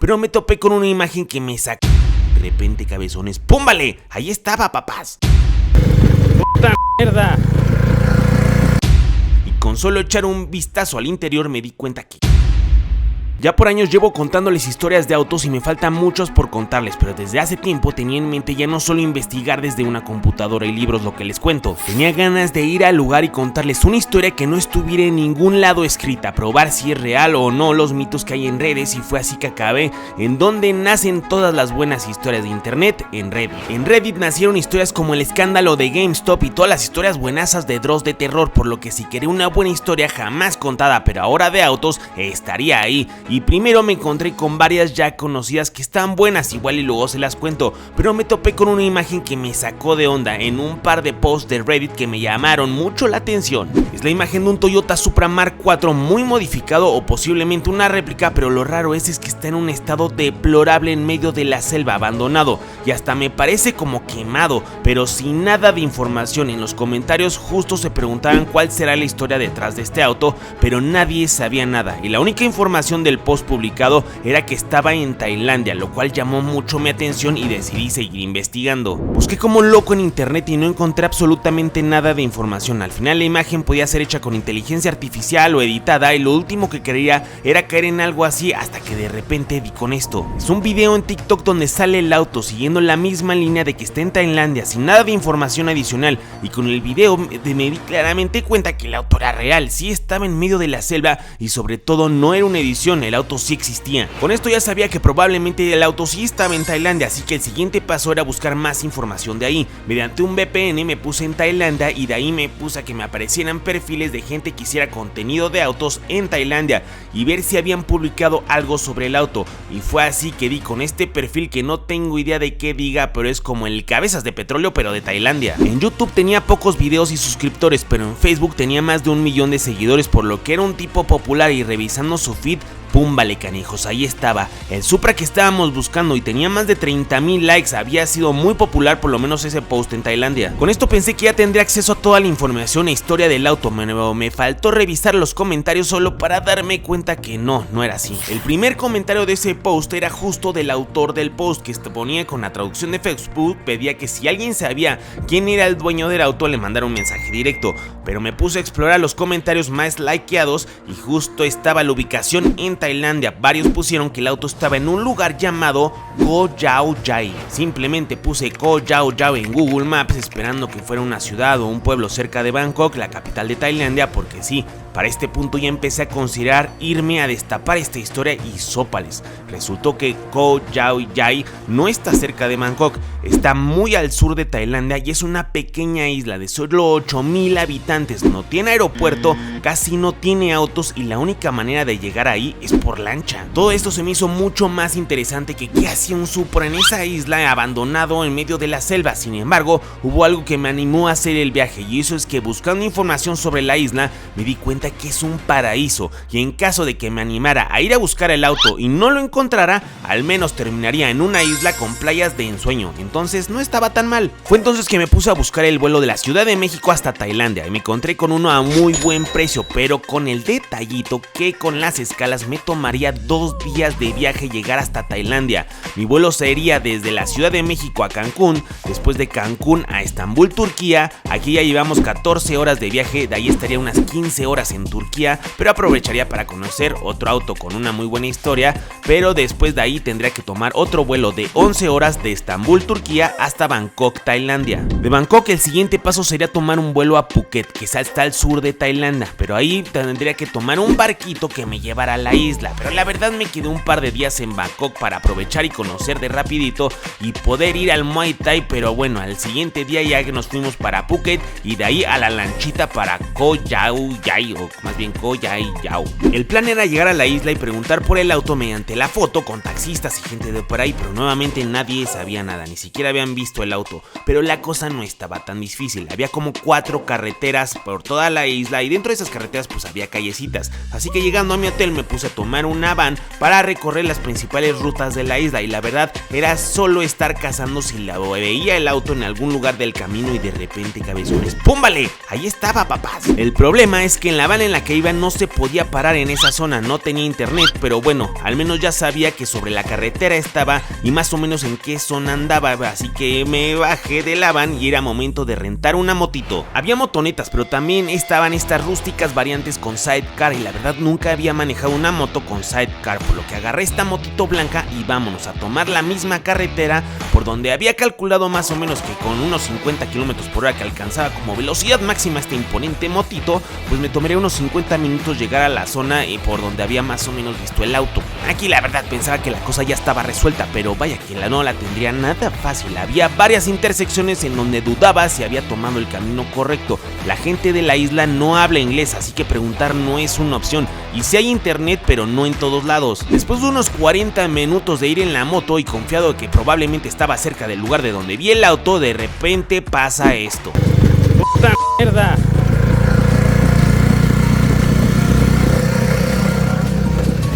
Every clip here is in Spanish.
pero me topé con una imagen que me sacó. De repente, cabezones, ¡púmbale! Ahí estaba, papás. ¡Puta mierda! Y con solo echar un vistazo al interior me di cuenta que... Ya por años llevo contándoles historias de autos y me faltan muchos por contarles, pero desde hace tiempo tenía en mente ya no solo investigar desde una computadora y libros lo que les cuento. Tenía ganas de ir al lugar y contarles una historia que no estuviera en ningún lado escrita, probar si es real o no los mitos que hay en redes, y fue así que acabé en donde nacen todas las buenas historias de internet, en Reddit. En Reddit nacieron historias como el escándalo de GameStop y todas las historias buenazas de Dross de terror, por lo que si quería una buena historia jamás contada pero ahora de autos, estaría ahí. Y primero me encontré con varias ya conocidas que están buenas, igual y luego se las cuento, pero me topé con una imagen que me sacó de onda en un par de posts de Reddit que me llamaron mucho la atención. Es la imagen de un Toyota Supra Mark IV muy modificado o posiblemente una réplica, pero lo raro es que está en un estado deplorable en medio de la selva, abandonado y hasta me parece como quemado, pero sin nada de información. En los comentarios justo se preguntaban cuál será la historia detrás de este auto, pero nadie sabía nada y la única información del post publicado era que estaba en Tailandia, lo cual llamó mucho mi atención y decidí seguir investigando. Busqué como loco en internet y no encontré absolutamente nada de información. Al final la imagen podía ser hecha con inteligencia artificial o editada y lo último que quería era caer en algo así, hasta que de repente di con esto. Es un video en TikTok donde sale el auto siguiendo la misma línea de que está en Tailandia, sin nada de información adicional, y con el video me di claramente cuenta que el auto era real, sí estaba en medio de la selva y sobre todo no era una edición, el auto sí existía. Con esto ya sabía que probablemente el auto sí estaba en Tailandia, así que el siguiente paso era buscar más información de ahí. Mediante un VPN me puse en Tailandia y de ahí me puse a que me aparecieran perfiles de gente que hiciera contenido de autos en Tailandia y ver si habían publicado algo sobre el auto, y fue así que di con este perfil que no tengo idea de qué diga, pero es como el Cabezas de Petróleo pero de Tailandia. En YouTube tenía pocos videos y suscriptores, pero en Facebook tenía más de 1 millón de seguidores, por lo que era un tipo popular, y revisando su feed, ¡púmbale, canijos! Ahí estaba, el Supra que estábamos buscando y tenía más de 30,000 likes, había sido muy popular por lo menos ese post en Tailandia. Con esto pensé que ya tendría acceso a toda la información e historia del auto, me faltó revisar los comentarios solo para darme cuenta que no era así. El primer comentario de ese post era justo del autor del post, que ponía con la traducción de Facebook, pedía que si alguien sabía quién era el dueño del auto le mandara un mensaje directo, pero me puse a explorar los comentarios más likeados y justo estaba la ubicación en Tailandia. Varios pusieron que el auto estaba en un lugar llamado Koh Yao Yai. Simplemente puse Koh Yao Yai en Google Maps esperando que fuera una ciudad o un pueblo cerca de Bangkok, la capital de Tailandia, porque sí, para este punto ya empecé a considerar irme a destapar esta historia y sópales. Resultó que Koh Yao Yai no está cerca de Bangkok, está muy al sur de Tailandia y es una pequeña isla de solo 8,000 habitantes, no tiene aeropuerto, casi no tiene autos y la única manera de llegar ahí es por lancha. Todo esto se me hizo mucho más interesante que qué hacía un Supra en esa isla abandonado en medio de la selva. Sin embargo, hubo algo que me animó a hacer el viaje, y eso es que buscando información sobre la isla me di cuenta que es un paraíso, y en caso de que me animara a ir a buscar el auto y no lo encontrara, al menos terminaría en una isla con playas de ensueño, entonces no estaba tan mal. Fue entonces que me puse a buscar el vuelo de la Ciudad de México hasta Tailandia y me encontré con uno a muy buen precio, pero con el detallito que con las escalas me tomaría 2 días de viaje llegar hasta Tailandia. Mi vuelo sería desde la Ciudad de México a Cancún, después de Cancún a Estambul, Turquía. Aquí ya llevamos 14 horas de viaje, de ahí estaría unas 15 horas en Turquía, pero aprovecharía para conocer otro auto con una muy buena historia, pero después de ahí tendría que tomar otro vuelo de 11 horas de Estambul, Turquía hasta Bangkok, Tailandia. De Bangkok el siguiente paso sería tomar un vuelo a Phuket, que está al sur de Tailandia, pero ahí tendría que tomar un barquito que me llevara a la isla, pero la verdad me quedé un par de días en Bangkok para aprovechar y conocer de rapidito y poder ir al Muay Thai, pero bueno, al siguiente día ya que nos fuimos para Phuket y de ahí a la lanchita para Koh Yao Yai, o más bien Koh Yao. El plan era llegar a la isla y preguntar por el auto mediante la foto con taxistas y gente de por ahí, pero nuevamente nadie sabía nada, ni siquiera habían visto el auto. Pero la cosa no estaba tan difícil, había como 4 carreteras por toda la isla y dentro de esas carreteras pues había callecitas, así que llegando a mi hotel me puse a tomar una van para recorrer las principales rutas de la isla y la verdad era solo estar cazando si la veía el auto en algún lugar del camino y de repente, cabezones, ¡púmbale! Ahí estaba, papás. El problema es que en la caravana en la que iba no se podía parar en esa zona, no tenía internet, pero bueno, al menos ya sabía que sobre la carretera estaba y más o menos en qué zona andaba, así que me bajé de la van y era momento de rentar una motito. Había motonetas, pero también estaban estas rústicas variantes con sidecar y la verdad nunca había manejado una moto con sidecar, por lo que agarré esta motito blanca y vámonos a tomar la misma carretera por donde había calculado más o menos que con unos 50 km por hora que alcanzaba como velocidad máxima esta imponente motito, pues me tomaría unos 50 minutos llegar a la zona por donde había más o menos visto el auto. Aquí la verdad pensaba que la cosa ya estaba resuelta, pero vaya que no la tendría nada fácil. Había varias intersecciones en donde dudaba si había tomado el camino correcto. La gente de la isla no habla inglés, así que preguntar no es una opción. Y sí hay internet, pero no en todos lados. Después de unos 40 minutos de ir en la moto y confiado de que probablemente estaba cerca del lugar de donde vi el auto, de repente pasa esto. ¡Puta mierda!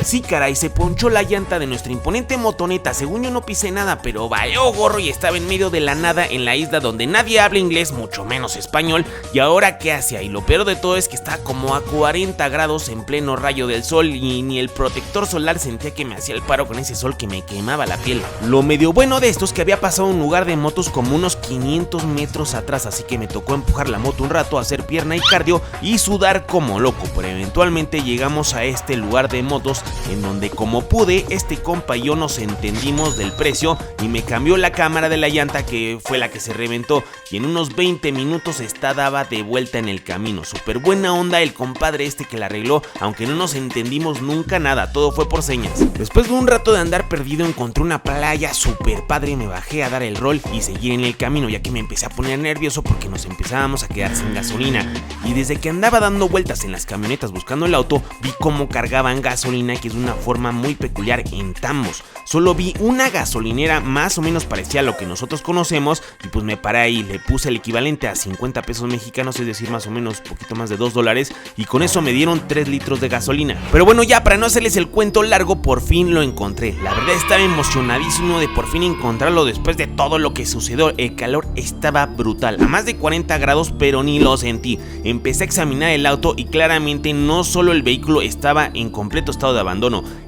Sí, caray, se ponchó la llanta de nuestra imponente motoneta. Según yo no pisé nada, pero valió gorro y estaba en medio de la nada en la isla donde nadie habla inglés, mucho menos español. ¿Y ahora qué hacía? Y lo peor de todo es que estaba como a 40 grados en pleno rayo del sol y ni el protector solar sentía que me hacía el paro con ese sol que me quemaba la piel. Lo medio bueno de esto es que había pasado un lugar de motos como unos 500 metros atrás, así que me tocó empujar la moto un rato, hacer pierna y cardio y sudar como loco, pero eventualmente llegamos a este lugar de motos en donde como pude, este compa y yo nos entendimos del precio y me cambió la cámara de la llanta que fue la que se reventó y en unos 20 minutos daba de vuelta en el camino. Súper buena onda el compadre este que la arregló, aunque no nos entendimos nunca nada, todo fue por señas. Después de un rato de andar perdido encontré una playa súper padre, me bajé a dar el rol y seguir en el camino, ya que me empecé a poner nervioso porque nos empezábamos a quedar sin gasolina y desde que andaba dando vueltas en las camionetas buscando el auto vi cómo cargaban gasolina, que es una forma muy peculiar en Tambos. Solo vi una gasolinera más o menos parecida a lo que nosotros conocemos y pues me paré ahí, le puse el equivalente a 50 pesos mexicanos, es decir más o menos poquito más de $2 y con eso me dieron 3 litros de gasolina. Pero bueno, ya para no hacerles el cuento largo, por fin lo encontré. La verdad estaba emocionadísimo de por fin encontrarlo después de todo lo que sucedió. El calor estaba brutal, a más de 40 grados, pero ni lo sentí. Empecé a examinar el auto y claramente no solo el vehículo estaba en completo estado de abandono,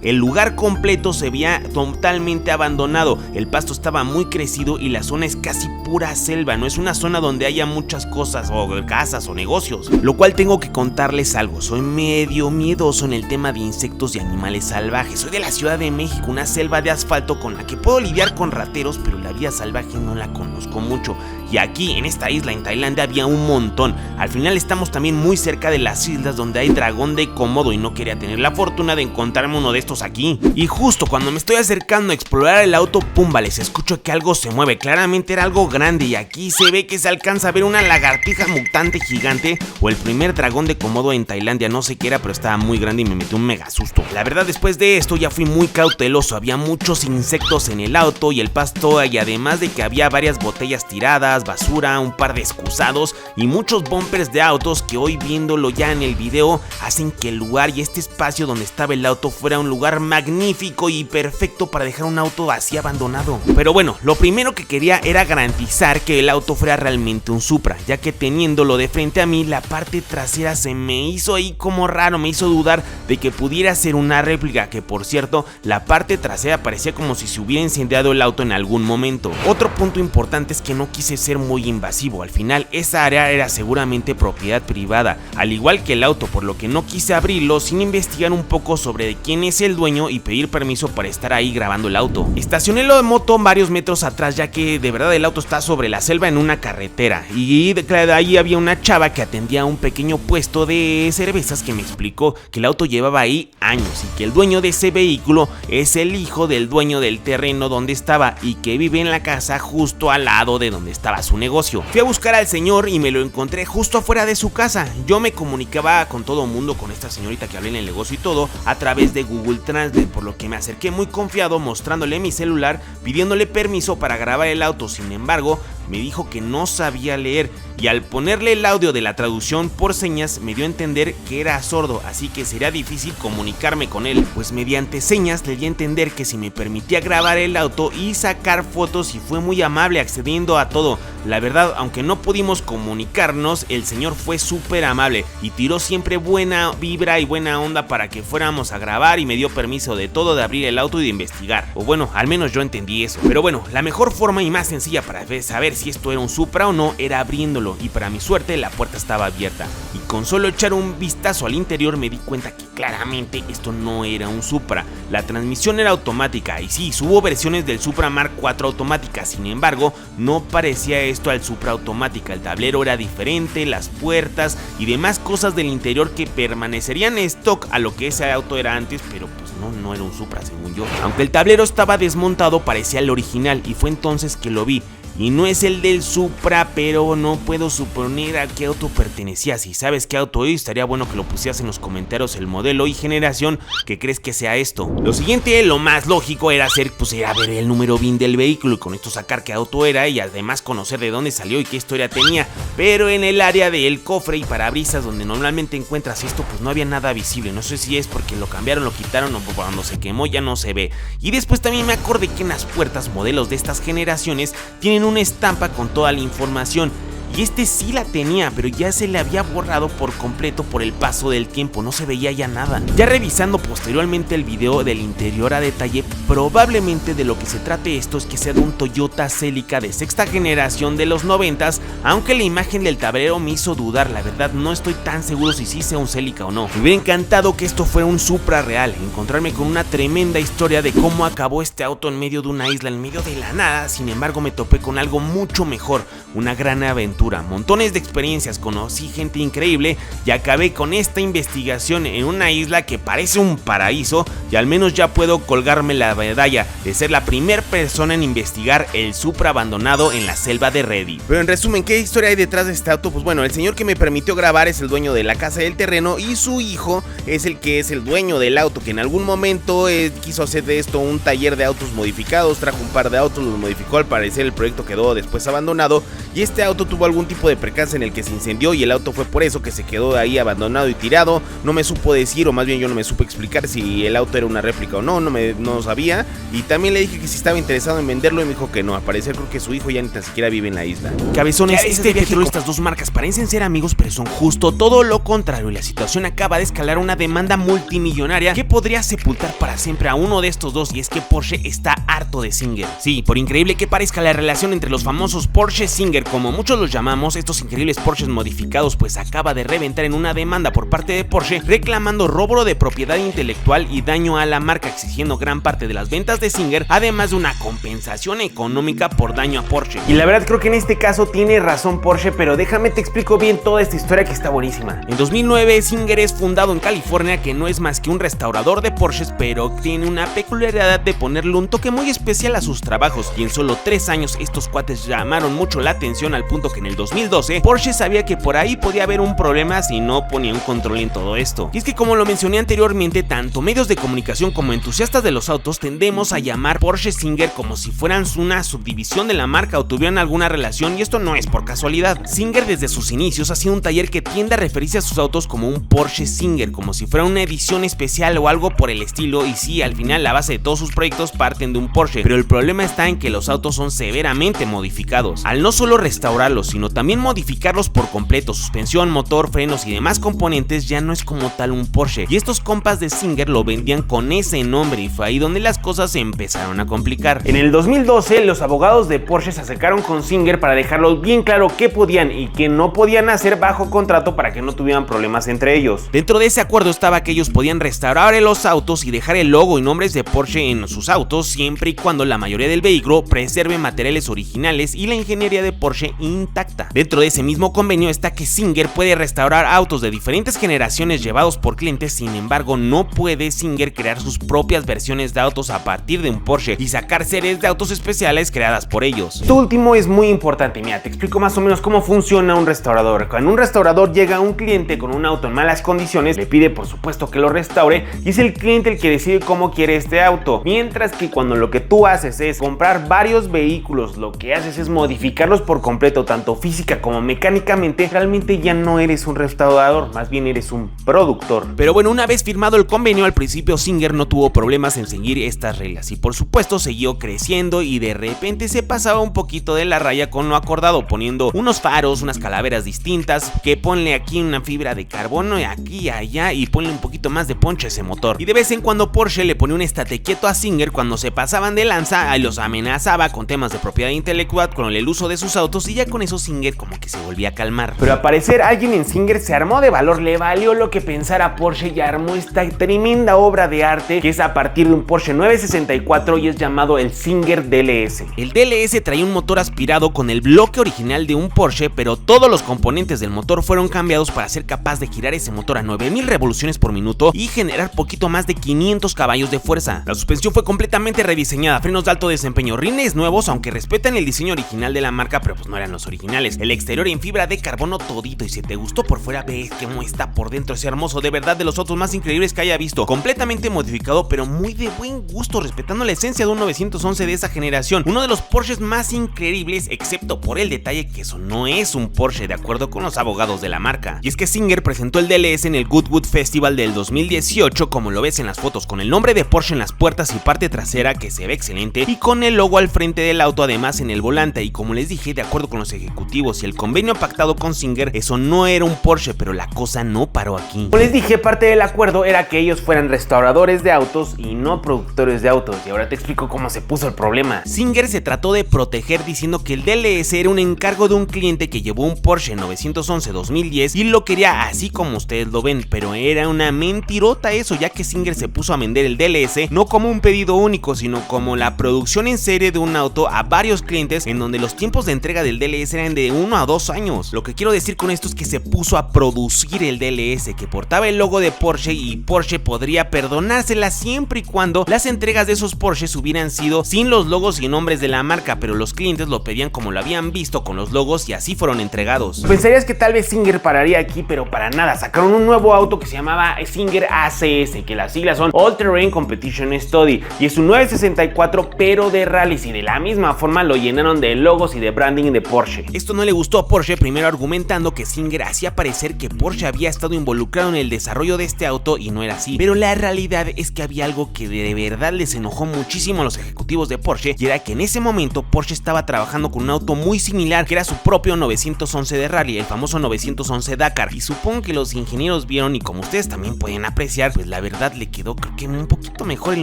el lugar completo se veía totalmente abandonado, el pasto estaba muy crecido y la zona es casi pura selva, no es una zona donde haya muchas cosas o casas o negocios, lo cual tengo que contarles algo, soy medio miedoso en el tema de insectos y animales salvajes. Soy de la Ciudad de México, una selva de asfalto con la que puedo lidiar con rateros, pero la vida salvaje no la conozco mucho y aquí en esta isla en Tailandia había un montón. Al final estamos también muy cerca de las islas donde hay dragón de Komodo y no quería tener la fortuna de encontrarme uno de estos aquí. Y justo cuando me estoy acercando a explorar el auto, pum, vale, se escucha que algo se mueve. Claramente era algo grande y aquí se ve que se alcanza a ver una lagartija mutante gigante o el primer dragón de Komodo en Tailandia, no sé qué era, pero estaba muy grande y me metió un mega susto. La verdad, después de esto ya fui muy cauteloso, había muchos insectos en el auto y el pasto, y además de que había varias botellas tiradas, basura, un par de excusados y muchos bumpers de autos que hoy viéndolo ya en el video hacen que el lugar y este espacio donde estaba el auto fuera un lugar magnífico y perfecto para dejar un auto así abandonado. Pero bueno, lo primero que quería era garantizar que el auto fuera realmente un Supra, ya que teniéndolo de frente a mí, la parte trasera se me hizo ahí como raro, me hizo dudar de que pudiera ser una réplica, que por cierto, la parte trasera parecía como si se hubiera incendiado el auto en algún momento. Otro punto importante es que no quise ser muy invasivo, al final esa área era seguramente propiedad privada, al igual que el auto, por lo que no quise abrirlo sin investigar un poco sobre quién es el dueño y pedir permiso para estar ahí grabando el auto. Estacioné la moto varios metros atrás, ya que de verdad el auto está sobre la selva en una carretera y de ahí había una chava que atendía a un pequeño puesto de cervezas que me explicó que el auto llevaba ahí años y que el dueño de ese vehículo es el hijo del dueño del terreno donde estaba y que vive en la casa justo al lado de donde estaba su negocio. Fui a buscar al señor y me lo encontré justo afuera de su casa. Yo me comunicaba con todo mundo, con esta señorita que hablé en el negocio y todo, a través de Google Translate, por lo que me acerqué muy confiado mostrándole mi celular, pidiéndole permiso para grabar el auto. Sin embargo, me dijo que no sabía leer y al ponerle el audio de la traducción por señas me dio a entender que era sordo, así que sería difícil comunicarme con él, pues mediante señas le di a entender que si me permitía grabar el auto y sacar fotos, y fue muy amable accediendo a todo. La verdad, aunque no pudimos comunicarnos, el señor fue súper amable y tiró siempre buena vibra y buena onda para que fuéramos a grabar, y me dio permiso de todo, de abrir el auto y de investigar, o bueno, al menos yo entendí eso. Pero bueno, la mejor forma y más sencilla para saber si esto era un Supra o no era abriéndolo, y para mi suerte la puerta estaba abierta, y con solo echar un vistazo al interior me di cuenta que claramente esto no era un Supra. La transmisión era automática, y sí, hubo versiones del Supra Mark IV automáticas, sin embargo no parecía esto al Supra automática. El tablero era diferente, las puertas y demás cosas del interior que permanecerían stock a lo que ese auto era antes, pero pues no era un Supra según yo. Aunque el tablero estaba desmontado, parecía el original, y fue entonces que lo vi. Y no es el del Supra, pero no puedo suponer a qué auto pertenecía. Si sabes qué auto es, estaría bueno que lo pusieras en los comentarios el modelo y generación que crees que sea esto. Lo siguiente, lo más lógico era era ver el número VIN del vehículo y con esto sacar qué auto era, y además conocer de dónde salió y qué historia tenía. Pero en el área del cofre y parabrisas, donde normalmente encuentras esto, pues no había nada visible. No sé si es porque lo cambiaron, lo quitaron, o cuando se quemó ya no se ve. Y después también me acordé que en las puertas, modelos de estas generaciones tienen una estampa con toda la información, y este sí la tenía, pero ya se le había borrado por completo por el paso del tiempo, no se veía ya nada. Ya revisando posteriormente el video del interior a detalle, probablemente de lo que se trate esto es que sea de un Toyota Celica de sexta generación de los 90s, aunque la imagen del tablero me hizo dudar. La verdad no estoy tan seguro si sí sea un Celica o no. Me hubiera encantado que esto fuera un Supra real, encontrarme con una tremenda historia de cómo acabó este auto en medio de una isla, en medio de la nada. Sin embargo me topé con algo mucho mejor, una gran aventura, montones de experiencias, conocí gente increíble y acabé con esta investigación en una isla que parece un paraíso, y al menos ya puedo colgarme la medalla de ser la primera persona en investigar el Supra abandonado en la selva de Reddit. Pero en resumen, ¿qué historia hay detrás de este auto? Pues bueno, el señor que me permitió grabar es el dueño de la casa del terreno, y su hijo es el que es el dueño del auto, que en algún momento quiso hacer de esto un taller de autos modificados, trajo un par de autos, los modificó, al parecer el proyecto quedó después abandonado, y este auto tuvo algún tipo de percance en el que se incendió, y el auto fue por eso que se quedó ahí abandonado y tirado. No me supo decir, o más bien yo no me supe explicar si el auto era una réplica o no, no sabía, y también le dije que si estaba interesado en venderlo y me dijo que no. Al parecer creo que su hijo ya ni tan siquiera vive en la isla. Cabezones, este viaje con estas dos marcas parecen ser amigos, pero son justo todo lo contrario, y la situación acaba de escalar una demanda multimillonaria que podría sepultar para siempre a uno de estos dos, y es que Porsche está harto de Singer. Sí, por increíble que parezca, la relación entre los famosos Porsche Singer, como muchos los llamamos, estos increíbles Porsches modificados, pues acaba de reventar en una demanda por parte de Porsche reclamando robo de propiedad intelectual y daño a la marca, exigiendo gran parte de las ventas de Singer, además de una compensación económica por daño a Porsche. Y la verdad creo que en este caso tiene razón Porsche, pero déjame te explico bien toda esta historia que está buenísima. En 2009 Singer es fundado en California, que no es más que un restaurador de Porsches, pero tiene una peculiaridad de ponerle un toque muy especial a sus trabajos, y en solo 3 años estos cuates llamaron mucho la atención, al punto que en el 2012 Porsche sabía que por ahí podía haber un problema si no ponía un control en todo esto. Y es que, como lo mencioné anteriormente, tanto medios de comunicación como entusiastas de los autos tendemos a llamar Porsche Singer como si fueran una subdivisión de la marca o tuvieran alguna relación, y esto no es por casualidad. Singer desde sus inicios ha sido un taller que tiende a referirse a sus autos como un Porsche Singer, como si fuera una edición especial o algo por el estilo, y sí, al final la base de todos sus proyectos parten de un Porsche, pero el problema está en que los autos son severamente modificados. Al no solo restaurarlos, sino también modificarlos por completo, suspensión, motor, frenos y demás componentes, ya no es como tal un Porsche, y estos compas de Singer lo vendían con ese nombre, y fue ahí donde las cosas se empezaron a complicar. En el 2012 los abogados de Porsche se acercaron con Singer para dejarlo bien claro qué podían y qué no podían hacer bajo contrato para que no tuvieran problemas entre ellos. Dentro de ese acuerdo estaba que ellos podían restaurar los autos y dejar el logo y nombres de Porsche en sus autos, siempre y cuando la mayoría del vehículo preserve materiales originales y la ingeniería de Porsche intacta. Dentro de ese mismo convenio está que Singer puede restaurar autos de diferentes generaciones llevados por clientes, sin embargo no puede Singer crear sus propias versiones de autos a partir de un Porsche y sacar series de autos especiales creadas por ellos. Esto último es muy importante. Mira, te explico más o menos cómo funciona un restaurador. Cuando un restaurador llega un cliente con un auto en malas condiciones, le pide por supuesto que lo restaure, y es el cliente el que decide cómo quiere este auto, mientras que cuando lo que tú haces es comprar varios vehículos, lo que haces es modificarlos por completo, tanto tanto física como mecánicamente, realmente ya no eres un restaurador, más bien eres un productor. Pero bueno, una vez firmado el convenio, al principio Singer no tuvo problemas en seguir estas reglas y por supuesto siguió creciendo y de repente se pasaba un poquito de la raya con lo acordado, poniendo unos faros, unas calaveras distintas, que ponle aquí una fibra de carbono y aquí y allá y ponle un poquito más de ponche a ese motor. Y de vez en cuando Porsche le ponía un estate quieto a Singer cuando se pasaban de lanza y los amenazaba con temas de propiedad intelectual con el uso de sus autos y ya con eso Singer como que se volvía a calmar. Pero al parecer alguien en Singer se armó de valor, le valió lo que pensara Porsche y armó esta tremenda obra de arte que es a partir de un Porsche 964 y es llamado el Singer DLS. El DLS traía un motor aspirado con el bloque original de un Porsche, pero todos los componentes del motor fueron cambiados para ser capaz de girar ese motor a 9000 revoluciones por minuto y generar poquito más de 500 caballos de fuerza. La suspensión fue completamente rediseñada, frenos de alto desempeño, rines nuevos, aunque respetan el diseño original de la marca, pero pues no eran los originales. El exterior en fibra de carbono todito, y si te gustó por fuera, ves cómo está por dentro, es hermoso, de verdad de los autos más increíbles que haya visto. Completamente modificado, pero muy de buen gusto, respetando la esencia de un 911 de esa generación. Uno de los Porsches más increíbles, excepto por el detalle que eso no es un Porsche de acuerdo con los abogados de la marca. Y es que Singer presentó el DLS en el Goodwood Festival del 2018, como lo ves en las fotos, con el nombre de Porsche en las puertas y parte trasera que se ve excelente y con el logo al frente del auto, además en el volante. Y como les dije, de acuerdo con los ejecutivos y el convenio pactado con Singer, eso no era un Porsche, pero la cosa no paró aquí. Como les dije, parte del acuerdo era que ellos fueran restauradores de autos y no productores de autos, y ahora te explico cómo se puso el problema. Singer se trató de proteger diciendo que el DLS era un encargo de un cliente que llevó un Porsche 911 2010 y lo quería así como ustedes lo ven, pero era una mentirota eso, ya que Singer se puso a vender el DLS no como un pedido único, sino como la producción en serie de un auto a varios clientes, en donde los tiempos de entrega del DLS eran de 1 a 2 años. Lo que quiero decir con esto es que se puso a producir el DLS, que portaba el logo de Porsche, y Porsche podría perdonársela siempre y cuando las entregas de esos Porsches hubieran sido sin los logos y nombres de la marca, pero los clientes lo pedían como lo habían visto, con los logos, y así fueron entregados. Pensarías que tal vez Singer pararía aquí, pero para nada. Sacaron un nuevo auto que se llamaba Singer ACS, que las siglas son All Terrain Competition Study, y es un 964 pero de rallies, y de la misma forma lo llenaron de logos y de branding de Porsche. Esto no le gustó a Porsche, primero argumentando que Singer hacía parecer que Porsche había estado involucrado en el desarrollo de este auto, y no era así, pero la realidad es que había algo que de verdad les enojó muchísimo a los ejecutivos de Porsche, y era que en ese momento Porsche estaba trabajando con un auto muy similar, que era su propio 911 de rally, el famoso 911 Dakar, y supongo que los ingenieros vieron, y como ustedes también pueden apreciar, pues la verdad le quedó creo que un poquito mejor el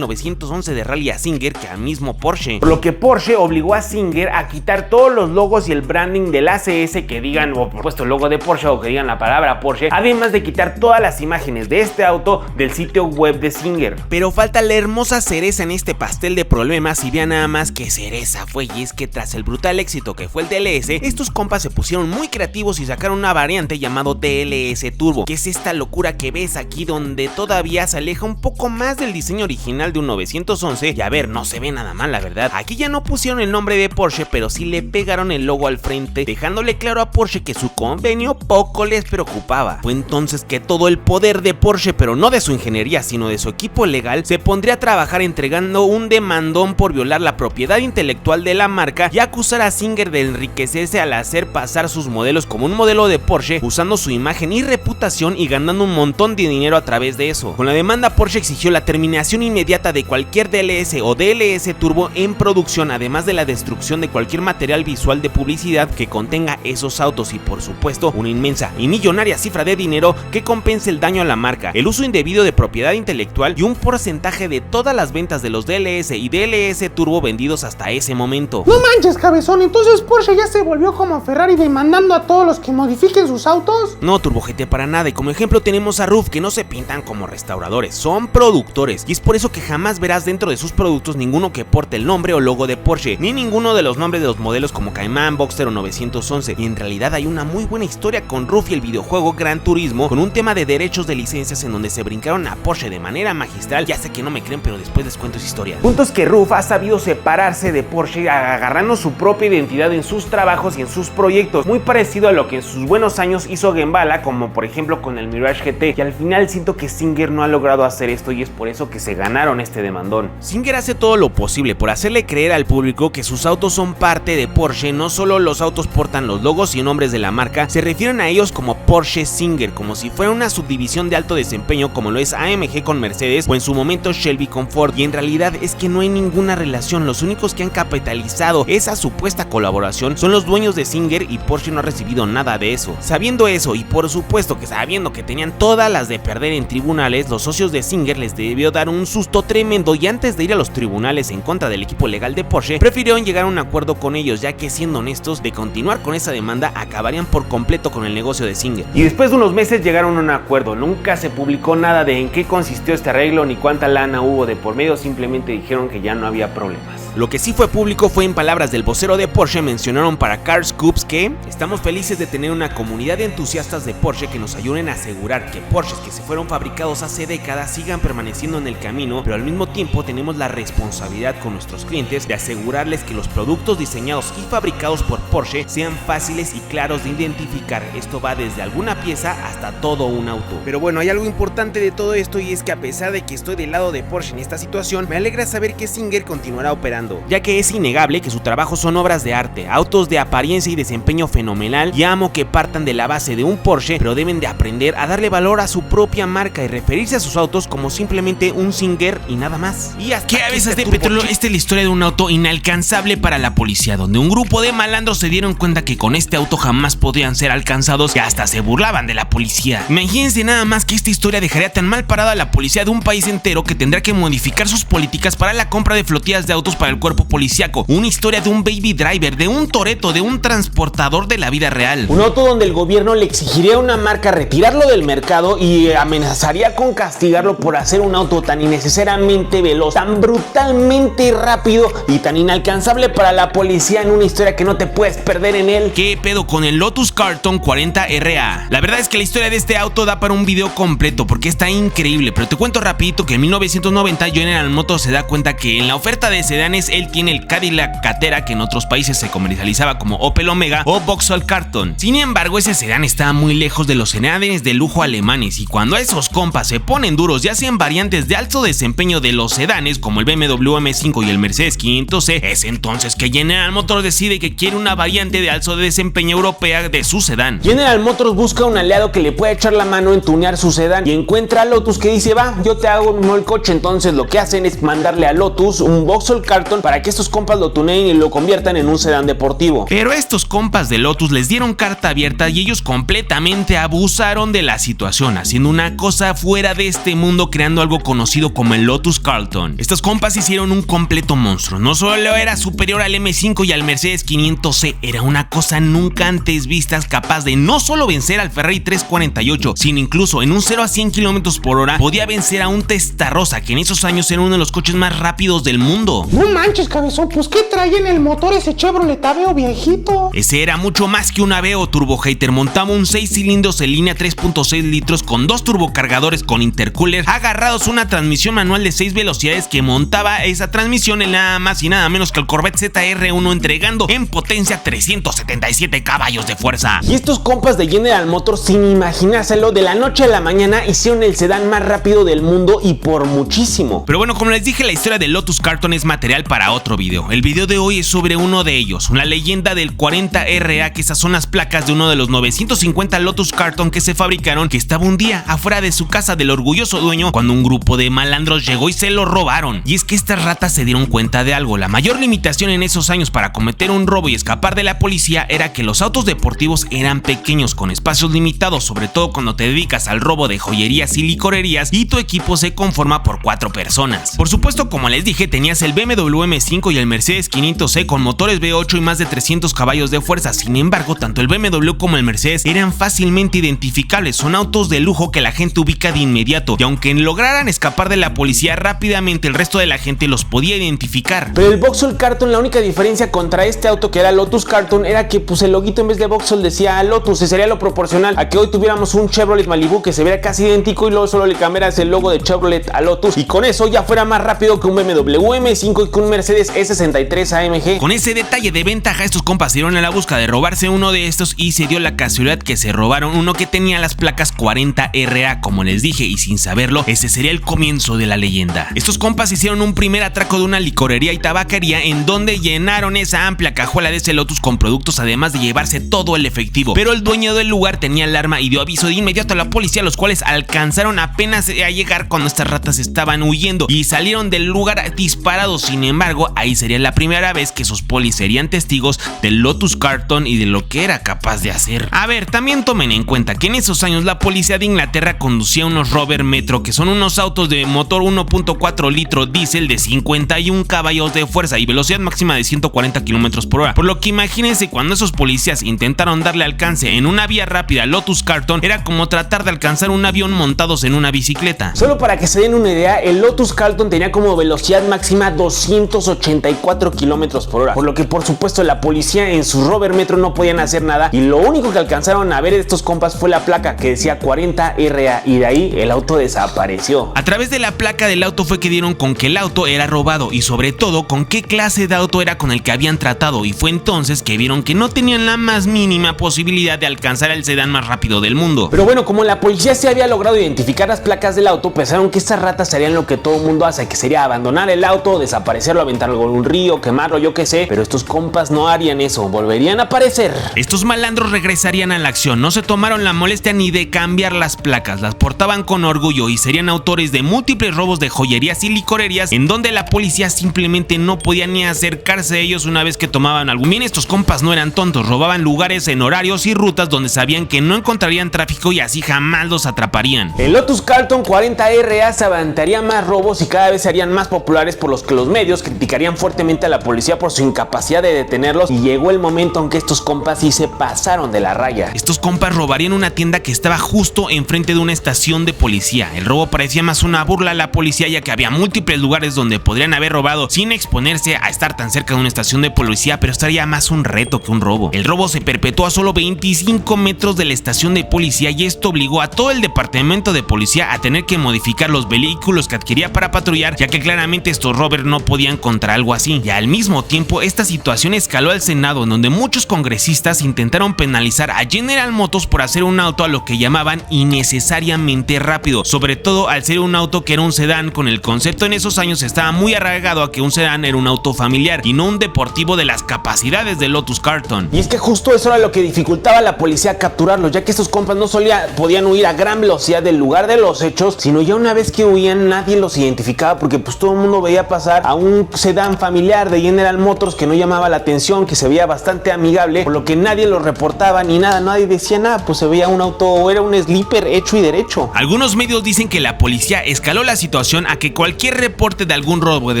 911 de rally a Singer que al mismo Porsche, por lo que Porsche obligó a Singer a quitar todos los logos y el branding del ACS que digan, o por supuesto el logo de Porsche, o que digan la palabra Porsche, además de quitar todas las imágenes de este auto del sitio web de Singer. Pero falta la hermosa cereza en este pastel de problemas, y vean nada más qué cereza fue, y es que tras el brutal éxito que fue el DLS, estos compas se pusieron muy creativos y sacaron una variante llamado DLS Turbo, que es esta locura que ves aquí, donde todavía se aleja un poco más del diseño original de un 911, y a ver, no se ve nada mal la verdad. Aquí ya no pusieron el nombre de Porsche, pero sí le pegaron el logo al frente, dejándole claro a Porsche que su convenio poco les preocupaba. Fue entonces que todo el poder de Porsche, pero no de su ingeniería, sino de su equipo legal, se pondría a trabajar entregando un demandón por violar la propiedad intelectual de la marca y acusar a Singer de enriquecerse al hacer pasar sus modelos como un modelo de Porsche, usando su imagen y reputación y ganando un montón de dinero a través de eso. Con la demanda, Porsche exigió la terminación inmediata de cualquier DLS o DLS Turbo en producción, además de la destrucción de cualquier material visual de publicidad que contenga esos autos, y por supuesto una inmensa y millonaria cifra de dinero que compense el daño a la marca, el uso indebido de propiedad intelectual y un porcentaje de todas las ventas de los DLS y DLS Turbo vendidos hasta ese momento. No manches, cabezón, entonces Porsche ya se volvió como Ferrari demandando a todos los que modifiquen sus autos. No, Turbo GT, para nada. Y como ejemplo tenemos a RUF, que no se pintan como restauradores, son productores, y es por eso que jamás verás dentro de sus productos ninguno que porte el nombre o logo de Porsche, ni ninguno de los nombres de los modelos como Cayman, Boxster o 911. Y en realidad hay una muy buena historia con RUF y el videojuego Gran Turismo, con un tema de derechos de licencias en donde se brincaron a Porsche de manera magistral. Ya sé que no me creen, pero después les cuento esa historia. Punto es que RUF ha sabido separarse de Porsche, agarrando su propia identidad en sus trabajos y en sus proyectos, muy parecido a lo que en sus buenos años hizo Gembala, como por ejemplo ejemplo con el Mirage GT, y al final siento que Singer no ha logrado hacer esto y es por eso que se ganaron este demandón. Singer hace todo lo posible por hacerle creer al público que sus autos son parte de Porsche. No solo los autos portan los logos y nombres de la marca, se refieren a ellos como Porsche Singer, como si fuera una subdivisión de alto desempeño como lo es AMG con Mercedes o en su momento Shelby con Ford, y en realidad es que no hay ninguna relación. Los únicos que han capitalizado esa supuesta colaboración son los dueños de Singer y Porsche no ha recibido nada de eso. Sabiendo eso y por supuesto que sabiendo que tenían todas las de perder en tribunales, los socios de Singer les debió dar un susto tremendo y antes de ir a los tribunales en contra del equipo legal de Porsche, prefirieron llegar a un acuerdo con ellos, ya que siendo honestos, de continuar con esa demanda acabarían por completo con el negocio de Singer. Y después de unos meses llegaron a un acuerdo. Nunca se publicó nada de en qué consistió este arreglo ni cuánta lana hubo de por medio, simplemente dijeron que ya no había problemas. Lo que sí fue público fue en palabras del vocero de Porsche. Mencionaron para CarScoops que estamos felices de tener una comunidad de entusiastas de Porsche que nos ayuden a asegurar que Porsches que se fueron fabricados hace décadas sigan permaneciendo en el camino, pero al mismo tiempo tenemos la responsabilidad con nuestros clientes de asegurarles que los productos diseñados y fabricados por Porsche sean fáciles y claros de identificar. Esto va desde alguna pieza hasta todo un auto. Pero bueno, hay algo importante de todo esto y es que a pesar de que estoy del lado de Porsche en esta situación, me alegra saber que Singer continuará operando, ya que es innegable que su trabajo son obras de arte, autos de apariencia y desempeño fenomenal, y amo que partan de la base de un Porsche, pero deben de aprender a darle valor a su propia marca y referirse a sus autos como simplemente un Singer y nada más. Y hasta que a veces de petróleo, esta es la historia de un auto inalcanzable para la policía, donde un grupo de malandros se dieron cuenta que con este auto jamás podrían ser alcanzados y hasta se burlaban de la policía. Imagínense nada más que esta historia dejaría tan mal parada a la policía de un país entero que tendrá que modificar sus políticas para la compra de flotillas de autos para el cuerpo policíaco. Una historia de un baby driver, de un Toretto, de un transportador de la vida real. Un auto donde el gobierno le exigiría a una marca retirarlo del mercado y amenazaría con castigarlo por hacer un auto tan innecesariamente veloz, tan brutalmente rápido y tan inalcanzable para la policía, en una historia que no te puedes perder en él. ¿Qué pedo con el Lotus Carton 40RA? La verdad es que la historia de este auto da para un video completo porque está increíble, pero te cuento rapidito que en 1990 General Motors se da cuenta que en la oferta de sedanes él tiene el Cadillac Catera, que en otros países se comercializaba como Opel Omega o Vauxhall Carton. Sin embargo, ese sedán estaba muy lejos de los sedanes de lujo alemanes, y cuando esos compas se ponen duros y hacen variantes de alto desempeño de los sedanes como el BMW M5 y el Mercedes 500C, es entonces que General Motors decide que quiere una variante de alto desempeño europea de su sedán. General Motors busca un aliado que le pueda echar la mano en tunear su sedán y encuentra a Lotus, que dice: va, yo te hago el coche. Entonces lo que hacen es mandarle a Lotus un Vauxhall Carton para que estos compas lo tuneen y lo conviertan en un sedán deportivo. Pero estos compas de Lotus les dieron carta abierta y ellos completamente abusaron de la situación, haciendo una cosa fuera de este mundo, creando algo conocido como el Lotus Carton. Estos compas hicieron un completo monstruo. No solo era superior al M5 y al Mercedes 500C, era una cosa nunca antes vista, capaz de no solo vencer al Ferrari 348, sino incluso en un 0 a 100 km por hora podía vencer a un Testarossa, que en esos años era uno de los coches más rápidos del mundo. No manches, cabezón, pues ¿qué trae en el motor ese Chevrolet Aveo viejito? Ese era mucho más que un Aveo, turbo hater. Montaba un 6 cilindros en línea 3.6 litros con 2 turbocargadores con intercooler agarrados a una transmisión manual de 6 velocidades que montaba esa transmisión en nada más y nada menos que el Corvette ZR1, entregando en potencia 377 caballos de fuerza. Y estos compas de General Motors, sin imaginárselo, de la noche a la mañana hicieron el sedán más rápido del mundo y por muchísimo. Pero bueno, como les dije, la historia de Lotus Carton es material para otro video. El video de hoy es sobre uno de ellos, una leyenda del 40RA, que esas son las placas de uno de los 950 Lotus Carton que se fabricaron, que estaba un día afuera de su casa del orgulloso dueño cuando un grupo de malandros llegó y se lo robaron. Y es que estas ratas se dieron cuenta de algo: la mayor limitación en esos años para cometer un robo y escapar de la policía era que los autos deportivos eran pequeños, con espacios limitados, sobre todo cuando te dedicas al robo de joyerías y licorerías y tu equipo se conforma por 4 personas. Por supuesto, como les dije, tenías el BMW M5 y el Mercedes 500C con motores V8 y más de 300 caballos de fuerza. Sin embargo, tanto el BMW como el Mercedes eran fácilmente identificables, son autos de lujo que la gente ubica de inmediato, y aunque lograran escapar de la policía rápidamente, el resto de la gente los podía identificar. Pero el Vauxhall Carton, la única diferencia contra este auto que era Lotus Carton era que pues el loguito en vez de Vauxhall decía Lotus. Sería lo proporcional a que hoy tuviéramos un Chevrolet Malibu que se viera casi idéntico y luego solo le cambiaras el logo de Chevrolet a Lotus, y con eso ya fuera más rápido que un BMW M5 y que un Mercedes E63 AMG. Con ese detalle de ventaja, estos compas se dieron a la busca de robarse uno de estos y se dio la casualidad que se robaron uno que que tenía las placas 40RA, como les dije, y sin saberlo, ese sería el comienzo de la leyenda. Estos compas hicieron un primer atraco de una licorería y tabaquería en donde llenaron esa amplia cajuela de ese Lotus con productos, además de llevarse todo el efectivo, pero el dueño del lugar tenía alarma y dio aviso de inmediato a la policía, los cuales alcanzaron apenas a llegar cuando estas ratas estaban huyendo y salieron del lugar disparados. Sin embargo, ahí sería la primera vez que esos polis serían testigos del Lotus Carton y de lo que era capaz de hacer. A ver, también tomen en cuenta que en esos años la policía de Inglaterra conducía unos Rover Metro, que son unos autos de motor 1.4 litro diésel de 51 caballos de fuerza y velocidad máxima de 140 km por hora, por lo que imagínense cuando esos policías intentaron darle alcance en una vía rápida al Lotus Carton, era como tratar de alcanzar un avión montados en una bicicleta. Solo para que se den una idea, el Lotus Carton tenía como velocidad máxima 284 km por hora, por lo que por supuesto la policía en su Rover Metro no podían hacer nada y lo único que alcanzaron a ver de estos compas fue la placa que decía 40RA y de ahí el auto desapareció. A través de la placa del auto fue que dieron con que el auto era robado y sobre todo con qué clase de auto era con el que habían tratado, y fue entonces que vieron que no tenían la más mínima posibilidad de alcanzar el sedán más rápido del mundo. Pero bueno, como la policía se había logrado identificar las placas del auto, pensaron que estas ratas harían lo que todo el mundo hace, que sería abandonar el auto, desaparecerlo, aventarlo en un río, quemarlo, yo qué sé, pero estos compas no harían eso, volverían a aparecer. Estos malandros regresarían a la acción, no se tomaron la molestia ni de cambiar las placas, las portaban con orgullo y serían autores de múltiples robos de joyerías y licorerías en donde la policía simplemente no podía ni acercarse a ellos una vez que tomaban algo. Bien, estos compas no eran tontos, robaban lugares en horarios y rutas donde sabían que no encontrarían tráfico y así jamás los atraparían. El Lotus Carton 40RA se aventaría más robos y cada vez serían más populares, por los que los medios criticarían fuertemente a la policía por su incapacidad de detenerlos, y llegó el momento en que estos compas sí se pasaron de la raya. Estos compas robarían una tienda que estaba justo enfrente de una estación de policía. El robo parecía más una burla a la policía, ya que había múltiples lugares donde podrían haber robado sin exponerse a estar tan cerca de una estación de policía, pero estaría más un reto que un robo. El robo se perpetuó a solo 25 metros de la estación de policía y esto obligó a todo el departamento de policía a tener que modificar los vehículos que adquiría para patrullar, ya que claramente estos robbers no podían contra algo así. Y al mismo tiempo esta situación escaló al Senado, en donde muchos congresistas intentaron penalizar a General Motors por hacer un auto a lo que llamaban innecesariamente rápido, sobre todo al ser un auto que era un sedán, con el concepto en esos años estaba muy arraigado a que un sedán era un auto familiar y no un deportivo de las capacidades del Lotus Carton. Y es que justo eso era lo que dificultaba a la policía capturarlos, ya que estos compas no solo podían huir a gran velocidad del lugar de los hechos, sino ya una vez que huían nadie los identificaba, porque pues todo el mundo veía pasar a un sedán familiar de General Motors que no llamaba la atención, que se veía bastante amigable, por lo que nadie lo reportaba ni nada, nadie decía nada, pues se veía un auto o era un sleeper hecho y derecho. Algunos medios dicen que la policía escaló la situación a que cualquier reporte de algún robo de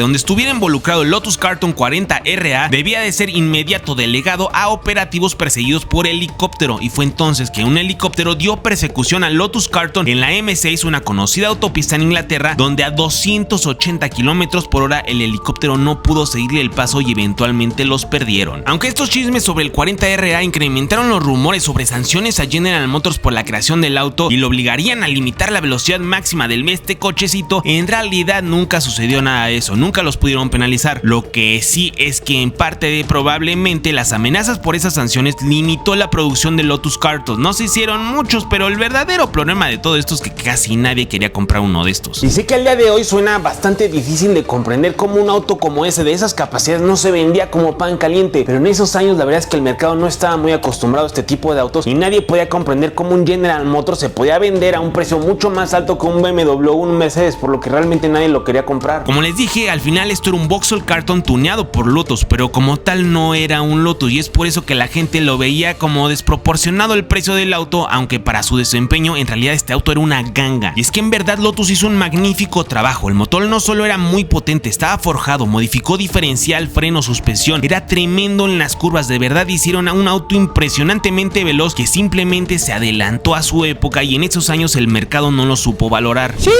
donde estuviera involucrado el Lotus Carton 40RA debía de ser inmediato delegado a operativos perseguidos por helicóptero, y fue entonces que un helicóptero dio persecución al Lotus Carton en la M6, una conocida autopista en Inglaterra, donde a 280 km por hora el helicóptero no pudo seguirle el paso y eventualmente los perdieron. Aunque estos chismes sobre el 40RA incrementaron los rumores sobre sanciones a General Motors por la creación del auto y lo obligarían a limitar la velocidad máxima del cochecito, en realidad nunca sucedió nada de eso, nunca los pudieron penalizar. Lo que sí es que en parte de probablemente las amenazas por esas sanciones limitó la producción de Lotus Carton. No se hicieron muchos, pero el verdadero problema de todo esto es que casi nadie quería comprar uno de estos. Y sé que al día de hoy suena bastante difícil de comprender cómo un auto como ese de esas capacidades no se vendía como pan caliente, pero en esos años la verdad es que el mercado no estaba muy acostumbrado a este tipo de autos y nadie podía comprender cómo un General Motors se podía vender a un precio mucho más alto que un BMW o un Mercedes, por lo que realmente nadie lo quería comprar. Como les dije, al final esto era un Vauxhall Carton tuneado por Lotus, pero como tal no era un Lotus, y es por eso que la gente lo veía como desproporcionado el precio del auto, aunque para su desempeño en realidad este auto era una ganga. Y es que en verdad Lotus hizo un magnífico trabajo. El motor no solo era muy potente, estaba forjado, modificó diferencial, freno, suspensión, era tremendo en las curvas. De verdad hicieron a un auto impresionantemente veloz que simplemente se adelantó a su época, y en esos años el mercado no lo supo valorar. Sí,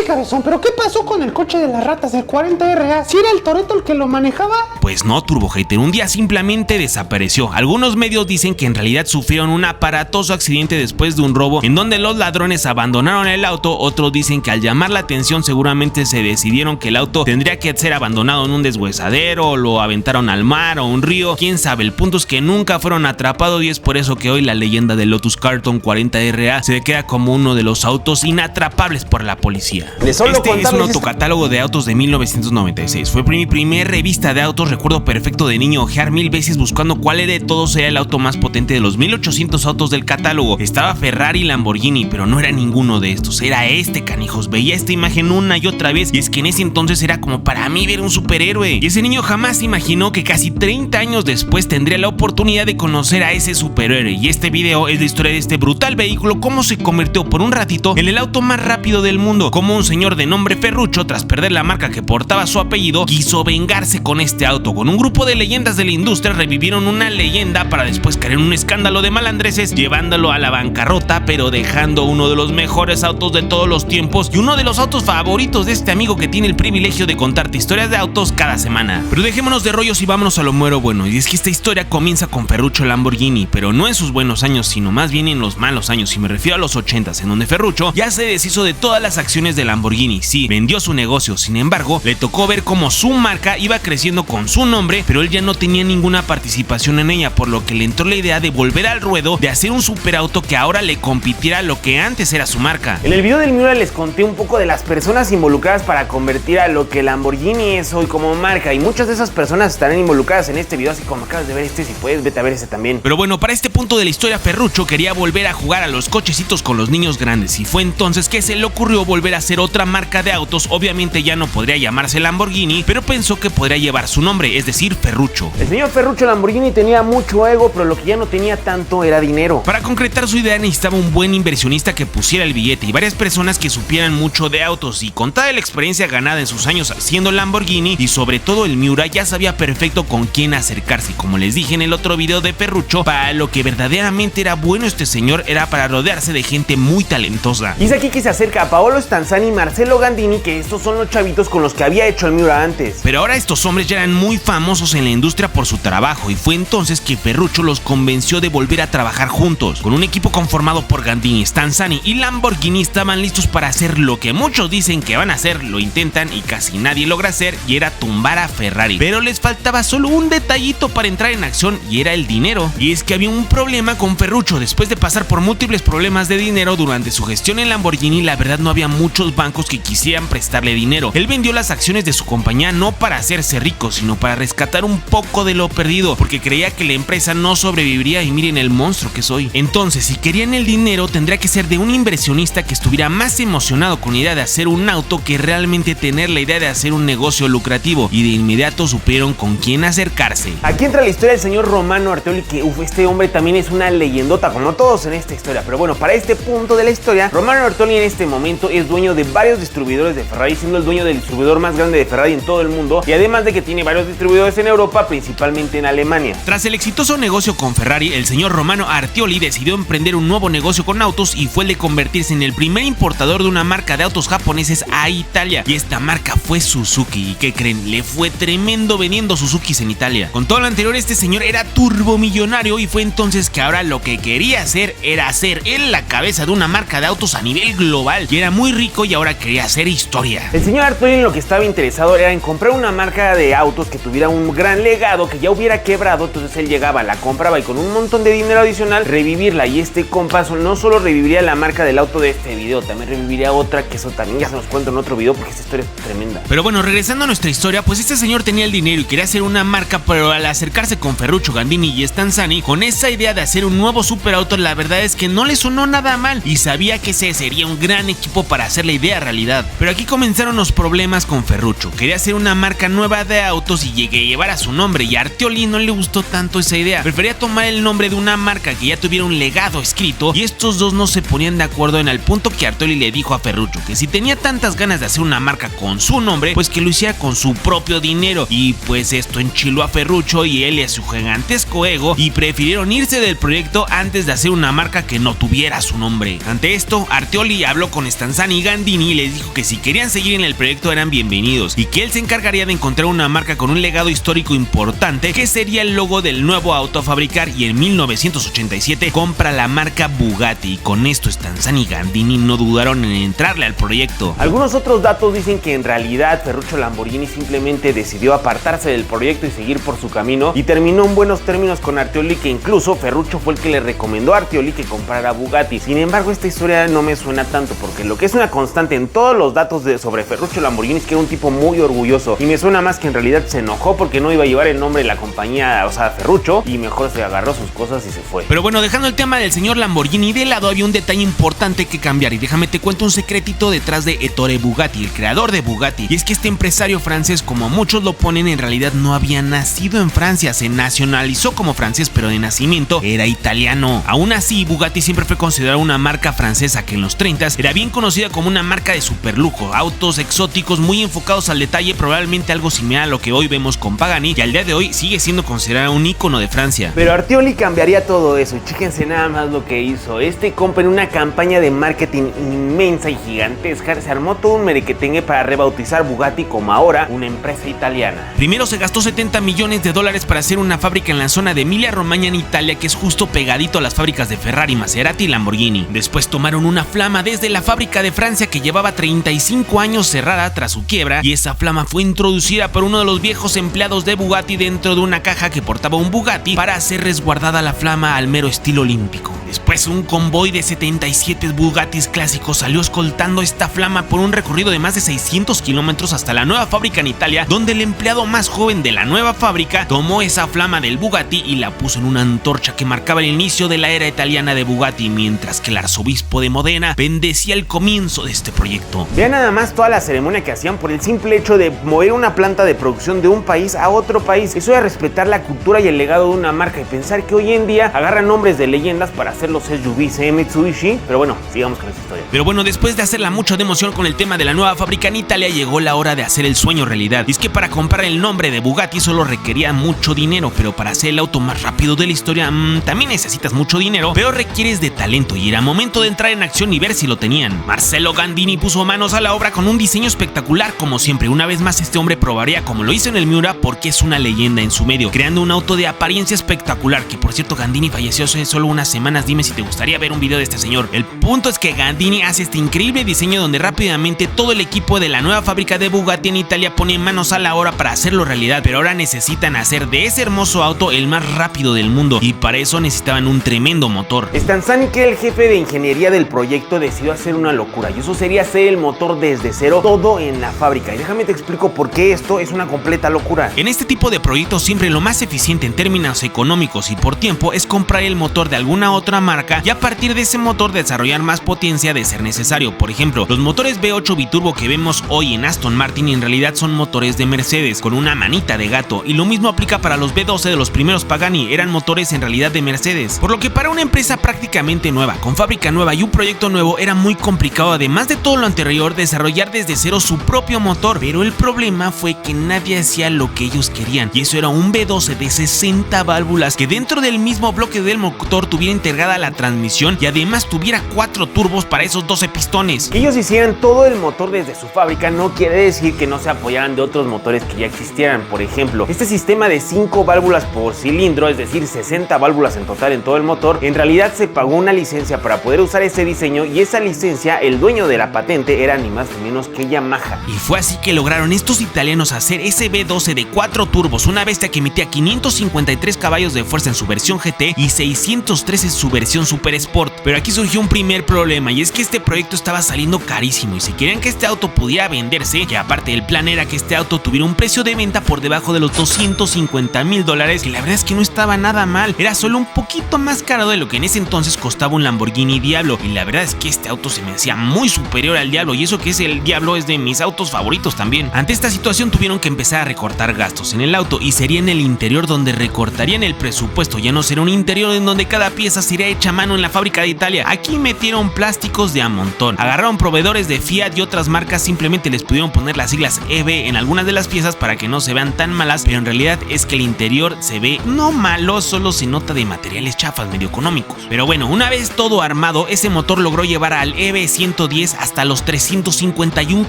cabezón, pero ¿qué pasó con el coche de las ratas del 40RA? ¿Sí era el Toretto el que lo manejaba? Pues no, Turbo Hater, un día simplemente desapareció. Algunos medios dicen que en realidad sufrieron un aparatoso accidente después de un robo en donde los ladrones abandonaron el auto. Otros dicen que al llamar la atención seguramente se decidieron que el auto tendría que ser abandonado en un deshuesadero, o lo aventaron al mar o un río, quién sabe. El punto es que nunca fueron atrapados y es por eso que hoy la leyenda de Lotus Carton Barton 40RA se queda como uno de los autos inatrapables por la policía. Este es un autocatálogo de autos de 1996. Fue mi primer revista de autos. Recuerdo perfecto de niño ojear 1000 veces buscando cuál de todos era el auto más potente de los 1800 autos del catálogo. Estaba Ferrari y Lamborghini, pero no era ninguno de estos. Era este, canijos. Veía esta imagen una y otra vez, y es que en ese entonces era como para mí ver un superhéroe. Y ese niño jamás imaginó que casi 30 años después tendría la oportunidad de conocer a ese superhéroe. Y este video es la historia de este brutal vehículo, cómo se convirtió por un ratito en el auto más rápido del mundo, cómo un señor de nombre Ferruccio, tras perder la marca que portaba su apellido, quiso vengarse con este auto. Con un grupo de leyendas de la industria revivieron una leyenda para después caer en un escándalo de malandreses, llevándolo a la bancarrota, pero dejando uno de los mejores autos de todos los tiempos y uno de los autos favoritos de este amigo que tiene el privilegio de contarte historias de autos cada semana. Pero dejémonos de rollos y vámonos a lo mero bueno. Y es que esta historia comienza con Ferruccio Lamborghini, pero no en sus buenos años, sino más bien en los malos años, y me refiero a los 80s, en donde Ferruccio ya se deshizo de todas las acciones de Lamborghini. Sí, vendió su negocio, sin embargo, le tocó ver cómo su marca iba creciendo con su nombre, pero él ya no tenía ninguna participación en ella, por lo que le entró la idea de volver al ruedo, de hacer un superauto que ahora le compitiera a lo que antes era su marca. En el video del Miura les conté un poco de las personas involucradas para convertir a lo que Lamborghini es hoy como marca, y muchas de esas personas estarán involucradas en este video, así como acabas de ver si puedes, vete a ver ese también. Pero bueno, para este punto de la historia, Ferruccio quería volver a jugar a los cochecitos con los niños grandes, y fue entonces que se le ocurrió volver a hacer otra marca de autos. Obviamente ya no podría llamarse Lamborghini, pero pensó que podría llevar su nombre, es decir, Ferruccio. El señor Ferruccio Lamborghini tenía mucho ego, pero lo que ya no tenía tanto era dinero. Para concretar su idea necesitaba un buen inversionista que pusiera el billete y varias personas que supieran mucho de autos, y con toda la experiencia ganada en sus años haciendo Lamborghini y sobre todo el Miura, ya sabía perfecto con quién acercarse. Como les dije en el otro video de Ferruccio, para lo que verdaderamente era bueno este señor era para rodearse de gente muy talentosa. Y es aquí que se acerca a Paolo Stanzani y Marcello Gandini, que estos son los chavitos con los que había hecho el Miura antes. Pero ahora estos hombres ya eran muy famosos en la industria por su trabajo, y fue entonces que Ferruccio los convenció de volver a trabajar juntos. Con un equipo conformado por Gandini, Stanzani y Lamborghini estaban listos para hacer lo que muchos dicen que van a hacer, lo intentan y casi nadie logra hacer, y era tumbar a Ferrari. Pero les faltaba solo un detallito para entrar en acción, y era el dinero. Y es que había un problema con Ferruccio. Después de pasar por múltiples problemas de dinero durante su gestión en Lamborghini, la verdad no había muchos bancos que quisieran prestarle dinero. Él vendió las acciones de su compañía no para hacerse rico, sino para rescatar un poco de lo perdido, porque creía que la empresa no sobreviviría, y miren el monstruo que soy. Entonces, si querían el dinero, tendría que ser de un inversionista que estuviera más emocionado con la idea de hacer un auto que realmente tener la idea de hacer un negocio lucrativo, y de inmediato supieron con quién acercarse. Aquí entra la historia del señor Romano Artioli, que este hombre también es una leyendota como todos en esta historia. Pero bueno, para este punto de la historia, Romano Artioli en este momento es dueño de varios distribuidores de Ferrari, siendo el dueño del distribuidor más grande de Ferrari en todo el mundo, y además de que tiene varios distribuidores en Europa, principalmente en Alemania. Tras el exitoso negocio con Ferrari, el señor Romano Artioli decidió emprender un nuevo negocio con autos, y fue el de convertirse en el primer importador de una marca de autos japoneses a Italia, y esta marca fue Suzuki. ¿Y qué creen? Le fue tremendo vendiendo Suzukis en Italia. Con todo lo anterior, este señor era turbomillonario, y fue entonces que ahora lo que quería hacer era ser él la cabeza de una marca de autos a nivel global, y era muy rico y ahora quería hacer historia. El señor Artioli en lo que estaba interesado era en comprar una marca de autos que tuviera un gran legado, que ya hubiera quebrado. Entonces él llegaba, la compraba y con un montón de dinero adicional revivirla. Y este compa no solo reviviría la marca del auto de este video, también reviviría otra, que eso también ya se nos cuento en otro video porque esta historia es tremenda. Pero bueno, regresando a nuestra historia, pues este señor tenía el dinero y quería hacer una marca, pero al acercarse con Ferruccio, Gandini y Stanzani con esa idea de hacer un nuevo superauto, la verdad es que no le sonó nada mal, y sabía que ese sería un gran equipo para hacer la idea realidad. Pero aquí comenzaron los problemas con Ferruccio. Quería hacer una marca nueva de autos y llevar a su nombre, y a Artioli no le gustó tanto esa idea. Prefería tomar el nombre de una marca que ya tuviera un legado escrito, y estos dos no se ponían de acuerdo, en el punto que Artioli le dijo a Ferruccio que si tenía tantas ganas de hacer una marca con su nombre, pues que lo hiciera con su propio dinero. Y pues esto enchiló a Ferruccio y él a su gigantesco ego, y prefirieron irse del proyecto antes de hacer una marca que no tuviera su nombre. Ante esto, Artioli habló con Stanzani y Gandini y les dijo que si querían seguir en el proyecto eran bienvenidos, y que él se encargaría de encontrar una marca con un legado histórico importante, que sería el logo del nuevo auto a fabricar. Y en 1987 compra la marca Bugatti, y con esto Stanzani y Gandini no dudaron en entrarle al proyecto. Algunos otros datos dicen que en realidad Ferruccio Lamborghini simplemente decidió apartarse del proyecto y seguir por su camino, y terminó en buenos términos con Artioli, que incluso Ferruccio fue el que le recomendó a Artioli que comprara Bugatti. Sin embargo, esta historia no me suena tanto, porque lo que es una constante en todos los datos sobre Ferruccio Lamborghini es que era un tipo muy orgulloso, y me suena más que en realidad se enojó porque no iba a llevar el nombre de la compañía, o sea, Ferruccio, y mejor se agarró sus cosas y se fue. Pero bueno, dejando el tema del señor Lamborghini de lado, había un detalle importante que cambiar, y déjame te cuento un secretito detrás de Ettore Bugatti, el creador de Bugatti. Y es que este empresario francés, como muchos lo ponen, en realidad no había nacido en Francia, se nacionalizó como francés, pero de nacimiento era italiano. Aún así, Bugatti siempre fue considerada una marca francesa que en los 30s era bien conocida como una marca de superlujo, autos exóticos muy enfocados al detalle, probablemente algo similar a lo que hoy vemos con Pagani, y al día de hoy sigue siendo considerada un ícono de Francia. Pero Artioli cambiaría todo eso, y chéquense nada más lo que hizo. Este compa, en una campaña de marketing inmensa y gigantesca, se armó todo un merequetengue para rebautizar Bugatti como ahora una empresa italiana. Primero se gastó $70 millones para hacer una fábrica en la zona de Emilia-Romagna en Italia, que es justo pegadito a las fábricas de Ferrari, Maserati y Lamborghini. Después tomaron una flama desde la fábrica de Francia que llevaba 35 años cerrada tras su quiebra, y esa flama fue introducida por uno de los viejos empleados de Bugatti dentro de una caja que portaba un Bugatti para hacer resguardada la flama al mero estilo olímpico. Después, un convoy de 77 Bugattis clásicos salió escoltando esta flama por un recorrido de más de 600 kilómetros hasta la nueva fábrica en Italia, donde el empleado más joven de la nueva fábrica tomó esa flama del Bugatti y la puso en una antorcha que marcaba el inicio de la era italiana de Bugatti, mientras que el arzobispo de Modena bendecía el comienzo de este proyecto. Vean nada más toda la ceremonia que hacían por el simple hecho de mover una planta de producción de un país a otro país. Eso es respetar la cultura y el legado de una marca, y pensar que hoy en día agarran nombres de leyendas para hacer los SUVs Mitsubishi. Pero bueno, sigamos con esta historia. Pero bueno, después de hacerla mucho de emoción con el tema de la nueva fábrica en Italia, llegó la hora de hacer el sueño realidad. Y es que para comprar el nombre de Bugatti solo requería mucho dinero, pero para hacer el auto más rápido de la historia también necesitas mucho dinero, pero requieres de talento, y era momento de entrar en acción y ver si lo tenían. Marcello Gandini puso manos a la obra con un diseño espectacular. Como siempre, una vez más este hombre probaría como lo hizo en el Miura, porque es una leyenda en su medio, creando un auto de apariencia espectacular, que por cierto Gandini falleció hace solo unas semanas. Dime si te gustaría ver un video de este señor. El punto es que Gandini hace este increíble diseño donde rápidamente todo el equipo de la nueva fábrica de Bugatti en Italia pone manos a la obra para hacerlo realidad, pero ahora necesitan hacer de ese hermoso auto el más rápido del mundo, y para eso necesitaban un tremendo motor. Stanzani, que era el jefe de ingeniería del proyecto, decidió hacer una locura, y eso sería hacer el motor desde cero, todo en la fábrica. Y déjame te explico por qué esto es una completa locura. En este tipo de proyectos siempre lo más eficiente en términos económicos y por tiempo es comprar el motor de alguna otra marca y a partir de ese motor desarrollar más potencia de ser necesario. Por ejemplo, los motores V8 biturbo que vemos hoy en Aston Martin en realidad son motores de Mercedes con una manita de gato, y lo mismo aplica para los V12 de los primeros Pagani, eran motores en realidad de Mercedes. Por lo que para una empresa prácticamente nueva, con fábrica nueva y un proyecto nuevo, era muy complicado, además de todo lo anterior, desarrollar desde cero su propio motor. Pero el problema fue que nadie hacía lo que ellos querían, y eso era un V12 de 60 válvulas que dentro del mismo bloque del motor tuviera integrada la transmisión y además tuviera 4 turbos para esos 12 pistones. Que ellos hicieran todo el motor desde su fábrica no quiere decir que no se apoyaran de otros motores que ya existieran. Por ejemplo, este sistema de 5 válvulas por cilindro, es decir 60 válvulas en total en todo el motor, en realidad se pagó una licencia para poder usar ese diseño, y esa licencia, el dueño de la patente era ni más ni menos que Yamaha. Y fue así que lograron estos italianos hacer ese V12 de 4 turbos, una bestia que emitía 553 caballos de fuerza en su versión GT y 613 en su versión Super Sport. Pero aquí surgió un primer problema, y es que este proyecto estaba saliendo carísimo, y si querían que este auto pudiera venderse, que aparte el plan era que este auto tuviera un precio de venta por debajo de los $250,000, que la verdad es que no estaba nada mal, era solo un poquito más caro de lo que en ese entonces costaba un Lamborghini Diablo, y la verdad es que este auto se me hacía muy superior al Diablo, y eso que es el Diablo es de mis autos favoritos también. Ante esta situación tuvieron que empezar a recortar gastos en el auto, y sería en el interior donde recortarían el presupuesto. Ya no será un interior en donde cada pieza sería hecha a mano en la fábrica de Italia, aquí metieron plásticos de a montón, agarraron proveedores de Fiat y otras marcas, simplemente les pudieron poner las siglas EV en algunas de las piezas para que no se vean tan malas, pero en realidad es que el interior se ve no malo, solo se nota de materiales chafas medio económicos. Pero bueno, una vez todo armado, ese motor logró llevar al EV110 hasta los 351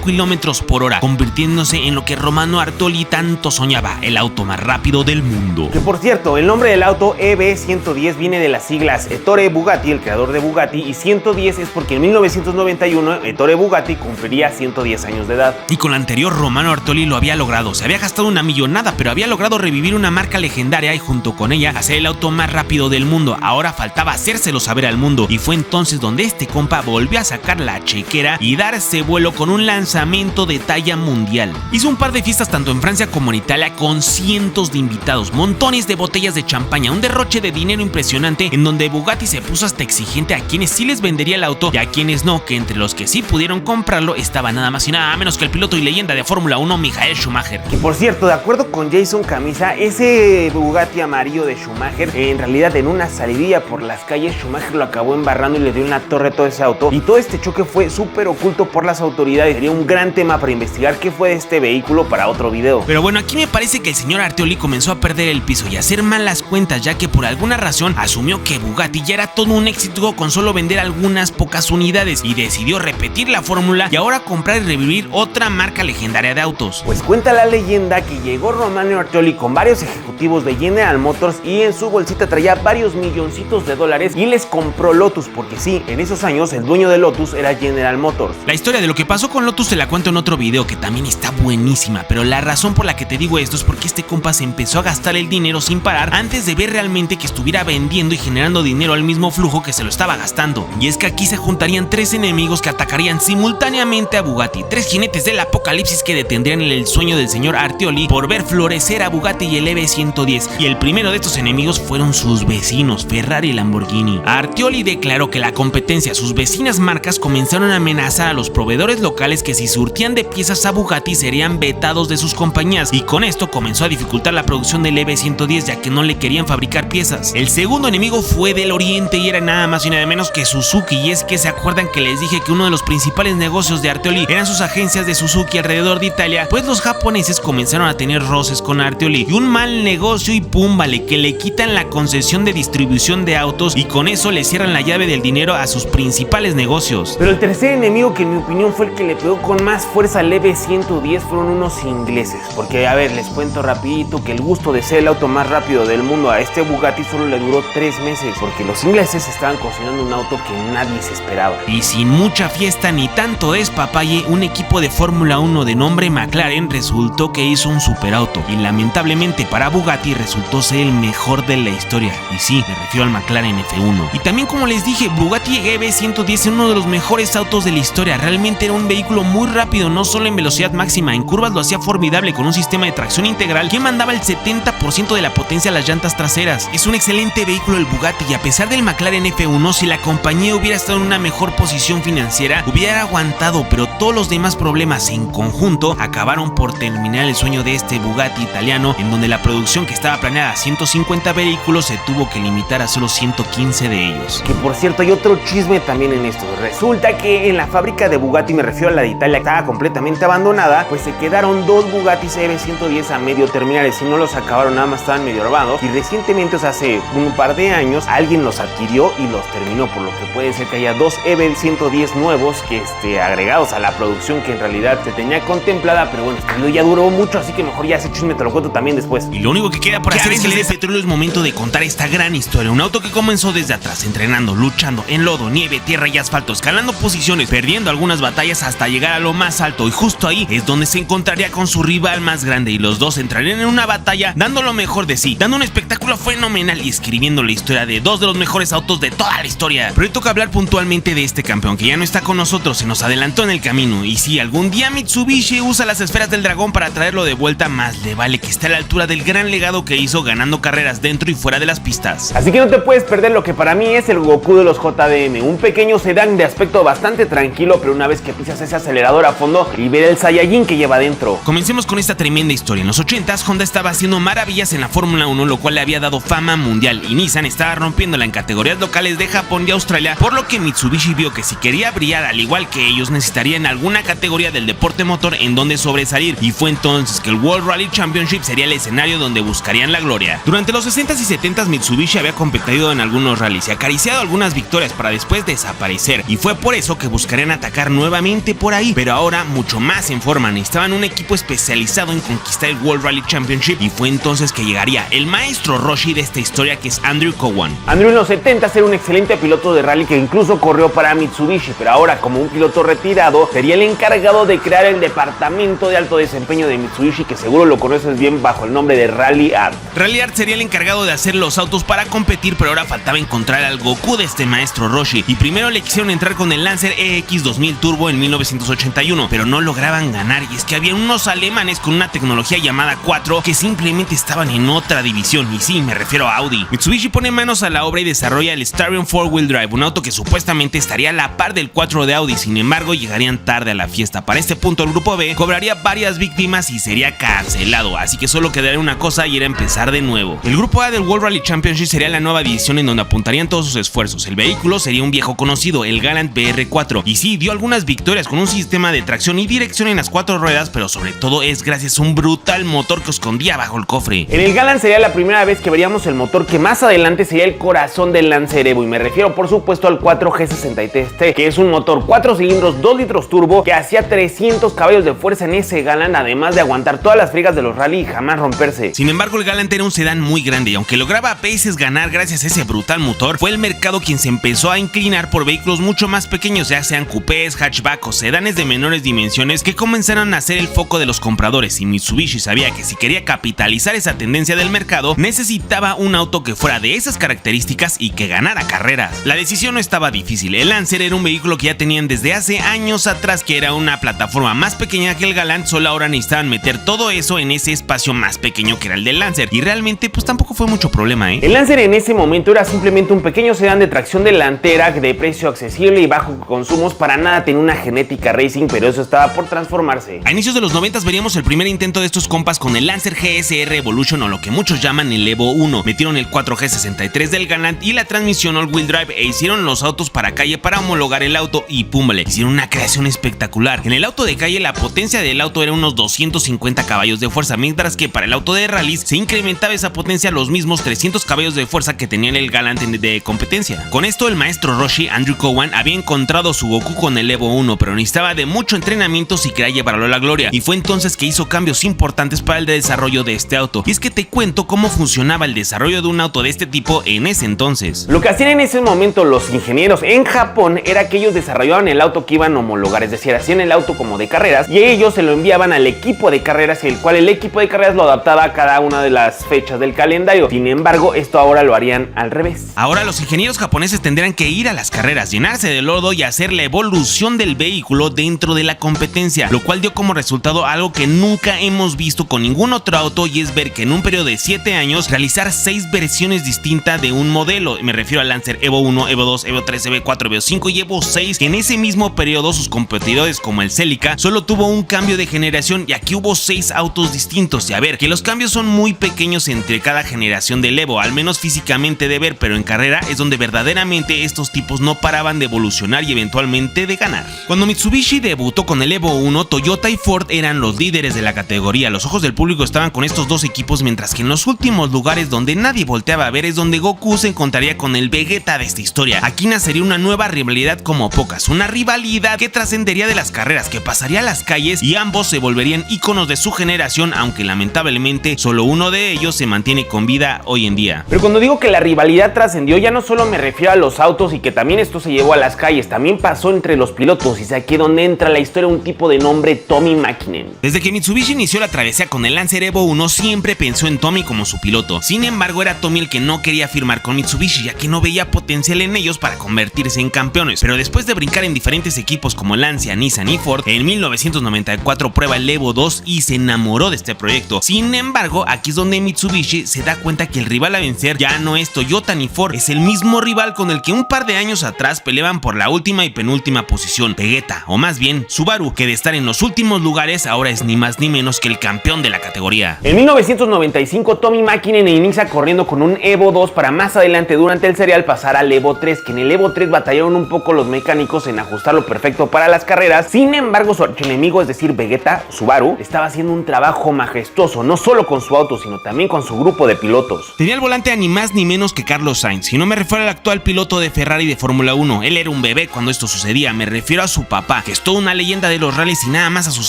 kilómetros por hora, convirtiéndose en lo que Romano Artioli tanto soñaba, el auto más rápido del mundo. Que por cierto, el nombre del auto EV110 viene de las siglas Ettore Bugatti, el creador de Bugatti, y 110 es porque en 1991 Ettore Bugatti cumpliría 110 años de edad. Y con la anterior Romano Artioli lo había logrado, se había gastado una millonada, pero había logrado revivir una marca legendaria y junto con ella hacer el auto más rápido del mundo. Ahora faltaba hacérselo saber al mundo y fue entonces donde este compa volvió a sacar la chequera y darse vuelo con un lanzamiento de talla mundial. Hizo un par de fiestas tanto en Francia como en Italia con cientos de invitados, montones de botellas de champaña, un derroche de dinero impresionante en donde Bugatti se puso hasta exigente a quienes sí les vendería el auto y a quienes no, que entre los que sí pudieron comprarlo estaba nada más y nada menos que el piloto y leyenda de Fórmula 1 Michael Schumacher. Que por cierto, de acuerdo con Jason Camisa, ese Bugatti amarillo de Schumacher, en realidad en una salidilla por las calles Schumacher lo acabó embarrando y le dio una torre a todo ese auto, y todo este choque fue súper oculto por las autoridades. Sería un gran tema para investigar qué fue de este vehículo para otro video. Pero bueno, aquí me parece que el señor Artioli comenzó a perder el piso y a hacer malas cuentas, ya que por alguna razón asumió que Bugatti ya era todo un éxito con solo vender algunas pocas unidades y decidió repetir la fórmula y ahora comprar y revivir otra marca legendaria de autos. Pues cuenta la leyenda que llegó Romano Artioli con varios ejecutivos de General Motors y en su bolsita traía varios milloncitos de dólares y les compró Lotus, porque sí, en esos años el dueño de Lotus era General Motors. La historia de lo que pasó con Lotus te la cuento en otro video que también está buenísima, pero la razón por la que te digo esto es porque este compa se empezó a gastar el dinero sin parar antes de ver realmente que estuviera vendiendo y generando dinero al mismo flujo que se lo estaba gastando. Y es que aquí se juntarían tres enemigos que atacarían simultáneamente a Bugatti, tres jinetes del apocalipsis que detendrían el sueño del señor Artioli por ver florecer a Bugatti y el EB110, y el primero de estos enemigos fueron sus vecinos, Ferrari y Lamborghini. Artioli declaró que la competencia, sus vecinas marcas, comenzaron a amenazar a los proveedores locales que si surtían de piezas a Bugatti serían vetados de sus compañías, y con esto comenzó a dificultar la producción del EB110 ya que no le querían fabricar piezas. El segundo enemigo fue del oriente y era nada más y nada menos que Suzuki, y es que se acuerdan que les dije que uno de los principales negocios de Artioli eran sus agencias de Suzuki alrededor de Italia. Pues los japoneses comenzaron a tener roces con Artioli y un mal negocio y pum, vale, que le quitan la concesión de distribución de autos y con eso le cierran la llave del dinero a sus principales negocios. Pero el tercer enemigo, que en mi opinión fue el que le pegó con más fuerza al EB110, fueron unos ingleses, porque a ver, les cuento rapidito que el gusto de ser el auto más rápido del mundo a este Bugatti solo le duró 3 meses, porque los ingleses estaban cocinando un auto que nadie se esperaba. Y sin mucha fiesta ni tanto despapalle, un equipo de Fórmula 1 de nombre McLaren resultó que hizo un superauto y lamentablemente para Bugatti resultó ser el mejor de la historia, y sí, me refiero al McLaren F1. Y también, como les dije, Bugatti EB110 es uno de los mejores autos de la historia. Realmente era un vehículo muy rápido, no solo en velocidad máxima, en curvas lo hacía formidable con un sistema de tracción integral que mandaba el 70% de la potencia a las llantas traseras. Es un excelente vehículo el Bugatti, y a pesar del McLaren F1, si la compañía hubiera estado en una mejor posición financiera, hubiera aguantado, pero todos los demás problemas en conjunto acabaron por terminar el sueño de este Bugatti italiano, en donde la producción, que estaba planeada a 150 vehículos, se tuvo que limitar a solo 115 de ellos. Que por cierto, hay otro chisme también en esto. Resulta que en la fábrica de Bugatti, me refiero a la de Italia, estaba completamente abandonada, pues se quedaron 2 Bugattis EB110 a medio terminales y no los acabaron, nada más estaban medio armados, y recientemente, o sea, hace un par de años, alguien los adquirió y los terminó, por lo que puede ser que haya 2 EB110 nuevos que agregados a la producción que en realidad se tenía contemplada, pero bueno, este video ya duró mucho, así que mejor ya ese chisme te lo cuento también después. Y lo único que queda por hacer es que le dé petróleo. Es momento de contar esta gran historia. Un auto que comenzó desde atrás, entrenando, luchando en lodo, nieve, tierra y asfalto, escalando posiciones, perdiendo algunas batallas hasta llegar a lo más alto, y justo ahí es donde se encontraría con su rival más grande, y los dos entrarían en una batalla dando lo mejor de sí, dando un espectáculo fenomenal y escribiendo la historia de 2 de los mejores autos de toda la historia. Pero hoy toca hablar puntualmente de este campeón que ya no está con nosotros, se nos adelantó en el camino, y si algún día Mitsubishi usa las esferas del dragón para traerlo de vuelta, más le vale que esté a la altura del gran legado que hizo ganando carreras dentro y fuera de las pistas. Así que no te puedes perder lo que para mí es el Goku de los JDM, un pequeño sedán de aspecto bastante tranquilo, pero una vez que pisas ese acelerador a fondo y ver el Saiyajin que lleva dentro. Comencemos con esta tremenda historia. En los 80s, Honda estaba haciendo maravillas en la Fórmula 1, lo cual le había dado fama mundial, y Nissan estaba rompiéndola en categorías locales de Japón y Australia, por lo que Mitsubishi vio que si quería brillar al igual que ellos, necesitaría en alguna categoría del deporte motor en donde sobresalir, y fue entonces que el World Rally Championship sería el escenario donde buscarían la gloria. Durante los 60s y 70s, Mitsubishi había competido en algunos rallies y acariciado algunas victorias para después desaparecer, y fue por eso que buscarían atacar nuevamente por ahí, pero ahora mucho más en forma. Necesitaban un equipo especializado en conquistar el World Rally Championship, y fue entonces que llegaría el maestro Roshi de esta historia, que es Andrew Cowan. Andrew los 70 era un excelente piloto de rally que incluso corrió para Mitsubishi, pero ahora como un piloto retirado sería el encargado de crear el departamento de alto desempeño de Mitsubishi, que seguro lo conoces bien bajo el nombre de Rally Art. Rally Art sería el encargado de hacer los autos para competir, pero ahora faltaba encontrar al Goku de este maestro Roshi, y primero le quisieron entrar con el Lancer EX 2000 Turbo en 1981, pero no lograban ganar, y es que había unos alemanes con una tecnología llamada 4 que simplemente estaban en otra división, y sí, me refiero a Audi. Mitsubishi pone manos a la obra y desarrolla el Starion 4-Wheel Drive, un auto que supuestamente estaría a la par del 4 de Audi, sin embargo llegarían tarde a la fiesta. Para este punto el grupo B cobraría varias víctimas y sería cancelado, así que solo quedaría una cosa y era empezar de nuevo. El grupo A del World Rally Championship sería la nueva división en donde apuntarían todos sus esfuerzos. El vehículo sería un viejo conocido, el Galant BR4, y sí, dio algunas victorias con un sistema de tracción y dirección en las 4 ruedas, pero sobre todo es gracias a un brutal motor que escondía bajo el cofre. En el Galant sería la primera vez que veríamos el motor que más adelante sería el corazón del Lancer Evo, y me refiero por supuesto al 4G63T, que es un motor 4 cilindros 2 litros turbo que hacía 300 caballos de fuerza en ese Galant, además de aguantar todas las friegas de los rally y jamás romperse. Sin embargo, el Galant era un sedán muy grande, y aunque lograba a veces ganar gracias a ese brutal motor, fue el mercado quien se empezó a inclinar por vehículos mucho más pequeños, ya sean coupés, hatchback o sedanes de menores dimensiones, que comenzaron a ser el foco de los compradores, y Mitsubishi sabía que si quería capitalizar esa tendencia del mercado, necesitaba un auto que fuera de esas características y que ganara carreras. La decisión no estaba difícil. El Lancer era un vehículo que ya tenían desde hace años atrás, que era una plataforma más pequeña que el Galant, solo ahora necesitaban meter todo eso en ese espacio más pequeño que era el del Lancer, y realmente pues tampoco fue mucho problema, El Lancer en ese momento era simplemente un pequeño sedán de tracción delantera de precio accesible y bajo consumos, para nada tenía una genética racing, pero eso estaba por transformarse. A inicios de los 90 veríamos el primer intento de estos compas con el Lancer GSR Evolution, o lo que muchos llaman el Evo 1. Metieron el 4G63 del Galant y la transmisión all-wheel drive e hicieron los autos para calle para homologar el auto, y púmbale, hicieron una creación espectacular. En el auto de calle la potencia del auto era unos 250 caballos de fuerza, mientras que para el auto de rallies se incrementaba esa potencia a los mismos 300 caballos de fuerza que tenía el Galant de competencia. Con esto el maestro Roshi, Andrew Cowan, había encontrado su Goku con el Evo 1, pero necesitaba de mucho entrenamiento si quería llevarlo a la gloria, y fue entonces que hizo cambios importantes para el desarrollo de este auto. Y es que te cuento cómo funcionaba el desarrollo de un auto de este tipo en ese entonces. Lo que hacían en ese momento los ingenieros en Japón era que ellos desarrollaban el auto que iban a homologar, es decir, hacían el auto como de carreras y ellos se lo enviaban al equipo de carreras, el cual el equipo de carreras lo adaptaba a cada una de las fechas del calendario. Sin embargo, esto ahora lo harían al revés. Ahora los ingenieros japoneses tendrían que ir a las carreras, llenarse de lodo y hacer la evolución del vehículo dentro de la competencia, lo cual dio como resultado algo que nunca hemos visto con ningún otro auto, y es ver que en un periodo de 7 años realizar 6 versiones distintas de un modelo. Me refiero al Lancer Evo 1, Evo 2, Evo 3, Evo 4, Evo 5 y Evo 6, que en ese mismo periodo sus competidores como el Celica solo tuvo un cambio de generación, y aquí hubo 6 autos distintos. Y a ver, que los cambios son muy pequeños entre cada generación del Evo, al menos físicamente de ver, pero en carrera es donde verdaderamente estos tipos no paraban de evolucionar y eventualmente de ganar. Cuando Mitsubishi debutó con el Evo 1, Toyota y Ford eran los líderes de la categoría. Los ojos del público estaban con estos dos equipos, mientras que en los últimos lugares donde nadie volteaba a ver es donde Goku se encontraría con el Vegeta de esta historia. Aquí nacería una nueva rivalidad como pocas, una rivalidad que trascendería de las carreras, que pasaría a las calles, y ambos se volverían íconos de su generación, aunque lamentablemente solo uno de ellos se mantiene con vida hoy en día. Pero cuando digo que la rivalidad trascendió, ya no solo me refiero a los autos y que también esto se llevó a las calles, también pasó entre los pilotos, y es aquí donde entra la historia de un tipo de nombre Tommi Mäkinen. Desde que Mitsubishi inició la travesía con el Lancer Evo 1, siempre pensó en Tommi como su piloto. Sin embargo, era Tommi el que no quería firmar con Mitsubishi, ya que no veía potencial en ellos para convertirse en campeones. Pero después de brincar en diferentes equipos como Lancia, Nissan y Ford, en 1994 prueba el Evo 2 y se enamoró de este proyecto. Sin embargo, aquí es donde Mitsubishi se da cuenta que el rival a vencer ya no es Toyota ni Ford, es el mismo rival con el que un par de años atrás peleaban por la última y penúltima posición, Vegeta, o más bien Subaru, que de estar en los últimos lugares ahora es ni más ni menos que el campeón de la categoría. En 1995 Tommi Mäkinen inicia corriendo con un Evo 2 para más adelante durante el serial pasar al Evo 3, que en el Evo 3 batallaron un poco los mecánicos en ajustarlo perfecto para las carreras. Sin embargo, su archienemigo, es decir Vegeta, Subaru, estaba haciendo un trabajo majestuoso, no solo con su auto, sino también con su grupo de pilotos. Tenía al volante a ni más ni menos que Carlos Sainz, y no me refiero al actual piloto de Ferrari de Fórmula 1, él era un bebé cuando esto sucedía, me refiero a su papá, que es toda una leyenda de los rallies y nada más a sus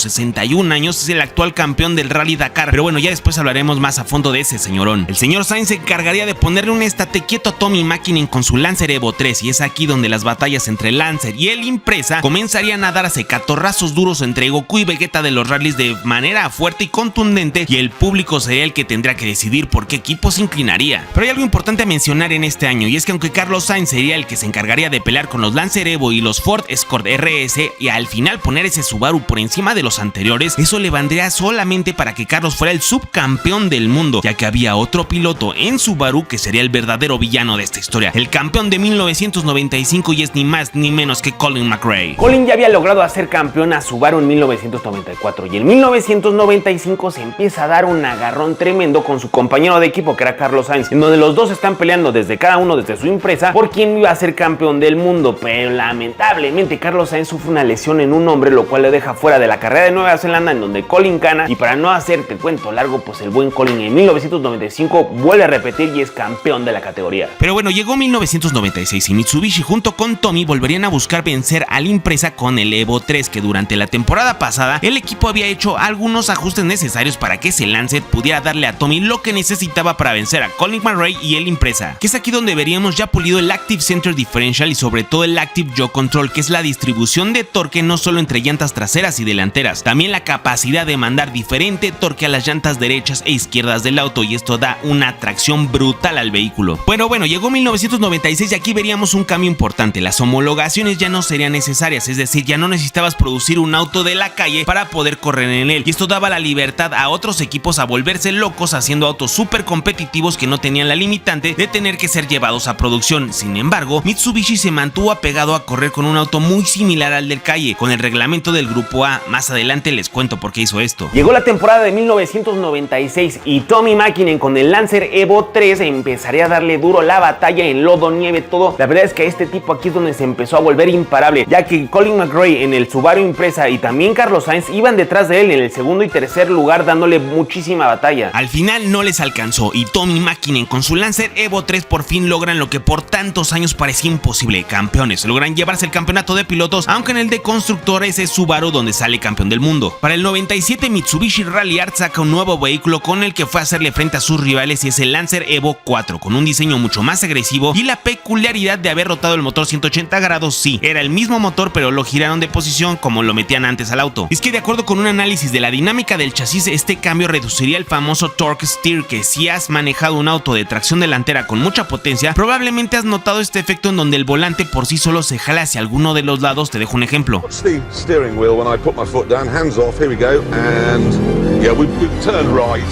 61 años es el actual campeón del Rally Dakar. Pero bueno, ya después hablaremos más a fondo de ese señorón. El señor Sainz se encargaría de ponerle un estate quieto a Tommi Mäkinen con su Lancer Evo 3 y es aquí donde las batallas entre Lancer y el Impreza comenzarían a darse catorrazos duros entre Goku y Vegeta de los rallies de manera fuerte y contundente, y el público sería el que tendría que decidir por qué equipo se inclinaría. Pero hay algo importante a mencionar en este año, y es que aunque Carlos Sainz sería el que se encargaría de pelear con los Lancer Evo y los Ford Escort RS y al final poner ese Subaru por encima de los anteriores, eso le vendría solamente para que Carlos fuera el subcampeón del mundo, ya que había otro piloto en Subaru que sería el verdadero villano de esta historia, el campeón de 1995, y es ni más ni menos que Colin McRae. Colin ya había logrado hacer campeón a Subaru en 1994 y en 1995 se empieza a dar un agarrón tremendo con su compañero de equipo que era Carlos Sainz, en donde los dos están peleando desde cada uno desde su empresa por quién iba a ser campeón del mundo, pero lamentablemente Carlos Sainz sufre una lesión en un hombro, lo cual le deja fuera de la carrera de Nueva Zelanda, en donde Colin gana, y para no hacerte cuento largo, pues el buen Colin en 1995 vuelve a repetir y es campeón de la categoría. Pero bueno, llegó 1996 y Mitsubishi junto con Tommy volverían a buscar vencer a la Impreza con el Evo 3, que durante la temporada pasada el equipo había hecho algunos ajustes necesarios para que ese Lancer pudiera darle a Tommy lo que necesitaba para vencer a Colin McRae y el Impreza, que es aquí donde veríamos ya pulido el Active Center Differential y sobre todo el Active Yaw Control, que es la distribución de torque no solo entre llantas traseras y delanteras, también la capacidad de mandar diferente torque a las llantas derechas e izquierdas del auto, y esto da una tracción brutal al vehículo. Pero bueno, llegó 1996 y aquí veríamos un cambio importante. Las homologaciones ya no serían necesarias, es decir, ya no necesitabas producir un auto de la calle para poder correr en él, y esto daba la libertad a otros equipos a volverse locos haciendo autos súper competitivos que no tenían la limitante de tener que ser llevados a producción. Sin embargo, Mitsubishi se mantuvo apegado a correr con un auto muy similar al del calle, con el reglamento del Grupo A. Más adelante les cuento por qué hizo esto. Llegó la temporada de 1996 y Tommi Mäkinen con el Lancer Evo 3 empezaría a darle duro la batalla en lodo, nieve, todo. La verdad es que este tipo aquí es donde se empezó a volver imparable, ya que Colin McRae en el Subaru Impreza y también Carlos Sainz iban detrás de él en el segundo y tercer lugar, dándole muchísima batalla. Al final no les alcanzó y Tommi Mäkinen con su Lancer Evo 3 por fin logran lo que por tantos años parecía imposible: campeones. Logran llevarse el campeonato de pilotos, aunque en el de constructores es Subaru donde sale campeón del mundo. Para el 97 Mitsubishi Rally Art saca un nuevo vehículo con el que fue a hacerle frente a sus rivales, y es el Lancer Evo 4, con un diseño mucho más agresivo y la peculiaridad de haber rotado el motor 180 grados. Sí, era el mismo motor, pero lo giraron de posición como lo metían antes al auto. Es que de acuerdo con un análisis de la dinámica del chasis, este cambio reduciría el famoso torque steer, que si has manejado un auto de tracción delantera con mucha potencia, probablemente has notado este efecto en donde el volante por sí solo se jala hacia alguno de los lados. Te dejo un ejemplo. Steering wheel when I put my foot down, hands off, here we go, and yeah, we turn right.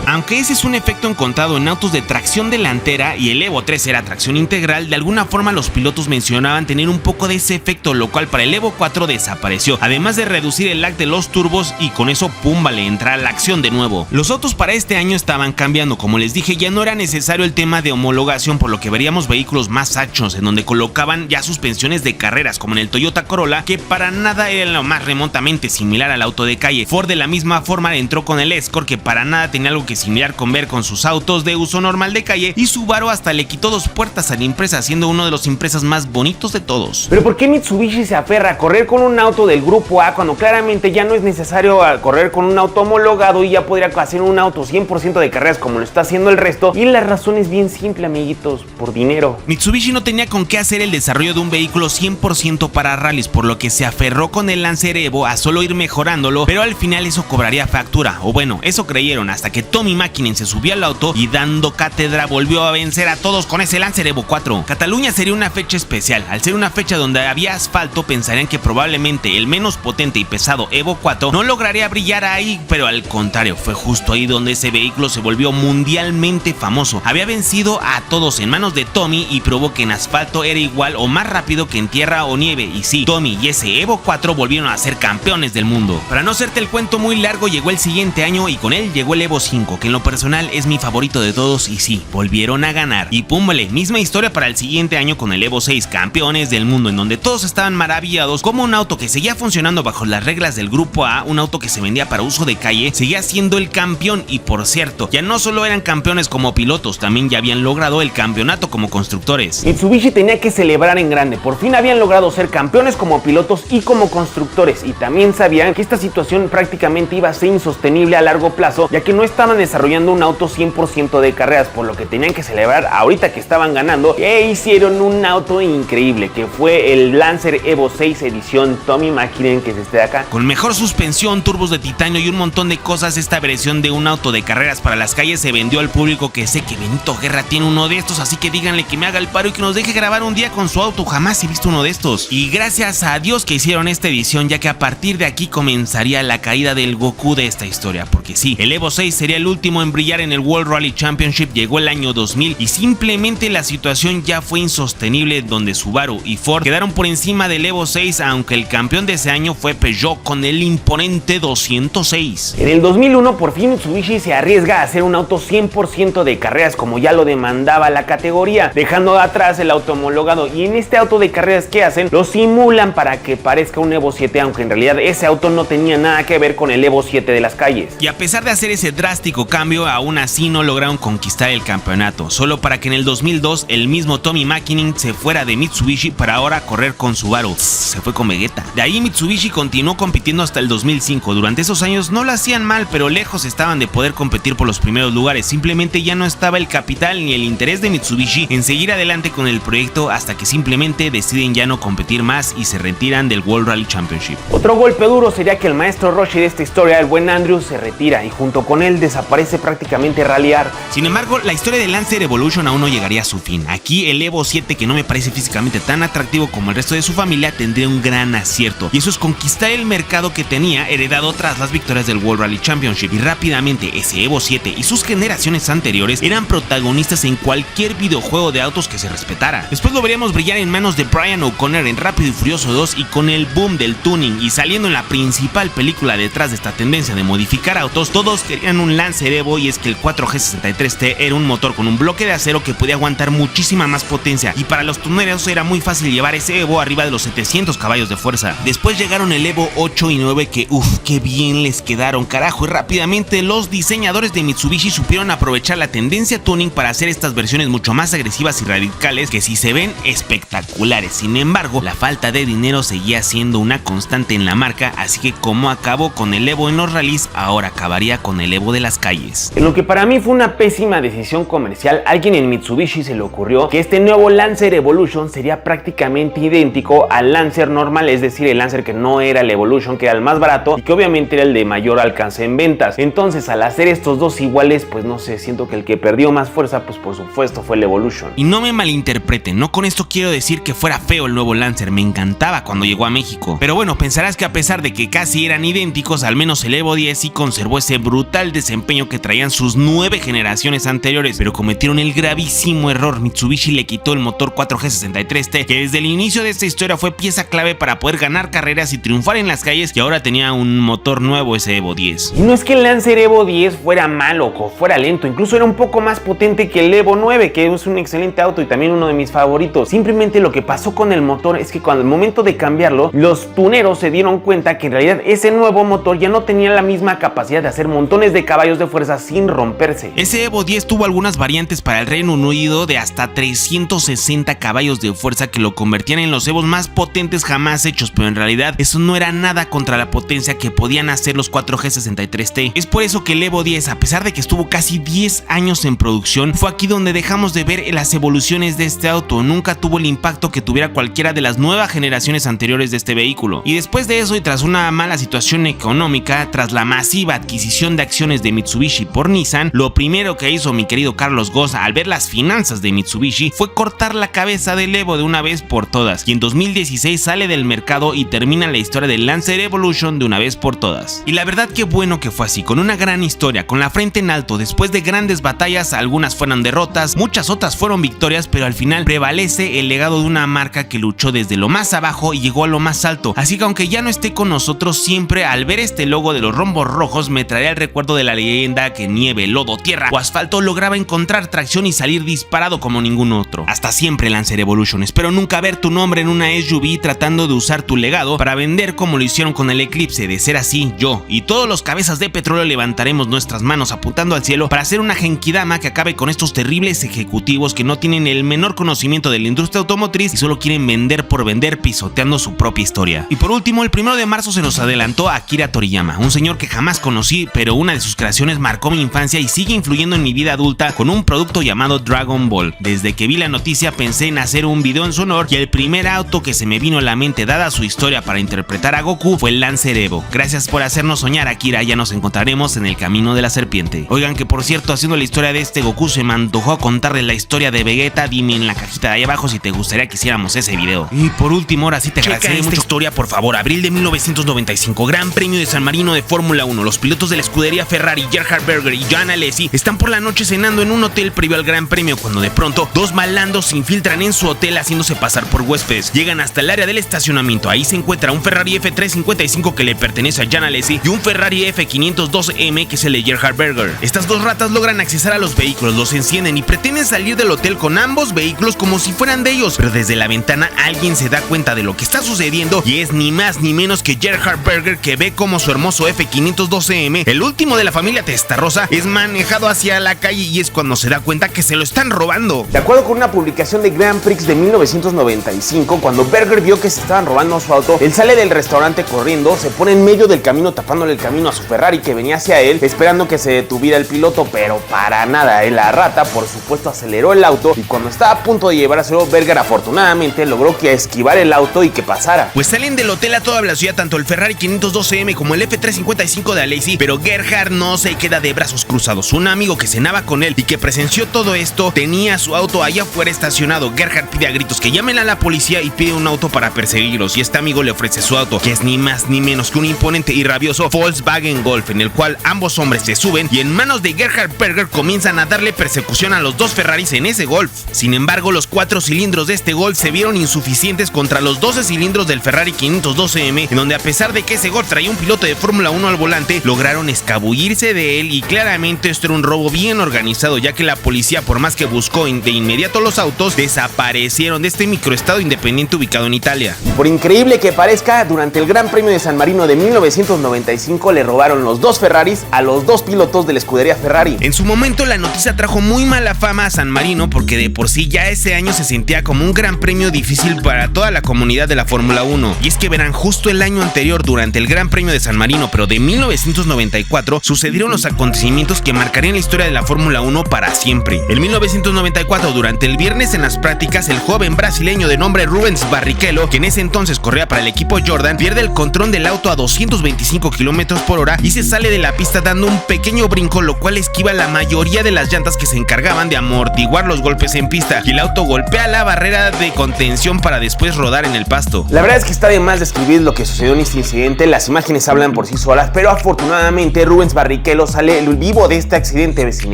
Aunque ese es un efecto encontrado en autos de tracción delantera y el Evo 3 era tracción integral, de alguna forma los pilotos mencionaban tener un poco de ese efecto, lo cual para el Evo 4 desapareció, además de reducir el lag de los turbos, y con eso pum, vale, entra a la acción de nuevo. Los autos para este año estaban cambiando, como les dije, ya no era necesario el tema de homologación, por lo que veríamos vehículos más anchos en donde colocaban ya suspensiones de carreras, como en el Toyota Corolla, que para nada era lo más remotamente similar al auto de calle. Ford de la misma forma entró con el Escort, que para nada tenía algo que similar con sus autos de uso normal de calle, y Subaru hasta le quitó 2 puertas a la Impreza, siendo uno de los Imprezas más bonitos de todos. Pero ¿por qué Mitsubishi se aferra a correr con un auto del Grupo A cuando claramente ya no es necesario correr con un auto homologado y ya podría hacer un auto 100% de carreras como lo está haciendo el resto? Y la razón es bien simple, amiguitos: por dinero. Mitsubishi no tenía con qué hacer el desarrollo de un vehículo 100% para rallies, por lo que se aferró con el Lancer Evo a solo ir mejorándolo, pero al final eso cobraría factura, o bueno, eso creyeron, hasta que Tommi Mäkinen se subió al auto y dando cátedra volvió a vencer a todos con ese Lancer Evo 4. Cataluña sería una fecha especial. Al ser una fecha donde había asfalto, pensarían que probablemente el menos potente y pesado Evo 4 no lograría brillar ahí, pero al contrario, fue justo ahí donde ese vehículo se volvió mundialmente famoso. Había vencido a todos en manos de Tommy y probó que en asfalto era igual o más rápido que en tierra o nieve, y sí, Tommy y ese Evo 4 volvieron a ser campeones del mundo. Para no hacerte el cuento muy largo, llegó el siguiente año y con él llegó el Evo 5, que en lo personal es mi favorito de todos, y sí, volvieron a ganar. Y púmbale, misma historia para el siguiente año con el Evo 6, campeones del mundo, en donde todos estaban maravillados como un auto que seguía funcionando bajo las reglas del Grupo A, un auto que se vendía para uso de calle, seguía siendo el campeón. Y por cierto, ya no solo eran campeones como pilotos, también ya habían logrado el campeonato como constructores. Mitsubishi tenía que celebrar en grande, por fin habían logrado ser campeones como pilotos y como constructores, y también sabían que esta situación prácticamente iba a ser insostenible a largo plazo, ya que no estaban desarrollando un auto 100% de carreras, por lo que tenían que celebrar ahorita que estaban ganando, e hicieron un auto increíble, que fue el Lancer Evo 6 edición Tommy Mäkinen, que es este de acá. Con mejor suspensión, turbos de titanio y un montón de cosas, esta versión de un auto de carreras para las calles se vendió al público, que sé que Benito Guerra tiene uno de estos, así que díganle que me haga el paro y que nos deje grabar un día con su auto. Jamás he visto uno de estos. Y gracias a Dios que hicieron esta edición, ya que a partir de aquí comenzaría la caída del Goku de esta historia, porque sí, el Evo 6 sería el último en brillar en el World Rally Championship. Llegó el año 2000 y simplemente la situación ya fue insostenible, donde Subaru y Ford quedaron por encima del Evo 6, aunque el campeón de ese año fue Peugeot con el imponente 206. En el 2001 por fin Mitsubishi se arriesga a hacer un auto 100% de carreras, como ya lo demandaba la categoría, dejando atrás el auto homologado. Y en este auto de carreras, ¿qué hacen? Lo simulan para que parezca un Evo 7, aunque en realidad ese auto no tenía nada que ver con el Evo 7 de las calles. Y a pesar de hacer ese drástico cambio, aún así no lograron conquistar el campeonato, solo para que en el 2002 el mismo Tommy Mäkinen se fuera de Mitsubishi para ahora correr con Subaru. Se fue con Vegeta. De ahí Mitsubishi continuó compitiendo hasta el 2005. Durante esos años no lo hacían mal, pero lejos estaban de poder competir por los primeros lugares. Simplemente ya no estaba el capital ni el interés de Mitsubishi en seguir adelante con el proyecto, hasta que simplemente deciden ya no competir más y se retiran del World Rally Championship. Otro golpe duro sería que el maestro Roshi de esta historia, el buen Andrew, se retira y junto con él desaparece prácticamente Rally Art. Sin embargo, la historia de Lancer Evolution aún no llegaría a su fin. Aquí el Evo 7, que no me parece físicamente tan atractivo como el resto de su familia, tendría un gran acierto, y eso es conquistar el mercado que tenía heredado tras las victorias del World Rally Championship. Y rápidamente ese Evo 7 y sus generaciones anteriores eran protagonistas en cualquier videojuego de autos que se respetara. Después lo veríamos brillar en manos de Brian O'Connor en Rápido y Furioso 2, y con el boom del tuning y saliendo en la principal película detrás de esta tendencia de modificar autos, todos querían un Lancer Evo. Y es que el 4G63T era un motor con un bloque de acero que podía aguantar muchísima más potencia, y para los tuneros era muy fácil llevar ese Evo arriba de los 700 caballos de fuerza. Después llegaron el Evo 8 y 9, que qué bien les quedaron, carajo, y rápidamente los diseñadores de Mitsubishi supieron aprovechar la tendencia tuning para hacer estas versiones mucho más agresivas y radicales, que sí se ven espectaculares. Sin embargo, la falta de dinero seguía siendo una constante en la marca, así que como acabó con el Evo en los rallies, ahora acabaría con el Evo de las calles. En lo que para mí fue una pésima decisión comercial, alguien en Mitsubishi se le ocurrió que este nuevo Lancer Evolution sería prácticamente idéntico al Lancer normal, es decir, el Lancer que no era el Evolution, que era el más barato y que obviamente era el de mayor alcance en ventas. Entonces, al hacer estos dos iguales, pues no sé, siento que el que perdió más fuerza, pues por supuesto fue el Evolution. Y no me malinterpreten, no con esto quiero decir que fuera feo el nuevo Lancer, me encantaba cuando llegó a México. Pero bueno, pensarás que a pesar de que casi eran idénticos, al menos el Evo 10 sí conservó ese brutal desempeño que traían sus 9 generaciones anteriores, pero cometieron el gravísimo error. Mitsubishi le quitó el motor 4G63T, que desde el inicio de esta historia fue pieza clave para poder ganar carreras y triunfar en las calles, y ahora tenía un motor nuevo ese Evo 10. Y no es que el Lancer Evo 10 fuera malo o fuera lento, incluso era un poco más potente que el Evo 9, que es un excelente auto y también uno de mis favoritos. Simplemente lo que pasó con el motor es que cuando al momento de cambiarlo, los tuneros se dieron cuenta que en realidad ese nuevo motor ya no tenía la misma capacidad de hacer montones de caballos de fuerza sin romperse. Ese Evo 10 tuvo algunas variantes para el Reino Unido de hasta 360 caballos de fuerza que lo convertían en los Evos más potentes jamás hechos, pero en realidad eso no era nada contra la potencia que podían hacer los 4G63T. Es por eso que el Evo 10, a pesar de que estuvo casi 10 años en producción, fue aquí donde dejamos de ver las evoluciones de este auto. Nunca tuvo el impacto que tuviera cualquiera de las nuevas generaciones anteriores de este vehículo. Y después de eso, y tras una mala situación económica, tras la masiva adquisición de acciones de Mitsubishi por Nissan, lo primero que hizo mi querido Carlos Ghosn al ver las finanzas de Mitsubishi fue cortar la cabeza del Evo de una vez por todas, y en 2016 sale del mercado y termina la historia del Lancer Evolution de una vez por todas. Y la verdad que bueno que fue así, con una gran historia, con la frente en alto, después de grandes batallas. Algunas fueron derrotas, muchas otras fueron victorias, pero al final prevalece el legado de una marca que luchó desde lo más abajo y llegó a lo más alto. Así que aunque ya no esté con nosotros, siempre al ver este logo de los rombos rojos me traerá el recuerdo de la leyenda que nieve, lodo, tierra o asfalto lograba encontrar tracción y salir disparado como ningún otro. Hasta siempre, Lancer Evolution. Espero nunca ver tu nombre en una SUV tratando de usar tu legado para vender como lo hicieron con el Eclipse. De ser así, yo y todos los cabezas de petróleo levantaremos nuestras manos apuntando al cielo para hacer una genkidama que acabe con estos terribles ejecutivos que no tienen el menor conocimiento de la industria automotriz y solo quieren vender por vender, pisoteando su propia historia. Y por último, el 1 de marzo se nos adelantó Akira Toriyama, un señor que jamás conocí, pero una de sus creaciones ocasiones marcó mi infancia y sigue influyendo en mi vida adulta con un producto llamado Dragon Ball. Desde que vi la noticia pensé en hacer un video en su honor y el primer auto que se me vino a la mente dada su historia para interpretar a Goku fue el Lancer Evo. Gracias por hacernos soñar, Akira, ya nos encontraremos en el camino de la serpiente. Oigan, que por cierto, haciendo la historia de este Goku se me antojó contarles la historia de Vegeta. Dime en la cajita de ahí abajo si te gustaría que hiciéramos ese video. Y por último, ahora sí te agradeceré mucho. Historia, por favor. Abril de 1995, Gran Premio de San Marino de Fórmula 1. Los pilotos de la escudería Ferrari, Gerhard Berger y Jean Alesi, están por la noche cenando en un hotel previo al Gran Premio cuando de pronto dos malandros se infiltran en su hotel haciéndose pasar por huéspedes. Llegan hasta el área del estacionamiento. Ahí se encuentra un Ferrari F355 que le pertenece a Jean Alesi y un Ferrari F512M que es el de Gerhard Berger. Estas dos ratas logran accesar a los vehículos, los encienden y pretenden salir del hotel con ambos vehículos como si fueran de ellos, pero desde la ventana alguien se da cuenta de lo que está sucediendo y es ni más ni menos que Gerhard Berger, que ve como su hermoso F512M, el último de la familia Testarossa, es manejado hacia la calle y es cuando se da cuenta que se lo están robando. De acuerdo con una publicación de Grand Prix de 1995, cuando Berger vio que se estaban robando su auto, él sale del restaurante corriendo, se pone en medio del camino tapándole el camino a su Ferrari que venía hacia él, esperando que se detuviera el piloto, pero para nada. La rata, por supuesto, aceleró el auto y cuando estaba a punto de llevárselo, Berger afortunadamente logró que esquivar el auto y que pasara. Pues salen del hotel a toda velocidad tanto el Ferrari 512M como el F355 de Alesi, pero Gerhard no se queda de brazos cruzados. Un amigo que cenaba con él y que presenció todo esto tenía su auto allá afuera estacionado. Gerhard pide a gritos que llamen a la policía y pide un auto para perseguirlos, y este amigo le ofrece su auto, que es ni más ni menos que un imponente y rabioso Volkswagen Golf, en el cual ambos hombres se suben y en manos de Gerhard Berger comienzan a darle persecución a los dos Ferraris en ese Golf. Sin embargo, los 4 cilindros de este Golf se vieron insuficientes contra los 12 cilindros del Ferrari 512M, en donde a pesar de que ese Golf traía un piloto de Fórmula 1 al volante, lograron escabullirse de él y claramente esto era un robo bien organizado, ya que la policía, por más que buscó de inmediato los autos, desaparecieron de este microestado independiente ubicado en Italia. Por increíble que parezca, durante el Gran Premio de San Marino de 1995 le robaron los dos Ferraris a los dos pilotos de la escudería Ferrari. En su momento la noticia trajo muy mala fama a San Marino porque de por sí ya ese año se sentía como un gran premio difícil para toda la comunidad de la Fórmula 1. Y es que verán, justo el año anterior, durante el Gran Premio de San Marino, pero de 1994, sucedieron los acontecimientos que marcarían la historia de la Fórmula 1 para siempre. En 1994, durante el viernes en las prácticas, el joven brasileño de nombre Rubens Barrichello, que en ese entonces corría para el equipo Jordan, pierde el control del auto a 225 km/h y se sale de la pista dando un pequeño brinco, lo cual esquiva la mayoría de las llantas que se encargaban de amortiguar los golpes en pista, y el auto golpea la barrera de contención para después rodar en el pasto. La verdad es que está de más describir lo que sucedió en este incidente, las imágenes hablan por sí solas, pero afortunadamente Rubens Barrichello sale vivo de este accidente. Sin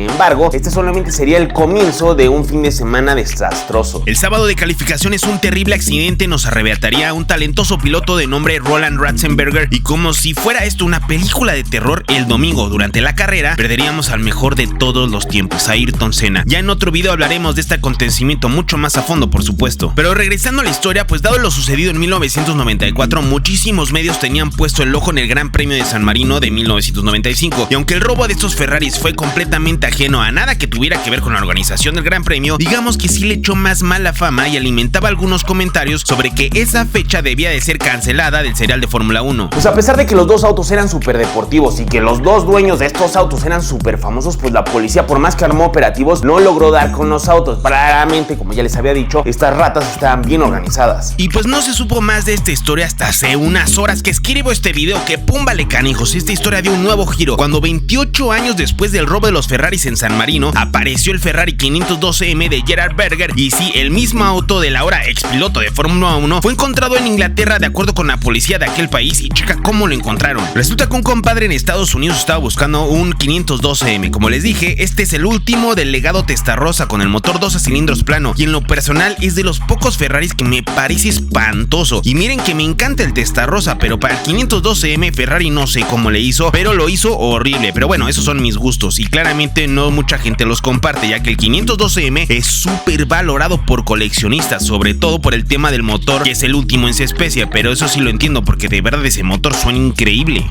embargo, este solamente sería el comienzo de un fin de semana desastroso. El sábado de calificaciones, un terrible accidente nos arrebataría a un talentoso piloto de nombre Roland Ratzenberger, y como si fuera esto una película de terror, el domingo durante la carrera perderíamos al mejor de todos los tiempos, a Ayrton Senna. Ya en otro video hablaremos de este acontecimiento mucho más a fondo, por supuesto. Pero regresando a la historia, pues dado lo sucedido en 1994, muchísimos medios tenían puesto el ojo en el Gran Premio de San Marino de 1995, y aunque el robo de estos Ferraris fue completamente ajeno a nada que tuviera que ver con la organización del Gran Premio, digamos que sí le echó más mala fama y alimentaba algunos comentarios sobre que esa fecha debía de ser cancelada del serial de Fórmula 1. Pues a pesar de que los dos autos eran súper deportivos y que los dos dueños de estos autos eran súper famosos, pues la policía, por más que armó operativos, no logró dar con los autos. Claramente, como ya les había dicho, estas ratas estaban bien organizadas. Y pues no se supo más de esta historia hasta hace unas horas que escribo este video, que pum vale canijos, esta historia dio un nuevo giro cuando 28 años después del robo de los Ferraris en San Marino, apareció el Ferrari 512M de Gerhard Berger, y sí, el mismo auto del ahora expiloto de Fórmula 1 fue encontrado en Inglaterra de acuerdo con la policía de aquel país, y checa cómo lo encontraron. Resulta que un compadre en Estados Unidos estaba buscando un 512M. Como les dije, este es el último del legado Testarossa con el motor 12 cilindros plano, y en lo personal es de los pocos Ferraris que me parece espantoso. Y miren que me encanta el Testarossa, pero para el 512M Ferrari no sé cómo le hizo, pero lo hizo horrible. Pero bueno, esos son mis gustos y claramente no mucha gente los comparte, ya que el 512M es súper valorado por coleccionistas, sobre todo por el tema del motor, que es el último en su especie, pero eso sí lo entiendo porque de verdad ese motor suena increíble.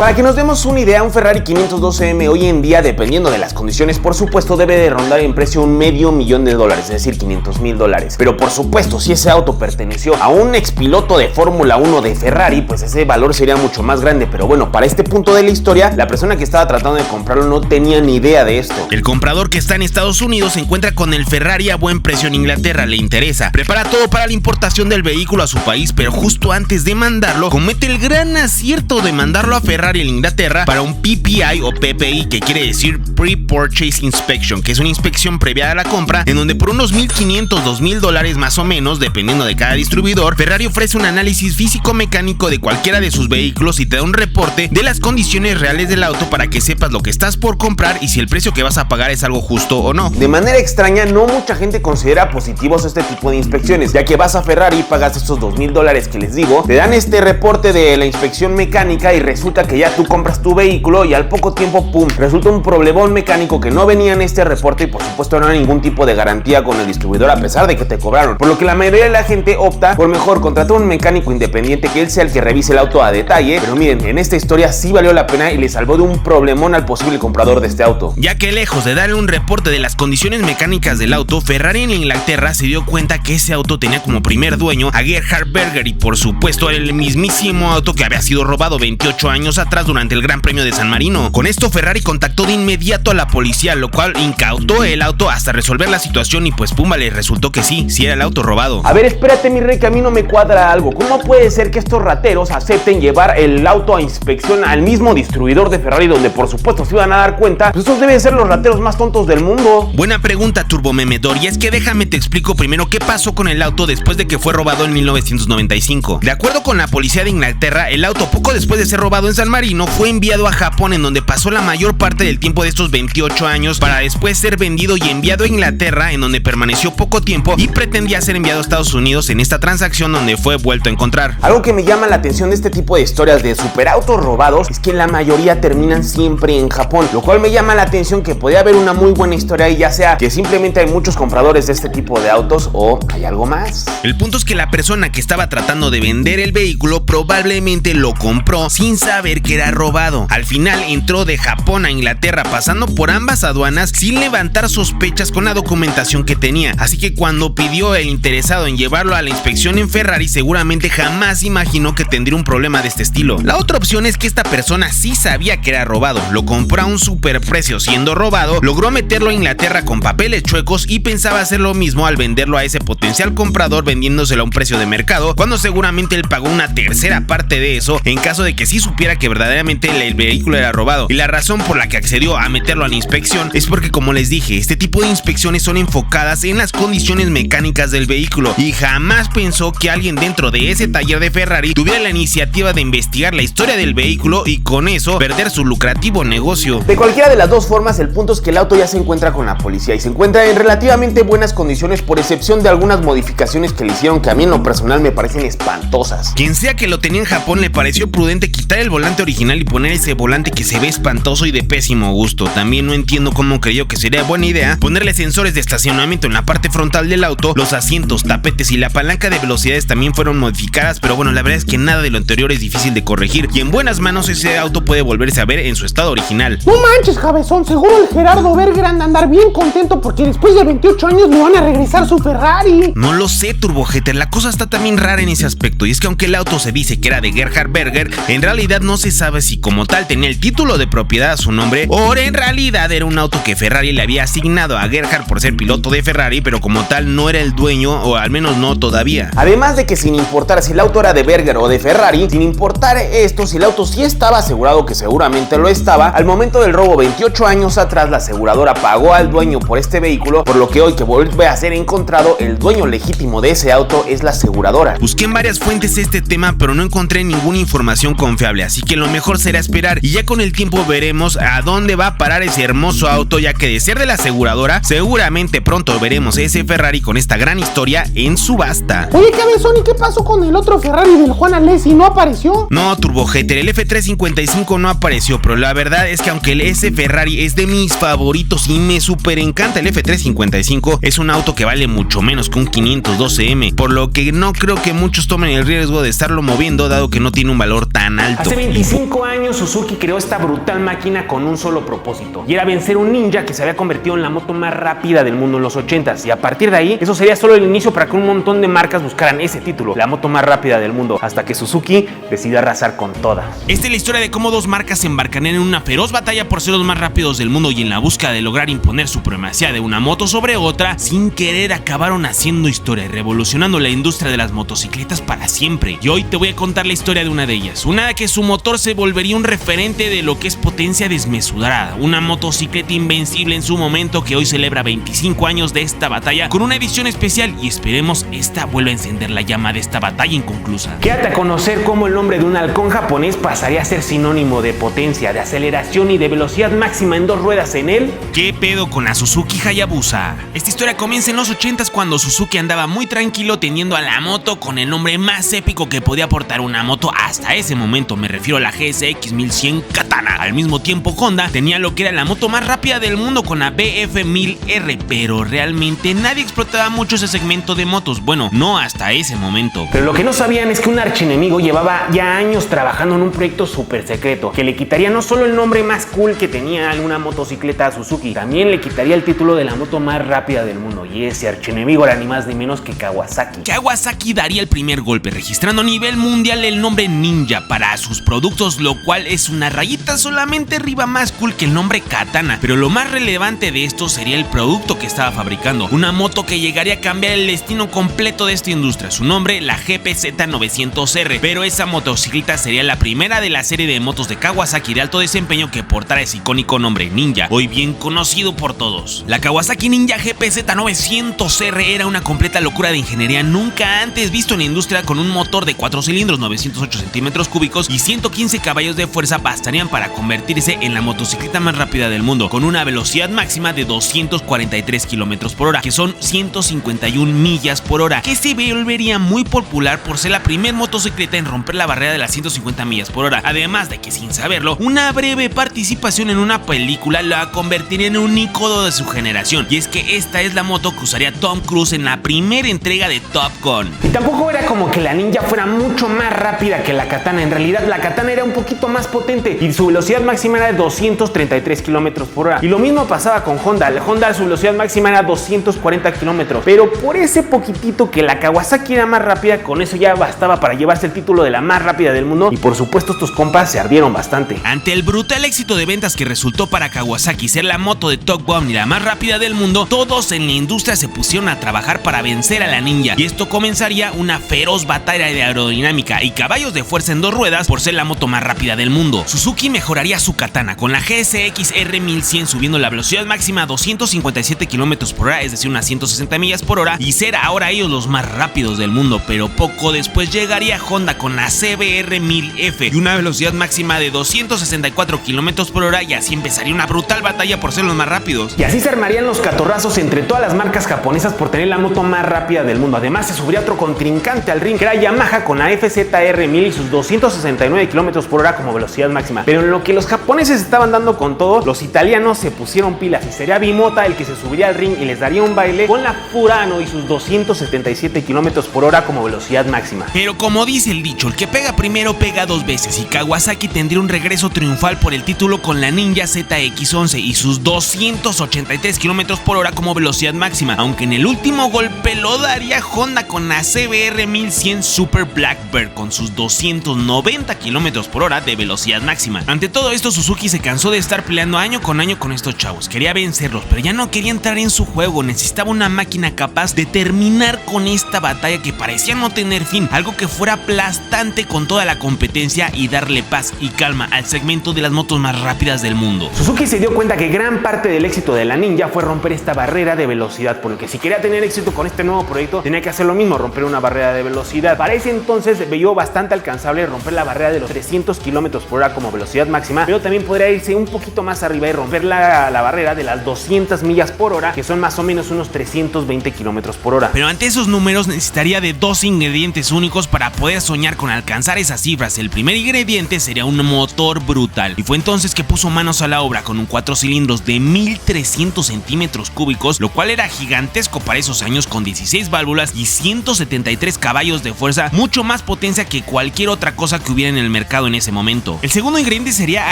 Para que nos demos una idea, un Ferrari 512M hoy en día, dependiendo de las condiciones, por supuesto, debe de rondar en precio $500,000, es decir, $500,000. Pero por supuesto, si ese auto perteneció a un expiloto de Fórmula 1 de Ferrari, pues ese valor sería mucho más grande. Pero bueno, para este punto de la historia, la persona que estaba tratando de comprarlo no tenía ni idea de esto. El comprador, que está en Estados Unidos, se encuentra con el Ferrari a buen precio en Inglaterra, le interesa, prepara todo para la importación del vehículo a su país, pero justo antes de mandarlo, comete el gran acierto de mandarlo a Ferrari en Inglaterra para un PPI o PPI, que quiere decir Pre-Purchase Inspection, que es una inspección previa a la compra, en donde por unos $1,500, $2,000 más o menos, dependiendo de cada distribuidor, Ferrari ofrece un análisis físico-mecánico de cualquiera de sus vehículos y te da un reporte de las condiciones reales del auto para que sepas lo que estás por comprar y si el precio que vas a pagar es algo justo o no. De manera extraña, no mucha gente considera positivos este tipo de inspecciones, ya que vas a Ferrari y pagas estos $2,000 que les digo, te dan este reporte de la inspección mecánica y resulta que ya tú compras tu vehículo y al poco tiempo, pum, resulta un problemón mecánico que no venía en este reporte y por supuesto no hay ningún tipo de garantía con el distribuidor a pesar de que te cobraron, por lo que la mayoría de la gente opta por mejor contratar un mecánico independiente, que él sea el que revise el auto a detalle. Pero miren, en esta historia sí valió la pena y le salvó de un problemón al posible comprador de este auto, ya que lejos de darle un reporte de las condiciones mecánicas del auto, Ferrari en Inglaterra se dio cuenta que ese auto tenía como primer dueño a Gerhard Berger y por supuesto era el mismísimo auto que había sido robado 28 años atrás durante el Gran Premio de San Marino. Con esto Ferrari contactó de inmediato a la policía, lo cual incautó el auto hasta resolver la situación y pues pumba, le resultó que sí era el auto robado. A ver, espérate mi rey, que a mí no me cuadra algo. ¿Cómo puede ser que estos rateros acepten llevar el auto a inspección al mismo distribuidor de Ferrari, donde por supuesto se iban a dar cuenta? Pues estos deben ser los rateros más tontos del mundo. Buena pregunta, Turbomemedor, y es que déjame te explico primero qué pasó con el auto después de que fue robado en 1995. De acuerdo con la policía de Inglaterra, el auto poco después de ser robado en San Marino fue enviado a Japón, en donde pasó la mayor parte del tiempo de estos 28 años para después ser vendido y enviado a Inglaterra, en donde permaneció poco tiempo y pretendía ser enviado a Estados Unidos en esta transacción, donde fue vuelto a encontrar. Algo que me llama la atención de este tipo de historias de superautos robados es que la mayoría terminan siempre en Japón, lo cual me llama la atención que podría haber una muy buena historia y ya sea que simplemente hay muchos compradores de este tipo de autos o hay algo más. El punto es que la persona que estaba tratando de vender el vehículo probablemente lo compró sin saber que era robado. Al final entró de Japón a Inglaterra pasando por ambas aduanas sin levantar sospechas con la documentación que tenía, así que cuando pidió el interesado en llevarlo a la inspección en Ferrari, seguramente jamás imaginó que tendría un problema de este estilo. La otra opción es que esta persona sí sabía que era robado, lo compró a un superprecio siendo robado, logró meterlo a Inglaterra con papeles chuecos y pensaba hacer lo mismo al venderlo a ese potencial comprador vendiéndoselo a un precio de mercado, cuando seguramente él pagó una tercera parte de eso en caso de que sí supiera que verdaderamente el vehículo era robado. Y la razón por la que accedió a meterlo a la inspección es porque, como les dije, este tipo de inspecciones son enfocadas en las condiciones mecánicas del vehículo y jamás pensó que alguien dentro de ese taller de Ferrari tuviera la iniciativa de investigar la historia del vehículo y con eso perder su lucrativo negocio. De cualquiera de las dos formas, el punto es que el auto ya se encuentra con la policía y se encuentra en relativamente buenas condiciones, por excepción de algunas modificaciones que le hicieron que a mí en lo personal me parecen espantosas. Quien sea que lo tenía en Japón le pareció prudente quitar el volante original y poner ese volante que se ve espantoso y de pésimo gusto. También no entiendo cómo creyó que sería buena idea ponerle sensores de estacionamiento en la parte frontal del auto. Los asientos, tapetes y la palanca de velocidades también fueron modificadas, pero bueno, la verdad es que nada de lo anterior es difícil de corregir y en buenas manos ese auto puede volverse a ver en su estado original. No manches, cabezón, seguro el Gerardo Berger anda a andar bien contento porque después de 28 años le van a regresar su Ferrari. No lo sé, Turbojeter, la cosa está también rara en ese aspecto, y es que aunque el auto se dice que era de Gerhard Berger, en realidad no se sabe si como tal tenía el título de propiedad a su nombre o en realidad era un auto que Ferrari le había asignado a Gerhard por ser piloto de Ferrari, pero como tal no era el dueño, o al menos no todavía. Además de que sin importar si el auto era de Berger o de Ferrari, sin importar esto, si el auto sí estaba asegurado, que seguramente lo estaba, al momento del robo 28 años atrás la aseguradora pagó al dueño por este vehículo, por lo que hoy que vuelve a ser encontrado, el dueño legítimo de ese auto es la aseguradora. Busqué en varias fuentes este tema, pero no encontré ninguna información confiable, así que lo mejor será esperar y ya con el tiempo veremos a dónde va a parar ese hermoso auto, ya que de ser de la aseguradora, seguramente pronto veremos ese Ferrari con esta gran historia en subasta. Oye, cabezón, ¿y qué pasó con el otro Ferrari del Juan Alessi? ¿No apareció? No, Turbojeter, el F355 no apareció, pero la verdad es que aunque ese Ferrari es de mis favoritos y me súper encanta el F355, es un auto que vale mucho menos que un 512M, por lo que no creo que muchos tomen el riesgo de estarlo moviendo, dado que no tiene un valor tan alto. Hace 26 25 años Suzuki creó esta brutal máquina con un solo propósito, y era vencer un Ninja que se había convertido en la moto más rápida del mundo en los 80s, y a partir de ahí eso sería solo el inicio para que un montón de marcas buscaran ese título, la moto más rápida del mundo, hasta que Suzuki decidió arrasar con todas. Esta es la historia de cómo dos marcas se embarcarían en una feroz batalla por ser los más rápidos del mundo, y en la búsqueda de lograr imponer supremacía de una moto sobre otra, sin querer acabaron haciendo historia y revolucionando la industria de las motocicletas para siempre. Y hoy te voy a contar la historia de una de ellas, una de que su motor se volvería un referente de lo que es potencia desmesurada, una motocicleta invencible en su momento que hoy celebra 25 años de esta batalla con una edición especial, y esperemos esta vuelva a encender la llama de esta batalla inconclusa. Quédate a conocer cómo el nombre de un halcón japonés pasaría a ser sinónimo de potencia, de aceleración y de velocidad máxima en dos ruedas en él. ¿Qué pedo con la Suzuki Hayabusa? Esta historia comienza en los 80s cuando Suzuki andaba muy tranquilo teniendo a la moto con el nombre más épico que podía portar una moto hasta ese momento, me refiero a la GSX 1100 Katana. Al mismo tiempo Honda tenía lo que era la moto más rápida del mundo con la BF1000R, pero realmente nadie explotaba mucho ese segmento de motos, bueno, no hasta ese momento. Pero lo que no sabían es que un archienemigo llevaba ya años trabajando en un proyecto súper secreto, que le quitaría no solo el nombre más cool que tenía alguna motocicleta a Suzuki, también le quitaría el título de la moto más rápida del mundo, y ese archienemigo era ni más ni menos que Kawasaki. Kawasaki daría el primer golpe, registrando a nivel mundial el nombre Ninja para sus productos, lo cual es una rayita solamente arriba más cool que el nombre Katana, pero lo más relevante de esto sería el producto que estaba fabricando, una moto que llegaría a cambiar el destino completo de esta industria, su nombre la GPZ 900R, pero esa motocicleta sería la primera de la serie de motos de Kawasaki de alto desempeño que portara ese icónico nombre Ninja, hoy bien conocido por todos. La Kawasaki Ninja GPZ 900R era una completa locura de ingeniería nunca antes visto en la industria, con un motor de 4 cilindros, 908 centímetros cúbicos y 115 caballos de fuerza bastarían para convertirse en la motocicleta más rápida del mundo, con una velocidad máxima de 243 kilómetros por hora, que son 151 millas por hora, que se volvería muy popular por ser la primer motocicleta en romper la barrera de las 150 millas por hora, además de que, sin saberlo, una breve participación en una película la convertiría en un ícono de su generación, y es que esta es la moto que usaría Tom Cruise en la primera entrega de Top Gun. Y tampoco era como que la Ninja fuera mucho más rápida que la Katana, en realidad la Katana era un poquito más potente y su velocidad máxima era de 233 kilómetros por hora, y lo mismo pasaba con Honda. La Honda, su velocidad máxima era 240 kilómetros, pero por ese poquitito que la Kawasaki era más rápida, con eso ya bastaba para llevarse el título de la más rápida del mundo, y por supuesto estos compas se ardieron bastante. Ante el brutal éxito de ventas que resultó para Kawasaki ser la moto de Top Gun y la más rápida del mundo, todos en la industria se pusieron a trabajar para vencer a la Ninja, y esto comenzaría una feroz batalla de aerodinámica y caballos de fuerza en dos ruedas por ser la moto más rápida del mundo. Suzuki mejoraría su Katana con la GSX R1100, subiendo la velocidad máxima a 257 kilómetros por hora, es decir, unas 160 millas por hora, y ser ahora ellos los más rápidos del mundo. Pero poco después llegaría Honda con la CBR1000F y una velocidad máxima de 264 kilómetros por hora, y así empezaría una brutal batalla por ser los más rápidos. Y así se armarían los catorrazos entre todas las marcas japonesas por tener la moto más rápida del mundo. Además se subiría otro contrincante al ring, que era Yamaha con la FZR1000 y sus 269 kilómetros por hora como velocidad máxima. Pero en lo que los japoneses estaban dando con todo, los italianos se pusieron pilas, y sería Bimota el que se subiría al ring y les daría un baile con la Furano y sus 277 kilómetros por hora como velocidad máxima. Pero como dice el dicho, el que pega primero pega dos veces, y Kawasaki tendría un regreso triunfal por el título con la Ninja ZX11 y sus 283 kilómetros por hora como velocidad máxima, aunque en el último golpe lo daría Honda con la CBR1100 Super Blackbird con sus 290 kilómetros por hora de velocidad máxima. Ante todo esto, Suzuki se cansó de estar peleando año con estos chavos, quería vencerlos, pero ya no quería entrar en su juego, necesitaba una máquina capaz de terminar con esta batalla que parecía no tener fin, algo que fuera aplastante con toda la competencia y darle paz y calma al segmento de las motos más rápidas del mundo. Suzuki se dio cuenta que gran parte del éxito de la Ninja fue romper esta barrera de velocidad, por lo que si quería tener éxito con este nuevo proyecto tenía que hacer lo mismo, romper una barrera de velocidad. Para ese entonces vio bastante alcanzable romper la barrera de los 300 kilómetros por hora como velocidad velocidad máxima, pero también podría irse un poquito más arriba y romper la barrera de las 200 millas por hora, que son más o menos unos 320 kilómetros por hora. Pero ante esos números necesitaría de dos ingredientes únicos para poder soñar con alcanzar esas cifras. El primer ingrediente sería un motor brutal, y fue entonces que puso manos a la obra con un 4 cilindros de 1300 centímetros cúbicos, lo cual era gigantesco para esos años, con 16 válvulas y 173 caballos de fuerza, mucho más potencia que cualquier otra cosa que hubiera en el mercado en ese momento. El segundo ingrediente sería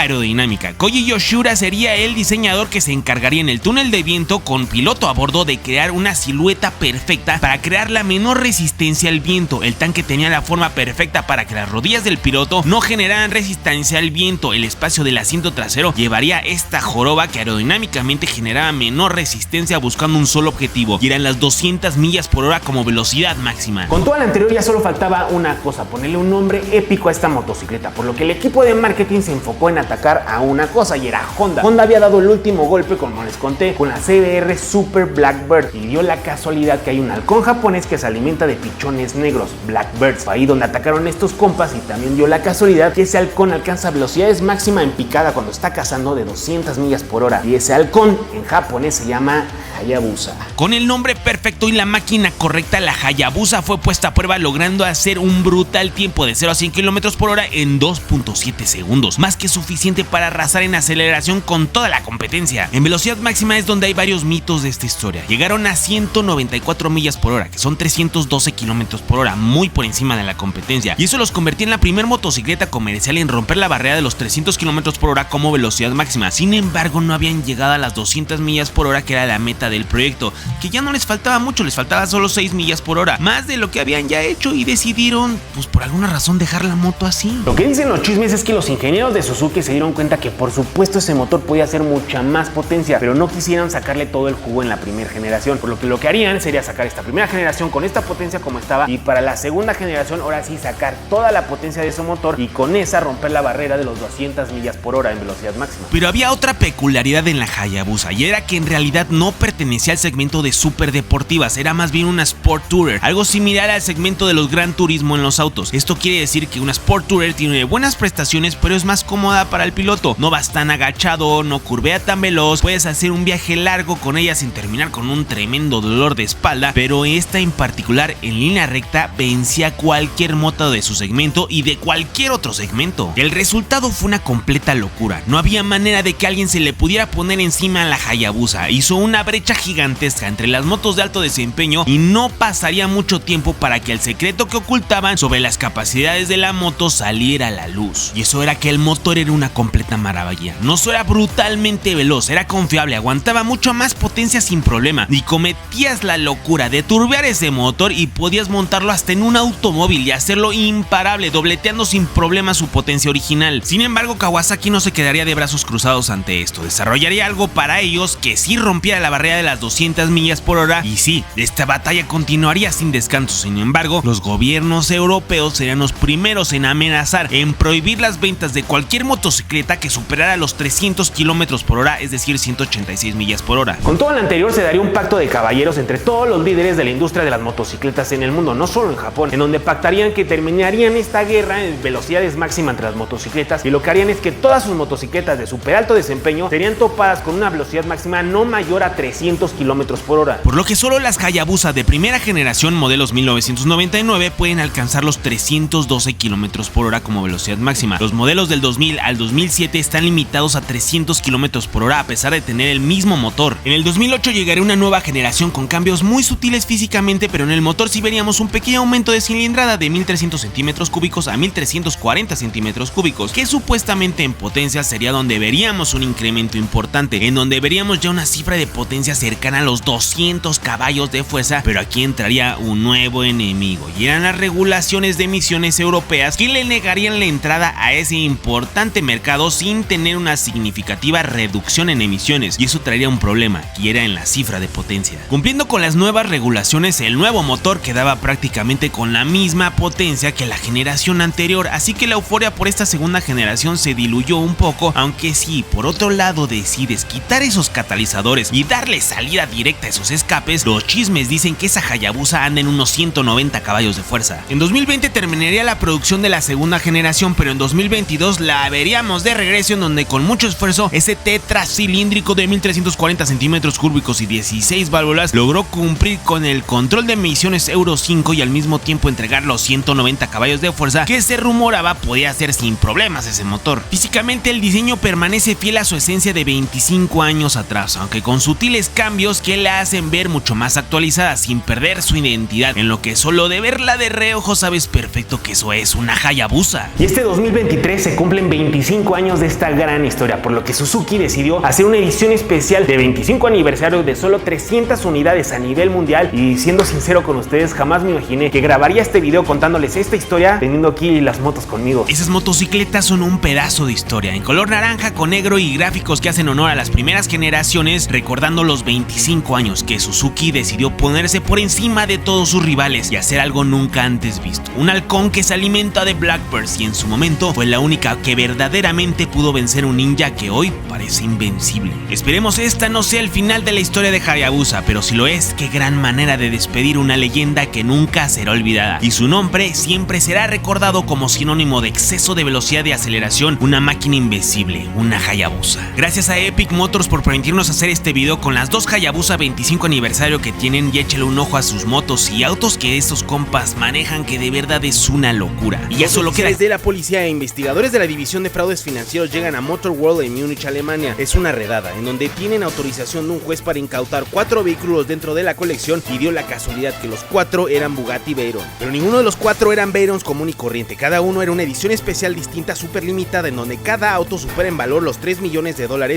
aerodinámica. Koji Yoshida sería el diseñador que se encargaría en el túnel de viento, con piloto a bordo, de crear una silueta perfecta para crear la menor resistencia al viento. El tanque tenía la forma perfecta para que las rodillas del piloto no generaran resistencia al viento. El espacio del asiento trasero llevaría esta joroba que aerodinámicamente generaba menor resistencia, buscando un solo objetivo, y eran las 200 millas por hora como velocidad máxima. Con todo lo anterior ya solo faltaba una cosa: ponerle un nombre épico a esta motocicleta, por lo que el equipo de marketing se enfocó en atacar a una cosa, y era Honda. Honda había dado el último golpe, como les conté, con la CBR Super Blackbird, y dio la casualidad que hay un halcón japonés que se alimenta de pichones negros, Blackbirds. Fue ahí donde atacaron estos compas, y también dio la casualidad que ese halcón alcanza velocidades máxima en picada cuando está cazando de 200 millas por hora, y ese halcón en japonés se llama Hayabusa. Con el nombre perfecto y la máquina correcta, la Hayabusa fue puesta a prueba, logrando hacer un brutal tiempo de 0 a 100 kilómetros por hora en 2.7 segundos, más que suficiente para arrasar en aceleración con toda la competencia. En velocidad máxima es donde hay varios mitos de esta historia. Llegaron a 194 millas por hora, que son 312 kilómetros por hora, muy por encima de la competencia, y eso los convertía en la primera motocicleta comercial en romper la barrera de los 300 kilómetros por hora como velocidad máxima. Sin embargo, no habían llegado a las 200 millas por hora, que era la meta del proyecto, que ya no les faltaba mucho, les faltaba solo 6 millas por hora, más de lo que habían ya hecho, y decidieron, pues por alguna razón, dejar la moto así. Lo que dicen los chismes es que los ingenieros de Suzuki se dieron cuenta que por supuesto ese motor podía hacer mucha más potencia, pero no quisieron sacarle todo el jugo en la primera generación, por lo que harían sería sacar esta primera generación con esta potencia como estaba, y para la segunda generación ahora sí sacar toda la potencia de ese motor, y con esa romper la barrera de los 200 millas por hora en velocidad máxima. Pero había otra peculiaridad en la Hayabusa, y era que en realidad no pertenecía al segmento de super deportivas, era más bien una Sport Tourer, algo similar al segmento de los Gran Turismo en los autos. Esto quiere decir que una Sport Tourer tiene buenas prestaciones, pero es más cómoda para el piloto. No vas tan agachado, no curvea tan veloz, puedes hacer un viaje largo con ella sin terminar con un tremendo dolor de espalda, pero esta en particular en línea recta vencía cualquier moto de su segmento y de cualquier otro segmento. El resultado fue una completa locura. No había manera de que alguien se le pudiera poner encima a la Hayabusa. Hizo una brecha gigantesca entre las motos de alto desempeño, y no pasaría mucho tiempo para que el secreto que ocultaban sobre las capacidades de la moto saliera a la luz. Y eso era que el motor era una completa maravilla. No solo era brutalmente veloz, era confiable, aguantaba mucho más potencia sin problema, y cometías la locura de turbear ese motor y podías montarlo hasta en un automóvil y hacerlo imparable, dobleteando sin problema su potencia original. Sin embargo, Kawasaki no se quedaría de brazos cruzados ante esto. Desarrollaría algo para ellos que sí rompiera la barrera de las 200 millas por hora, y sí, esta batalla continuaría sin descanso. Sin embargo, los gobiernos europeos serían los primeros en amenazar en prohibir las ventas de cualquier motocicleta que superara los 300 kilómetros por hora, es decir, 186 millas por hora. Con todo lo anterior se daría un pacto de caballeros entre todos los líderes de la industria de las motocicletas en el mundo, no solo en Japón, en donde pactarían que terminarían esta guerra en velocidades máximas entre las motocicletas, y lo que harían es que todas sus motocicletas de super alto desempeño serían topadas con una velocidad máxima no mayor a 300 kilómetros por hora. Por lo que solo las Hayabusa de primera generación, modelos 1999, pueden alcanzar los 312 kilómetros por hora como velocidad máxima. Los modelos del 2000 al 2007 están limitados a 300 kilómetros por hora, a pesar de tener el mismo motor. En el 2008 llegaría una nueva generación con cambios muy sutiles físicamente, pero en el motor sí veríamos un pequeño aumento de cilindrada de 1300 centímetros cúbicos a 1340 centímetros cúbicos, que supuestamente en potencia sería donde veríamos un incremento importante, en donde veríamos ya una cifra de potencia cercana a los 200 caballos de fuerza. Pero aquí entraría un nuevo enemigo, y eran las regulaciones de emisiones europeas, que le negarían la entrada a ese importante mercado sin tener una significativa reducción en emisiones, y eso traería un problema, que era en la cifra de potencia. Cumpliendo con las nuevas regulaciones, el nuevo motor quedaba prácticamente con la misma potencia que la generación anterior, así que la euforia por esta segunda generación se diluyó un poco, aunque si por otro lado decides quitar esos catalizadores y darle dándole salida directa a esos escapes, los chismes dicen que esa Hayabusa anda en unos 190 caballos de fuerza. En 2020 terminaría la producción de la segunda generación, pero en 2022 la veríamos de regreso, en donde con mucho esfuerzo ese tetracilíndrico de 1340 centímetros cúbicos y 16 válvulas logró cumplir con el control de emisiones Euro 5 y al mismo tiempo entregar los 190 caballos de fuerza que se rumoraba podía hacer sin problemas ese motor. Físicamente el diseño permanece fiel a su esencia de 25 años atrás, aunque con sutiles cambios que la hacen ver mucho más actualizada sin perder su identidad, en lo que solo de verla de reojo sabes perfecto que eso es una Hayabusa. Y este 2023 se cumplen 25 años de esta gran historia, por lo que Suzuki decidió hacer una edición especial de 25 aniversario de solo 300 unidades a nivel mundial, y siendo sincero con ustedes, jamás me imaginé que grabaría este video contándoles esta historia teniendo aquí las motos conmigo. Esas motocicletas son un pedazo de historia, en color naranja con negro y gráficos que hacen honor a las primeras generaciones, recordando los 25 años que Suzuki decidió ponerse por encima de todos sus rivales y hacer algo nunca antes visto. Un halcón que se alimenta de Blackbirds y en su momento fue la única que verdaderamente pudo vencer un ninja que hoy parece invencible. Esperemos esta no sea el final de la historia de Hayabusa, pero si lo es, qué gran manera de despedir una leyenda que nunca será olvidada, y su nombre siempre será recordado como sinónimo de exceso de velocidad y aceleración, una máquina invencible, una Hayabusa. Gracias a Epic Motors por permitirnos hacer este video con las dos Hayabusa 25 aniversario que tienen, y échale un ojo a sus motos y autos que estos compas manejan, que de verdad es una locura. Y eso lo queda. Desde la policía e investigadores de la división de fraudes financieros llegan a Motor World en Múnich, Alemania. Es una redada en donde tienen autorización de un juez para incautar 4 vehículos dentro de la colección, y dio la casualidad que los 4 eran Bugatti Veyron, pero ninguno de los 4 eran Veyrons común y corriente. Cada uno era una edición especial distinta, súper limitada, en donde cada auto supera en valor los $3 millones,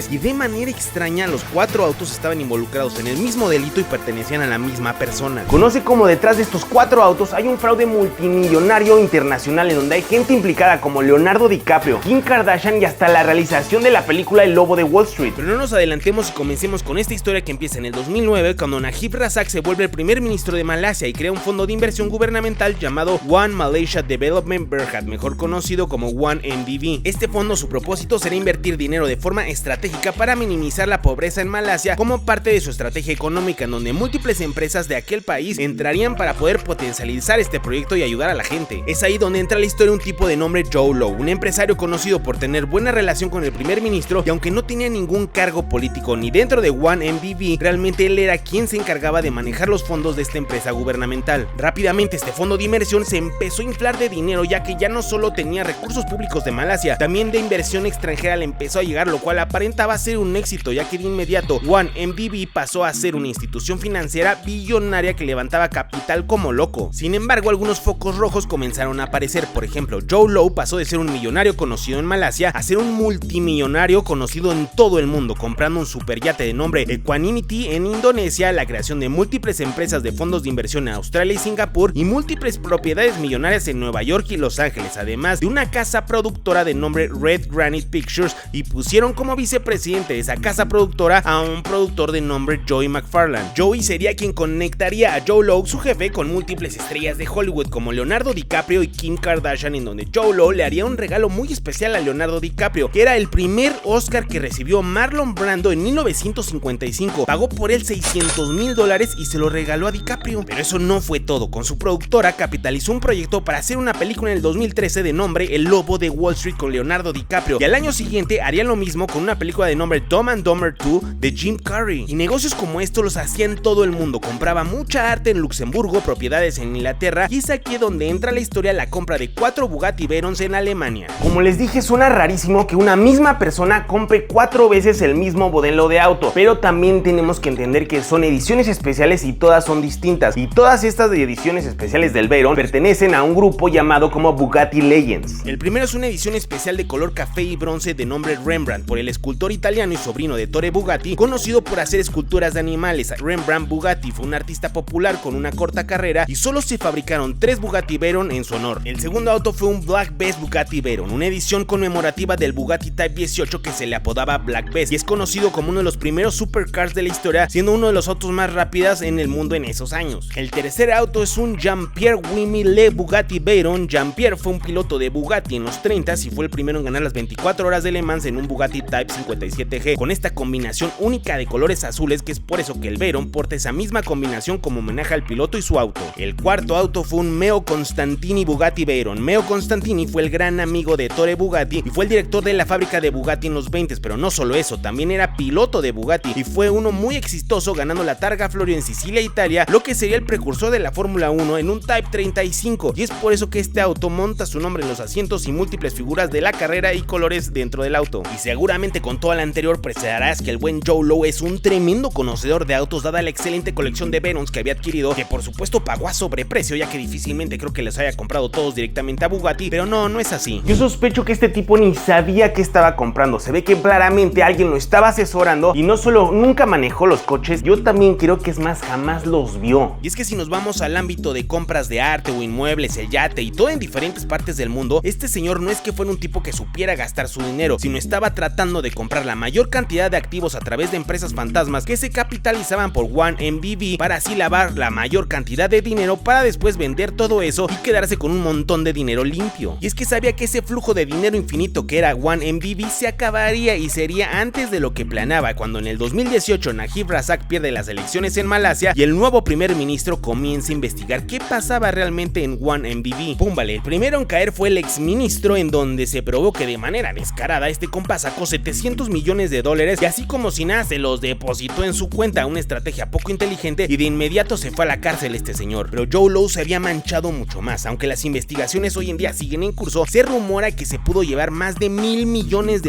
y de manera extraña los 4 autos estaban involucrados en el mismo delito y pertenecían a la misma persona. Conoce cómo detrás de estos 4 autos hay un fraude multimillonario internacional, en donde hay gente implicada como Leonardo DiCaprio, Kim Kardashian y hasta la realización de la película El Lobo de Wall Street. Pero no nos adelantemos y comencemos con esta historia que empieza en el 2009, cuando Najib Razak se vuelve el primer ministro de Malasia y crea un fondo de inversión gubernamental llamado One Malaysia Development Berhad, mejor conocido como One MDB. Este fondo, su propósito será invertir dinero de forma estratégica para minimizar la pobreza en Malasia como parte de su estrategia económica, en donde múltiples empresas de aquel país entrarían para poder potencializar este proyecto y ayudar a la gente. Es ahí donde entra a la historia un tipo de nombre Joe Low, un empresario conocido por tener buena relación con el primer ministro, y aunque no tenía ningún cargo político ni dentro de One MDB, realmente él era quien se encargaba de manejar los fondos de esta empresa gubernamental. Rápidamente este fondo de inversión se empezó a inflar de dinero, ya que ya no solo tenía recursos públicos de Malasia, también de inversión extranjera le empezó a llegar, lo cual aparentaba ser un éxito, ya que de inmediato One MDB pasó a ser una institución financiera billonaria que levantaba capital como loco. Sin embargo, algunos focos rojos comenzaron a aparecer. Por ejemplo, Joe Low pasó de ser un millonario conocido en Malasia a ser un multimillonario conocido en todo el mundo, comprando un superyate de nombre Equanimity en Indonesia, la creación de múltiples empresas de fondos de inversión en Australia y Singapur, y múltiples propiedades millonarias en Nueva York y Los Ángeles, además de una casa productora de nombre Red Granite Pictures, y pusieron como vicepresidente de esa casa productora a un productor de nombre Joey McFarlane. Joey sería quien conectaría a Joe Low, su jefe, con múltiples estrellas de Hollywood como Leonardo DiCaprio y Kim Kardashian, en donde Joe Low le haría un regalo muy especial a Leonardo DiCaprio, que era el primer Oscar que recibió Marlon Brando en 1955. Pagó por él $600,000 y se lo regaló a DiCaprio. Pero eso no fue todo. Con su productora capitalizó un proyecto para hacer una película en el 2013 de nombre El Lobo de Wall Street con Leonardo DiCaprio, y al año siguiente harían lo mismo con una película de nombre Dumb and Dumber 2 de Jim Carrey. Y negocios como estos los hacían todo el mundo. Compraba mucha arte en Luxemburgo, propiedades en Inglaterra, y es aquí donde entra la historia la compra de 4 Bugatti Veyrons en Alemania. Como les dije, suena rarísimo que una misma persona compre 4 veces el mismo modelo de auto, pero también tenemos que entender que son ediciones especiales y todas son distintas, y todas estas ediciones especiales del Veyron pertenecen a un grupo llamado como Bugatti Legends. El primero es una edición especial de color café y bronce de nombre Rembrandt, por el escultor italiano y sobrino de Ettore Bugatti, conocido por hacer esculturas de animales. Rembrandt Bugatti fue un artista popular con una corta carrera y solo se fabricaron 3 Bugatti Veyron en su honor. El segundo auto fue un Black Bess Bugatti Veyron, una edición conmemorativa del Bugatti Type 18 que se le apodaba Black Bess, y es conocido como uno de los primeros supercars de la historia, siendo uno de los autos más rápidos en el mundo en esos años. El tercer auto es un Jean-Pierre Wimille Bugatti Veyron. Jean-Pierre fue un piloto de Bugatti en los 30s y fue el primero en ganar las 24 horas de Le Mans en un Bugatti Type 57G. Con esta combinación única de colores colores azules, que es por eso que el Veyron porta esa misma combinación como homenaje al piloto y su auto. El cuarto auto fue un Meo Constantini Bugatti Veyron. Meo Constantini fue el gran amigo de Ettore Bugatti y fue el director de la fábrica de Bugatti en los 20s, pero no solo eso, también era piloto de Bugatti y fue uno muy exitoso, ganando la Targa Florio en Sicilia, Italia, lo que sería el precursor de la Fórmula 1 en un Type 35, y es por eso que este auto monta su nombre en los asientos y múltiples figuras de la carrera y colores dentro del auto. Y seguramente con toda la anterior apreciarás que el buen Joe Lowe es un tremendo conocedor de autos, dada la excelente colección de Veyrons que había adquirido, que por supuesto pagó a sobreprecio, ya que difícilmente creo que les haya comprado todos directamente a Bugatti, pero no es así. Yo sospecho que este tipo ni sabía qué estaba comprando. Se ve que claramente alguien lo estaba asesorando, y no solo nunca manejó los coches, yo también creo que es más, jamás los vio. Y es que si nos vamos al ámbito de compras de arte o inmuebles, el yate y todo en diferentes partes del mundo, este señor no es que fuera un tipo que supiera gastar su dinero, sino estaba tratando de comprar la mayor cantidad de activos a través de empresas fantasmas que se capitalizaban por 1MBV para así lavar la mayor cantidad de dinero para después vender todo eso y quedarse con un montón de dinero limpio. Y es que sabía que ese flujo de dinero infinito que era 1MBV se acabaría y sería antes de lo que planeaba, cuando en el 2018 Najib Razak pierde las elecciones en Malasia y el nuevo primer ministro comienza a investigar qué pasaba realmente en 1MBV. Púmbale, el primero en caer fue el exministro, en donde se probó que de manera descarada este compa sacó $700 millones y así como si nada se los depositó en su cuenta, una estrategia poco inteligente, y de inmediato se fue a la cárcel este señor. Pero Joe Lowe se había manchado mucho más. Aunque las investigaciones hoy en día siguen en curso, se rumora que se pudo llevar más de $1,000 millones,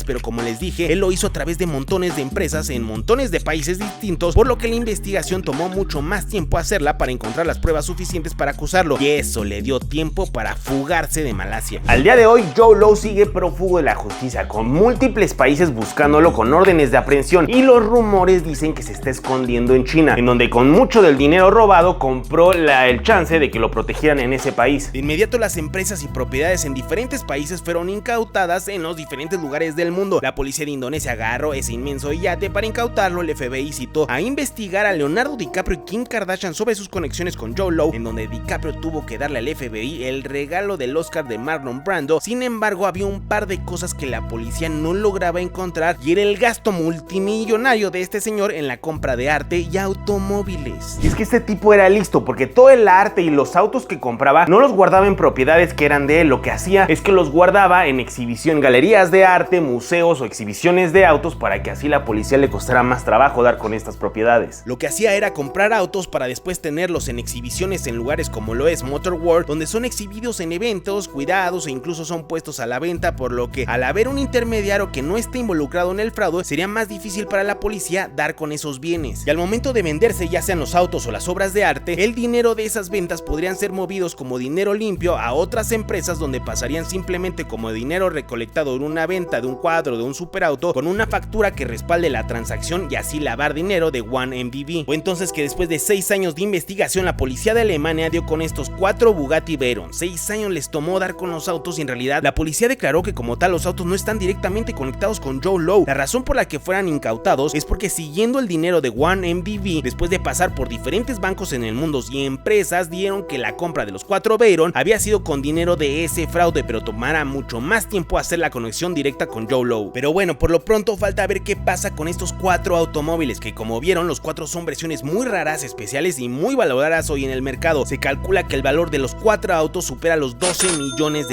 pero como les dije, él lo hizo a través de montones de empresas en montones de países distintos, por lo que la investigación tomó mucho más tiempo hacerla para encontrar las pruebas suficientes para acusarlo, y eso le dio tiempo para fugarse de Malasia. Al día de hoy, Joe Lowe sigue prófugo de la justicia, con múltiples países buscándolo con órdenes de aprehensión, y los rumores dicen que se está escondiendo en China, en donde con mucho del dinero robado compró el chance de que lo protegieran en ese país. De inmediato las empresas y propiedades en diferentes países fueron incautadas en los diferentes lugares del mundo. La policía de Indonesia agarró ese inmenso yate. Para incautarlo, el FBI citó a investigar a Leonardo DiCaprio y Kim Kardashian sobre sus conexiones con Joe Lowe, en donde DiCaprio tuvo que darle al FBI el regalo del Oscar de Marlon Brando. Sin embargo, había un par de cosas que la policía no lograba encontrar, y era el gasto multimillonario de este señor en la compra de arte y automóviles. Y es que este tipo era listo, porque todo el arte y los autos que compraba no los guardaba en propiedades que eran de él. Lo que hacía es que los guardaba en exhibición, galerías de arte, museos o exhibiciones de autos, para que así la policía le costara más trabajo dar con estas propiedades. Lo que hacía era comprar autos para después tenerlos en exhibiciones en lugares como lo es Motor World, donde son exhibidos en eventos, cuidados e incluso son puestos a la venta, por lo que al haber un intermediario que no esté involucrado en el fraude, sería más difícil para la policía dar con esos bienes. Y al momento de venderse, ya sean los autos o las obras de arte, el dinero de esas ventas podrían ser movidos como dinero limpio a otras empresas, donde pasarían simplemente como dinero recolectado en una venta de un cuadro de un superauto, con una factura que respalde la transacción, y así lavar dinero de 1MBV. O entonces que después de 6 años de investigación, la policía de Alemania dio con estos 4 Bugatti Veyron. 6 años les tomó dar con los autos, y en realidad la policía declaró que como tal los autos no están directamente conectados con Joe Lowe. La razón por la que fueran incautados es porque, siguiendo el dinero de 1MBV, después de pasar por diferentes bancos en el mundo y empresas, dieron que la compra de los 4 Veyron había sido con dinero de ese fraude, pero tomará mucho más tiempo hacer la conexión directa con Joe Lowe. Pero bueno, por lo pronto falta ver qué pasa con estos 4 automóviles, que como vieron, los 4 son versiones muy raras, especiales y muy valoradas hoy en el mercado. Se calcula que el valor de los 4 autos supera los $12 millones,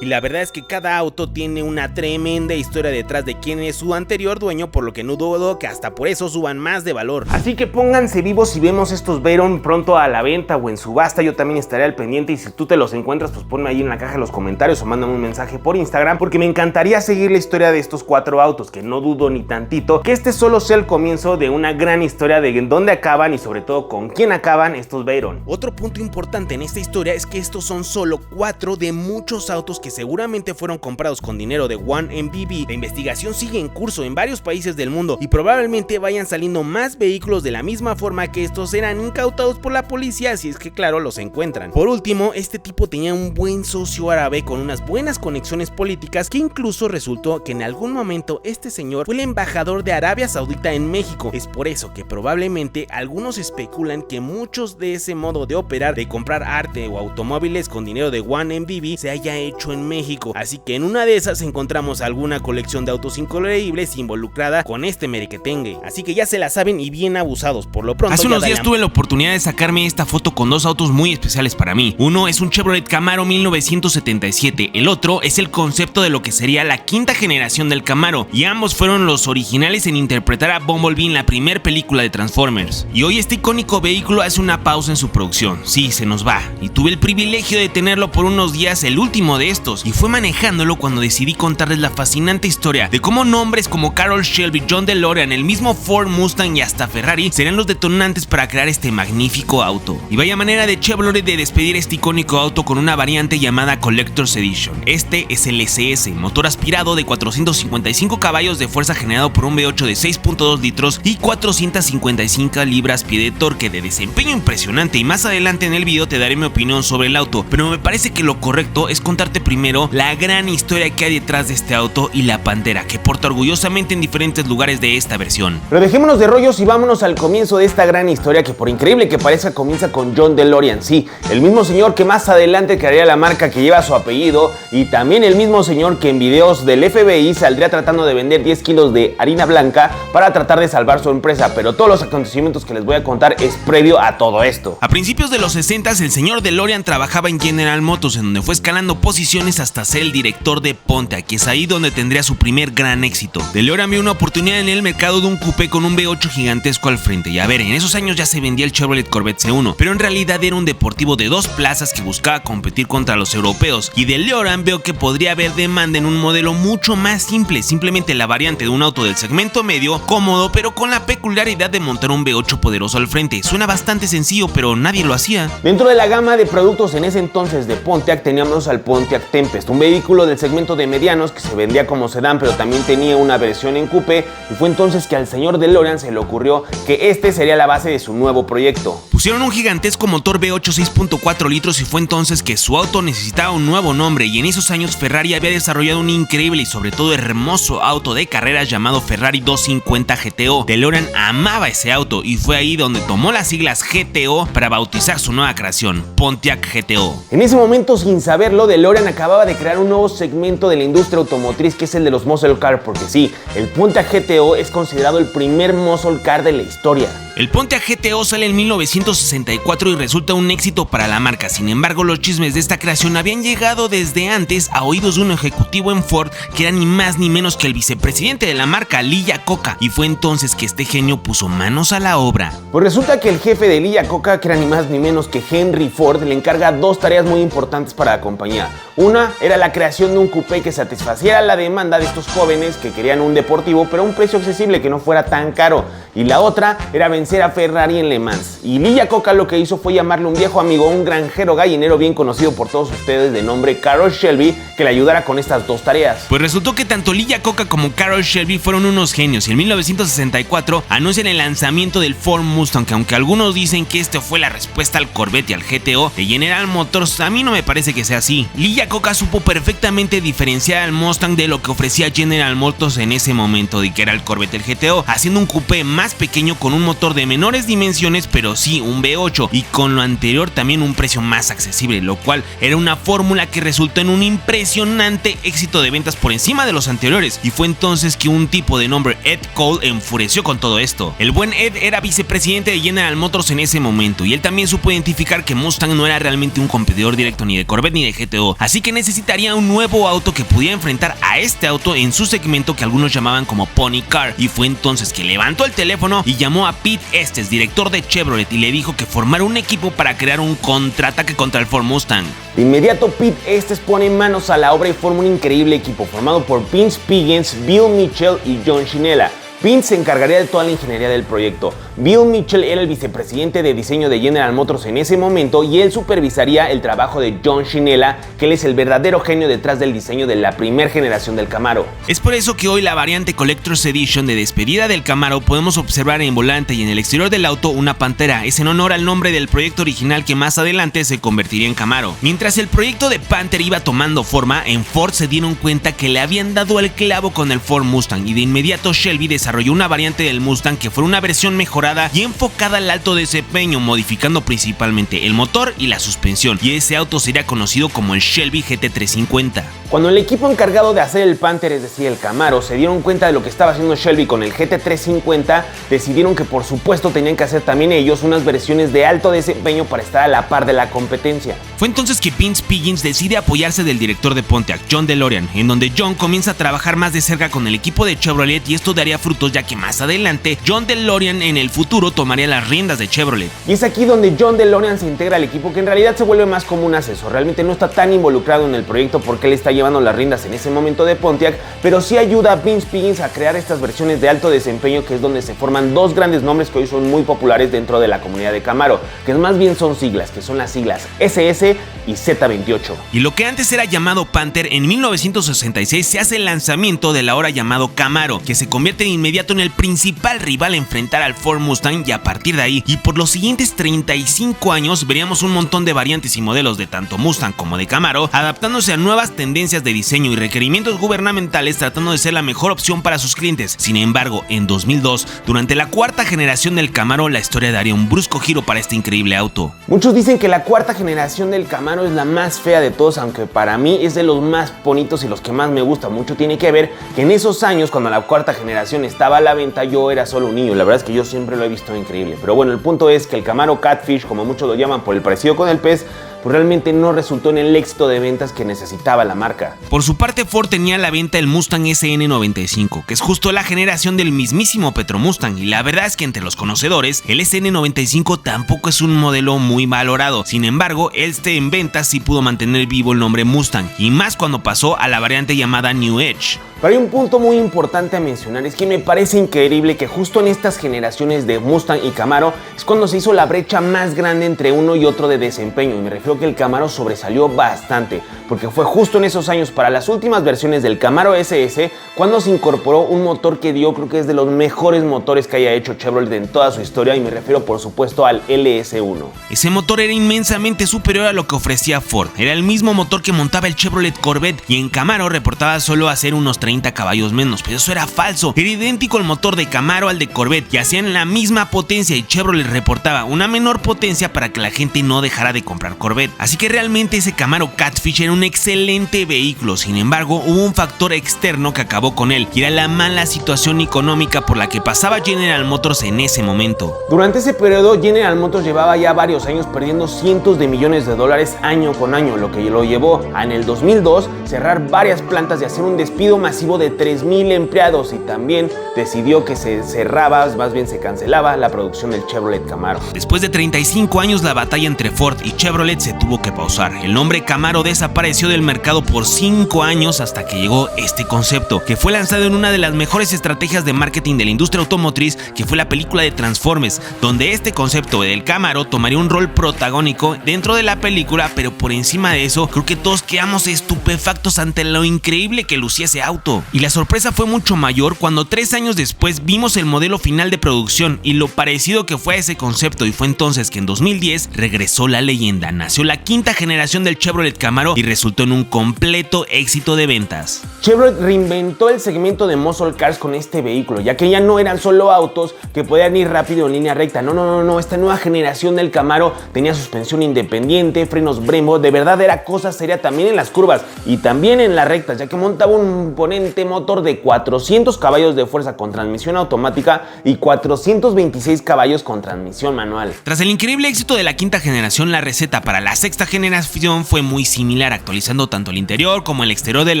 y la verdad es que cada auto tiene una tremenda historia detrás de quién es su anterior dueño, por lo que no dudo que hasta por eso suban más de valor. Así que pónganse vivos si vemos estos Veyron pronto a la venta o en subasta. Yo también estaré al pendiente, y si tú te los encuentras, pues ponme ahí en la caja de los comentarios o mándame un mensaje por Instagram, porque me encantaría seguir la historia de estos 4 autos, que no dudo ni tantito que este solo sea el comienzo de una gran historia de en dónde acaban y sobre todo con quién acaban estos Veyron. Otro punto importante en esta historia es que estos son solo 4 de muchos autos que seguramente fueron comprados con dinero de 1MBV. La investigación sigue en curso en varios países del mundo, y probablemente vayan saliendo más vehículos de la misma forma que estos serán incautados por la policía, si es que claro los encuentran. Por último, este tipo tenía un buen socio árabe con unas buenas conexiones políticas, que incluso resultó que en algún momento este señor fue el embajador de Arabia Saudita en México. Es por eso que probablemente algunos especulan que muchos de ese modo de operar, de comprar arte o automóviles con dinero de 1MBV, se haya hecho en México. Así que en una de esas encontramos alguna colección de autos increíbles involucrada con este merequetengue dengue. Así que ya se la saben y bien abusados. Por lo pronto, hace unos días tuve la oportunidad de sacarme esta foto con dos autos muy especiales para mí. Uno es un Chevrolet Camaro 1977, el otro es el concepto de lo que sería la quinta generación del Camaro, y ambos fueron los originales en interpretar a Bumblebee en la primera película de Transformers. Y hoy este icónico vehículo hace una pausa en su producción. Sí, se nos va, y tuve el privilegio de tenerlo por unos días, el último de estos, y fue manejándolo cuando decidí contarles la fascinante historia de cómo nombres como Carroll Shelby, John DeLorean, el mismo Ford Mustang y hasta Ferrari serían los detonantes para crear este magnífico auto. Y vaya manera de Chevrolet de despedir este icónico auto con una variante llamada Collector's Edition. Este es el SS, motor aspirado de 455 caballos de fuerza generado por un V8 de 6.2 litros y 455 libras-pie de torque, de desempeño impresionante, y más adelante en el video te daré mi opinión sobre el auto, pero me parece que lo correcto es contarte primero la gran historia que hay detrás de este auto y la Pantera que porta orgullosamente en diferentes lugares de esta versión. Pero dejémonos de rollos y vámonos al comienzo de esta gran historia que, por increíble que parezca, comienza con John DeLorean. Sí, el mismo señor que más adelante crearía la marca que lleva su apellido, y también el mismo señor que en videos del FBI saldría tratando de vender 10 kilos de harina blanca para tratar de salvar su empresa. Pero todos los acontecimientos que les voy a contar es previo a todo esto. A principios de los 60s, el señor DeLorean trabajaba en General Motors, en donde fue escalando posiciones hasta ser el director de Pontiac, que es ahí donde tendría su primer gran éxito. DeLorean vio una oportunidad en el mercado de un coupé con un V8 gigantesco al frente, y a ver, en esos años ya se vendía el Chevrolet Corvette C1, pero en realidad era un deportivo de dos plazas que buscaba competir contra los europeos, y DeLorean vio que podría haber demanda en un modelo mucho más simple, simplemente la variante de un auto del segmento medio, cómodo, pero con la peculiaridad de montar un V8 poderoso al frente. Suena bastante sencillo, pero nadie lo hacía. Dentro de la gama de productos en ese entonces de Pontiac teníamos al Pontiac Tempest, un vehículo del segmento de medianos que se vendía como sedán, pero también tenía una versión en coupé, y fue entonces que al señor DeLorean se le ocurrió que este sería la base de su nuevo proyecto. Pusieron un gigantesco motor V8 6.4 litros y fue entonces que su auto necesitaba un nuevo nombre, y en esos años Ferrari había desarrollado un increíble y sobre todo hermoso auto de carreras llamado Ferrari 250 GTO. DeLorean amaba ese auto y fue ahí donde tomó las siglas GTO para bautizar su nueva creación, Pontiac GTO. En ese momento, sin saberlo, DeLorean acababa de crear un nuevo segmento de la industria automotriz, que es el de los muscle car, porque sí, el Pontiac GTO es considerado el primer muscle car de la historia. El Pontiac GTO sale en 1964 y resulta un éxito para la marca. Sin embargo, los chismes de esta creación habían llegado desde antes a oídos de un ejecutivo en Ford que era ni más ni menos que el vicepresidente de la marca, Lee Iacocca, y fue entonces que este genio puso manos a la obra. Pues resulta que el jefe de Lee Iacocca, que era ni más ni menos que Henry Ford, le encarga dos tareas muy importantes para la compañía. Una era la creación de un coupé que satisfaciera la demanda de estos jóvenes que querían un deportivo pero a un precio accesible, que no fuera tan caro, y la otra era vencer a Ferrari en Le Mans. Y Lee Iacocca lo que hizo fue llamarle un viejo amigo, un granjero gallinero bien conocido por todos ustedes de nombre Carroll Shelby, que le ayudara con estas dos tareas. Pues resultó que tanto Lee Iacocca como Carroll Shelby fueron unos genios, y en 1964 anuncian el lanzamiento del Ford Mustang, que aunque algunos dicen que este fue la respuesta al Corvette y al GTO de General Motors, a mí no me parece que sea así. Lee Iacocca supo perfectamente diferenciar al Mustang de lo que ofrecía General Motors en ese momento, de que era el Corvette y el GTO, haciendo un coupé más pequeño con un motor de menores dimensiones, pero sí un V8, y con lo anterior también un precio más accesible, lo cual era una fórmula que resultó en un impresionante éxito de ventas por encima de los anteriores, y fue entonces que un tipo de nombre Ed Cole enfureció con todo esto. El buen Ed era vicepresidente de General Motors en ese momento, y él también supo identificar que Mustang no era realmente un competidor directo ni de Corvette ni de GTO, así que necesitaría un nuevo auto que pudiera enfrentar a este auto en su segmento que algunos llamaban como Pony Car, y fue entonces que levantó el teléfono y llamó a Pete Estes, director de Chevrolet, y le dijo que formara un equipo para crear un contraataque contra el Ford Mustang. De inmediato, Pete Estes pone manos a la obra y forma un increíble equipo formado por Vince Piggins, Bill Mitchell y John Shinella. Vince se encargaría de toda la ingeniería del proyecto. Bill Mitchell era el vicepresidente de diseño de General Motors en ese momento, y él supervisaría el trabajo de John Shinella, que él es el verdadero genio detrás del diseño de la primera generación del Camaro. Es por eso que hoy la variante Collector's Edition de despedida del Camaro podemos observar en volante y en el exterior del auto una pantera. Es en honor al nombre del proyecto original que más adelante se convertiría en Camaro. Mientras el proyecto de Panther iba tomando forma, en Ford se dieron cuenta que le habían dado el clavo con el Ford Mustang, y de inmediato Shelby desarrolló una variante del Mustang que fue una versión mejorada mejorada y enfocada al alto desempeño, modificando principalmente el motor y la suspensión, y ese auto sería conocido como el Shelby GT350. Cuando el equipo encargado de hacer el Panther, es decir el Camaro, se dieron cuenta de lo que estaba haciendo Shelby con el GT350, decidieron que por supuesto tenían que hacer también ellos unas versiones de alto desempeño para estar a la par de la competencia. Fue entonces que Vince Piggins decide apoyarse del director de Pontiac, John DeLorean, en donde John comienza a trabajar más de cerca con el equipo de Chevrolet, y esto daría frutos ya que más adelante John DeLorean en el futuro tomaría las riendas de Chevrolet. Y es aquí donde John DeLorean se integra al equipo, que en realidad se vuelve más como un asesor. Realmente no está tan involucrado en el proyecto porque él está llevando las riendas en ese momento de Pontiac, pero sí ayuda a Vince Piggins a crear estas versiones de alto desempeño, que es donde se forman dos grandes nombres que hoy son muy populares dentro de la comunidad de Camaro, que más bien son siglas, que son las siglas SS y Z28. Y lo que antes era llamado Panther, en 1966 se hace el lanzamiento del ahora llamado Camaro, que se convierte de inmediato en el principal rival a enfrentar al Ford Mustang, y a partir de ahí y por los siguientes 35 años veríamos un montón de variantes y modelos de tanto Mustang como de Camaro, adaptándose a nuevas tendencias de diseño y requerimientos gubernamentales, tratando de ser la mejor opción para sus clientes. Sin embargo, en 2002, durante la cuarta generación del Camaro, la historia daría un brusco giro para este increíble auto. Muchos dicen que la cuarta generación del Camaro es la más fea de todos, aunque para mí es de los más bonitos y los que más me gusta. Mucho tiene que ver que en esos años, cuando la cuarta generación estaba a la venta, yo era solo un niño. La verdad es que yo siempre lo he visto increíble. Pero bueno, el punto es que el Camaro Catfish, como muchos lo llaman por el parecido con el pez, pues realmente no resultó en el éxito de ventas que necesitaba la marca. Por su parte, Ford tenía a la venta el Mustang SN95, que es justo la generación del mismísimo Petro Mustang, y la verdad es que entre los conocedores, el SN95 tampoco es un modelo muy valorado. Sin embargo, este en ventas sí pudo mantener vivo el nombre Mustang, y más cuando pasó a la variante llamada New Edge. Pero hay un punto muy importante a mencionar, es que me parece increíble que justo en estas generaciones de Mustang y Camaro es cuando se hizo la brecha más grande entre uno y otro de desempeño, y me refiero que el Camaro sobresalió bastante, porque fue justo en esos años, para las últimas versiones del Camaro SS, cuando se incorporó un motor que yo creo que es de los mejores motores que haya hecho Chevrolet en toda su historia, y me refiero por supuesto al LS1. Ese motor era inmensamente superior a lo que ofrecía Ford, era el mismo motor que montaba el Chevrolet Corvette, y en Camaro reportaba solo hacer unos 30 caballos menos, pero eso era falso. Era idéntico el motor de Camaro al de Corvette, y hacían la misma potencia, y Chevrolet reportaba una menor potencia para que la gente no dejara de comprar Corvette. Así que realmente ese Camaro Catfish era un excelente vehículo. Sin embargo, hubo un factor externo que acabó con él, y era la mala situación económica por la que pasaba General Motors en ese momento. Durante ese periodo, General Motors llevaba ya varios años perdiendo cientos de millones de dólares año con año, lo que lo llevó a, en el 2002, cerrar varias plantas y hacer un despido masivo de 3,000 empleados, y también decidió que se cerraba, más bien se cancelaba la producción del Chevrolet Camaro. Después de 35 años, la batalla entre Ford y Chevrolet se tuvo que pausar. El nombre Camaro desapareció del mercado por 5 años hasta que llegó este concepto, que fue lanzado en una de las mejores estrategias de marketing de la industria automotriz, que fue la película de Transformers, donde este concepto del Camaro tomaría un rol protagónico dentro de la película, pero por encima de eso, creo que todos quedamos estupefactos ante lo increíble que lucía ese auto. Y la sorpresa fue mucho mayor cuando 3 años después vimos el modelo final de producción y lo parecido que fue a ese concepto, y fue entonces que en 2010 regresó la leyenda, nació la quinta generación del Chevrolet Camaro y resultó en un completo éxito de ventas. Chevrolet reinventó el segmento de muscle cars con este vehículo, ya que ya no eran solo autos que podían ir rápido en línea recta. No, esta nueva generación del Camaro tenía suspensión independiente, frenos Brembo, de verdad era cosa seria también en las curvas y también en las rectas, ya que montaba un imponente motor de 400 caballos de fuerza con transmisión automática y 426 caballos con transmisión manual. Tras el increíble éxito de la quinta generación, la receta para la sexta generación fue muy similar, actualizando tanto el interior como el exterior del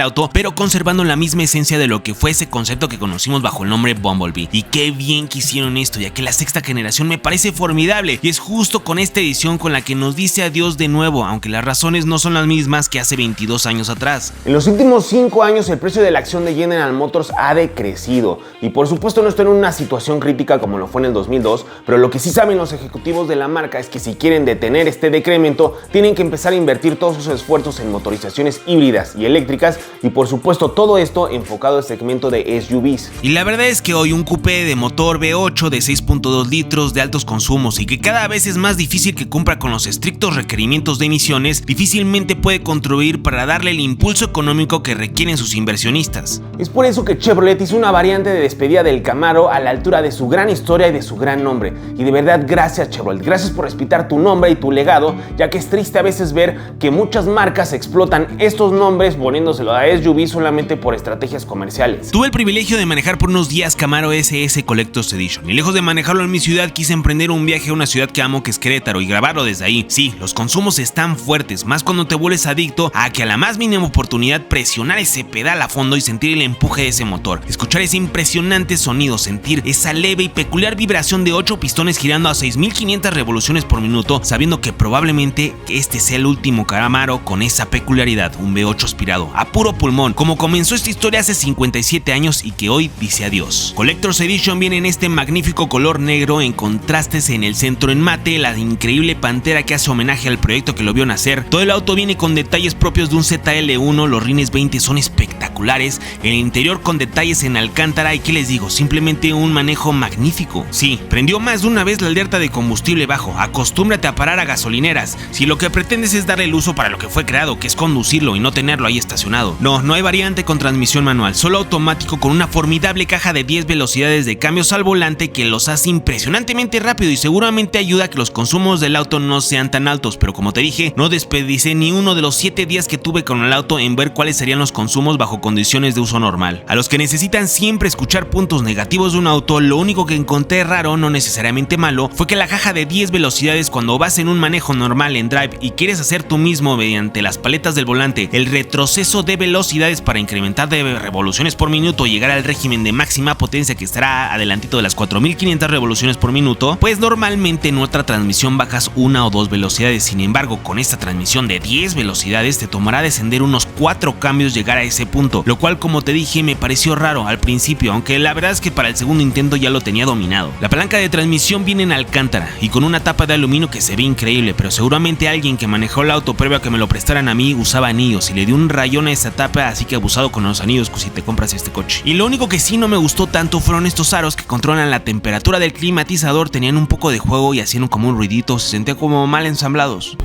auto, pero conservando la misma esencia de lo que fue ese concepto que conocimos bajo el nombre Bumblebee. Y qué bien que hicieron esto, ya que la sexta generación me parece formidable, y es justo con esta edición con la que nos dice adiós de nuevo, aunque las razones no son las mismas que hace 22 años atrás. En los últimos 5 años el precio de la acción de General Motors ha decrecido, y por supuesto no está en una situación crítica como lo fue en el 2002, pero lo que sí saben los ejecutivos de la marca es que si quieren detener este decremento futuro tienen que empezar a invertir todos sus esfuerzos en motorizaciones híbridas y eléctricas y por supuesto todo esto enfocado al segmento de SUVs. Y la verdad es que hoy un coupé de motor V8 de 6.2 litros de altos consumos y que cada vez es más difícil que cumpla con los estrictos requerimientos de emisiones, difícilmente puede contribuir para darle el impulso económico que requieren sus inversionistas. Es por eso que Chevrolet hizo una variante de despedida del Camaro a la altura de su gran historia y de su gran nombre. Y de verdad, gracias Chevrolet, gracias por respetar tu nombre y tu legado, ya que es triste a veces ver que muchas marcas explotan estos nombres poniéndoselo a SUV solamente por estrategias comerciales. Tuve el privilegio de manejar por unos días Camaro SS Collector's Edition y lejos de manejarlo en mi ciudad quise emprender un viaje a una ciudad que amo, que es Querétaro, y grabarlo desde ahí. Sí, los consumos están fuertes, más cuando te vuelves adicto a que a la más mínima oportunidad presionar ese pedal a fondo y sentir el empuje de ese motor, escuchar ese impresionante sonido, sentir esa leve y peculiar vibración de 8 pistones girando a 6500 revoluciones por minuto, sabiendo que probablemente este sea el último Camaro con esa peculiaridad, un V8 aspirado a puro pulmón, como comenzó esta historia hace 57 años y que hoy dice adiós. Collector's Edition viene en este magnífico color negro en contrastes en el centro en mate, la increíble pantera que hace homenaje al proyecto que lo vio nacer. Todo el auto viene con detalles propios de un ZL1, los rines 20 son espectaculares, el interior con detalles en alcántara y qué les digo, simplemente un manejo magnífico. Sí, prendió más de una vez la alerta de combustible bajo, acostúmbrate a parar a gasolineras, si lo que pretendes es darle el uso para lo que fue creado, que es conducirlo y no tenerlo ahí estacionado. No hay variante con transmisión manual, solo automático con una formidable caja de 10 velocidades de cambios al volante que los hace impresionantemente rápido y seguramente ayuda a que los consumos del auto no sean tan altos, pero como te dije, no desperdicié ni uno de los 7 días que tuve con el auto en ver cuáles serían los consumos bajo condiciones de uso normal. A los que necesitan siempre escuchar puntos negativos de un auto, lo único que encontré raro, no necesariamente malo, fue que la caja de 10 velocidades cuando vas en un manejo normal en drive y quieres hacer tú mismo mediante las paletas del volante el retroceso de velocidades para incrementar de revoluciones por minuto y llegar al régimen de máxima potencia que estará adelantito de las 4500 revoluciones por minuto, pues normalmente en otra transmisión bajas una o dos velocidades. Sin embargo, con esta transmisión de 10 velocidades te tomará descender unos 4 cambios llegar a ese punto, lo cual como te dije me pareció raro al principio, aunque la verdad es que para el segundo intento ya lo tenía dominado. La palanca de transmisión viene en alcántara y con una tapa de aluminio que se ve increíble, pero seguramente alguien que manejó el auto previo a que me lo prestaran a mí usaba anillos y le dio un rayón a esa tapa, así que abusado con los anillos si te compras este coche. Y lo único que sí no me gustó tanto fueron estos aros que controlan la temperatura del climatizador, tenían un poco de juego y hacían como un ruidito, se sentían como mal ensamblados.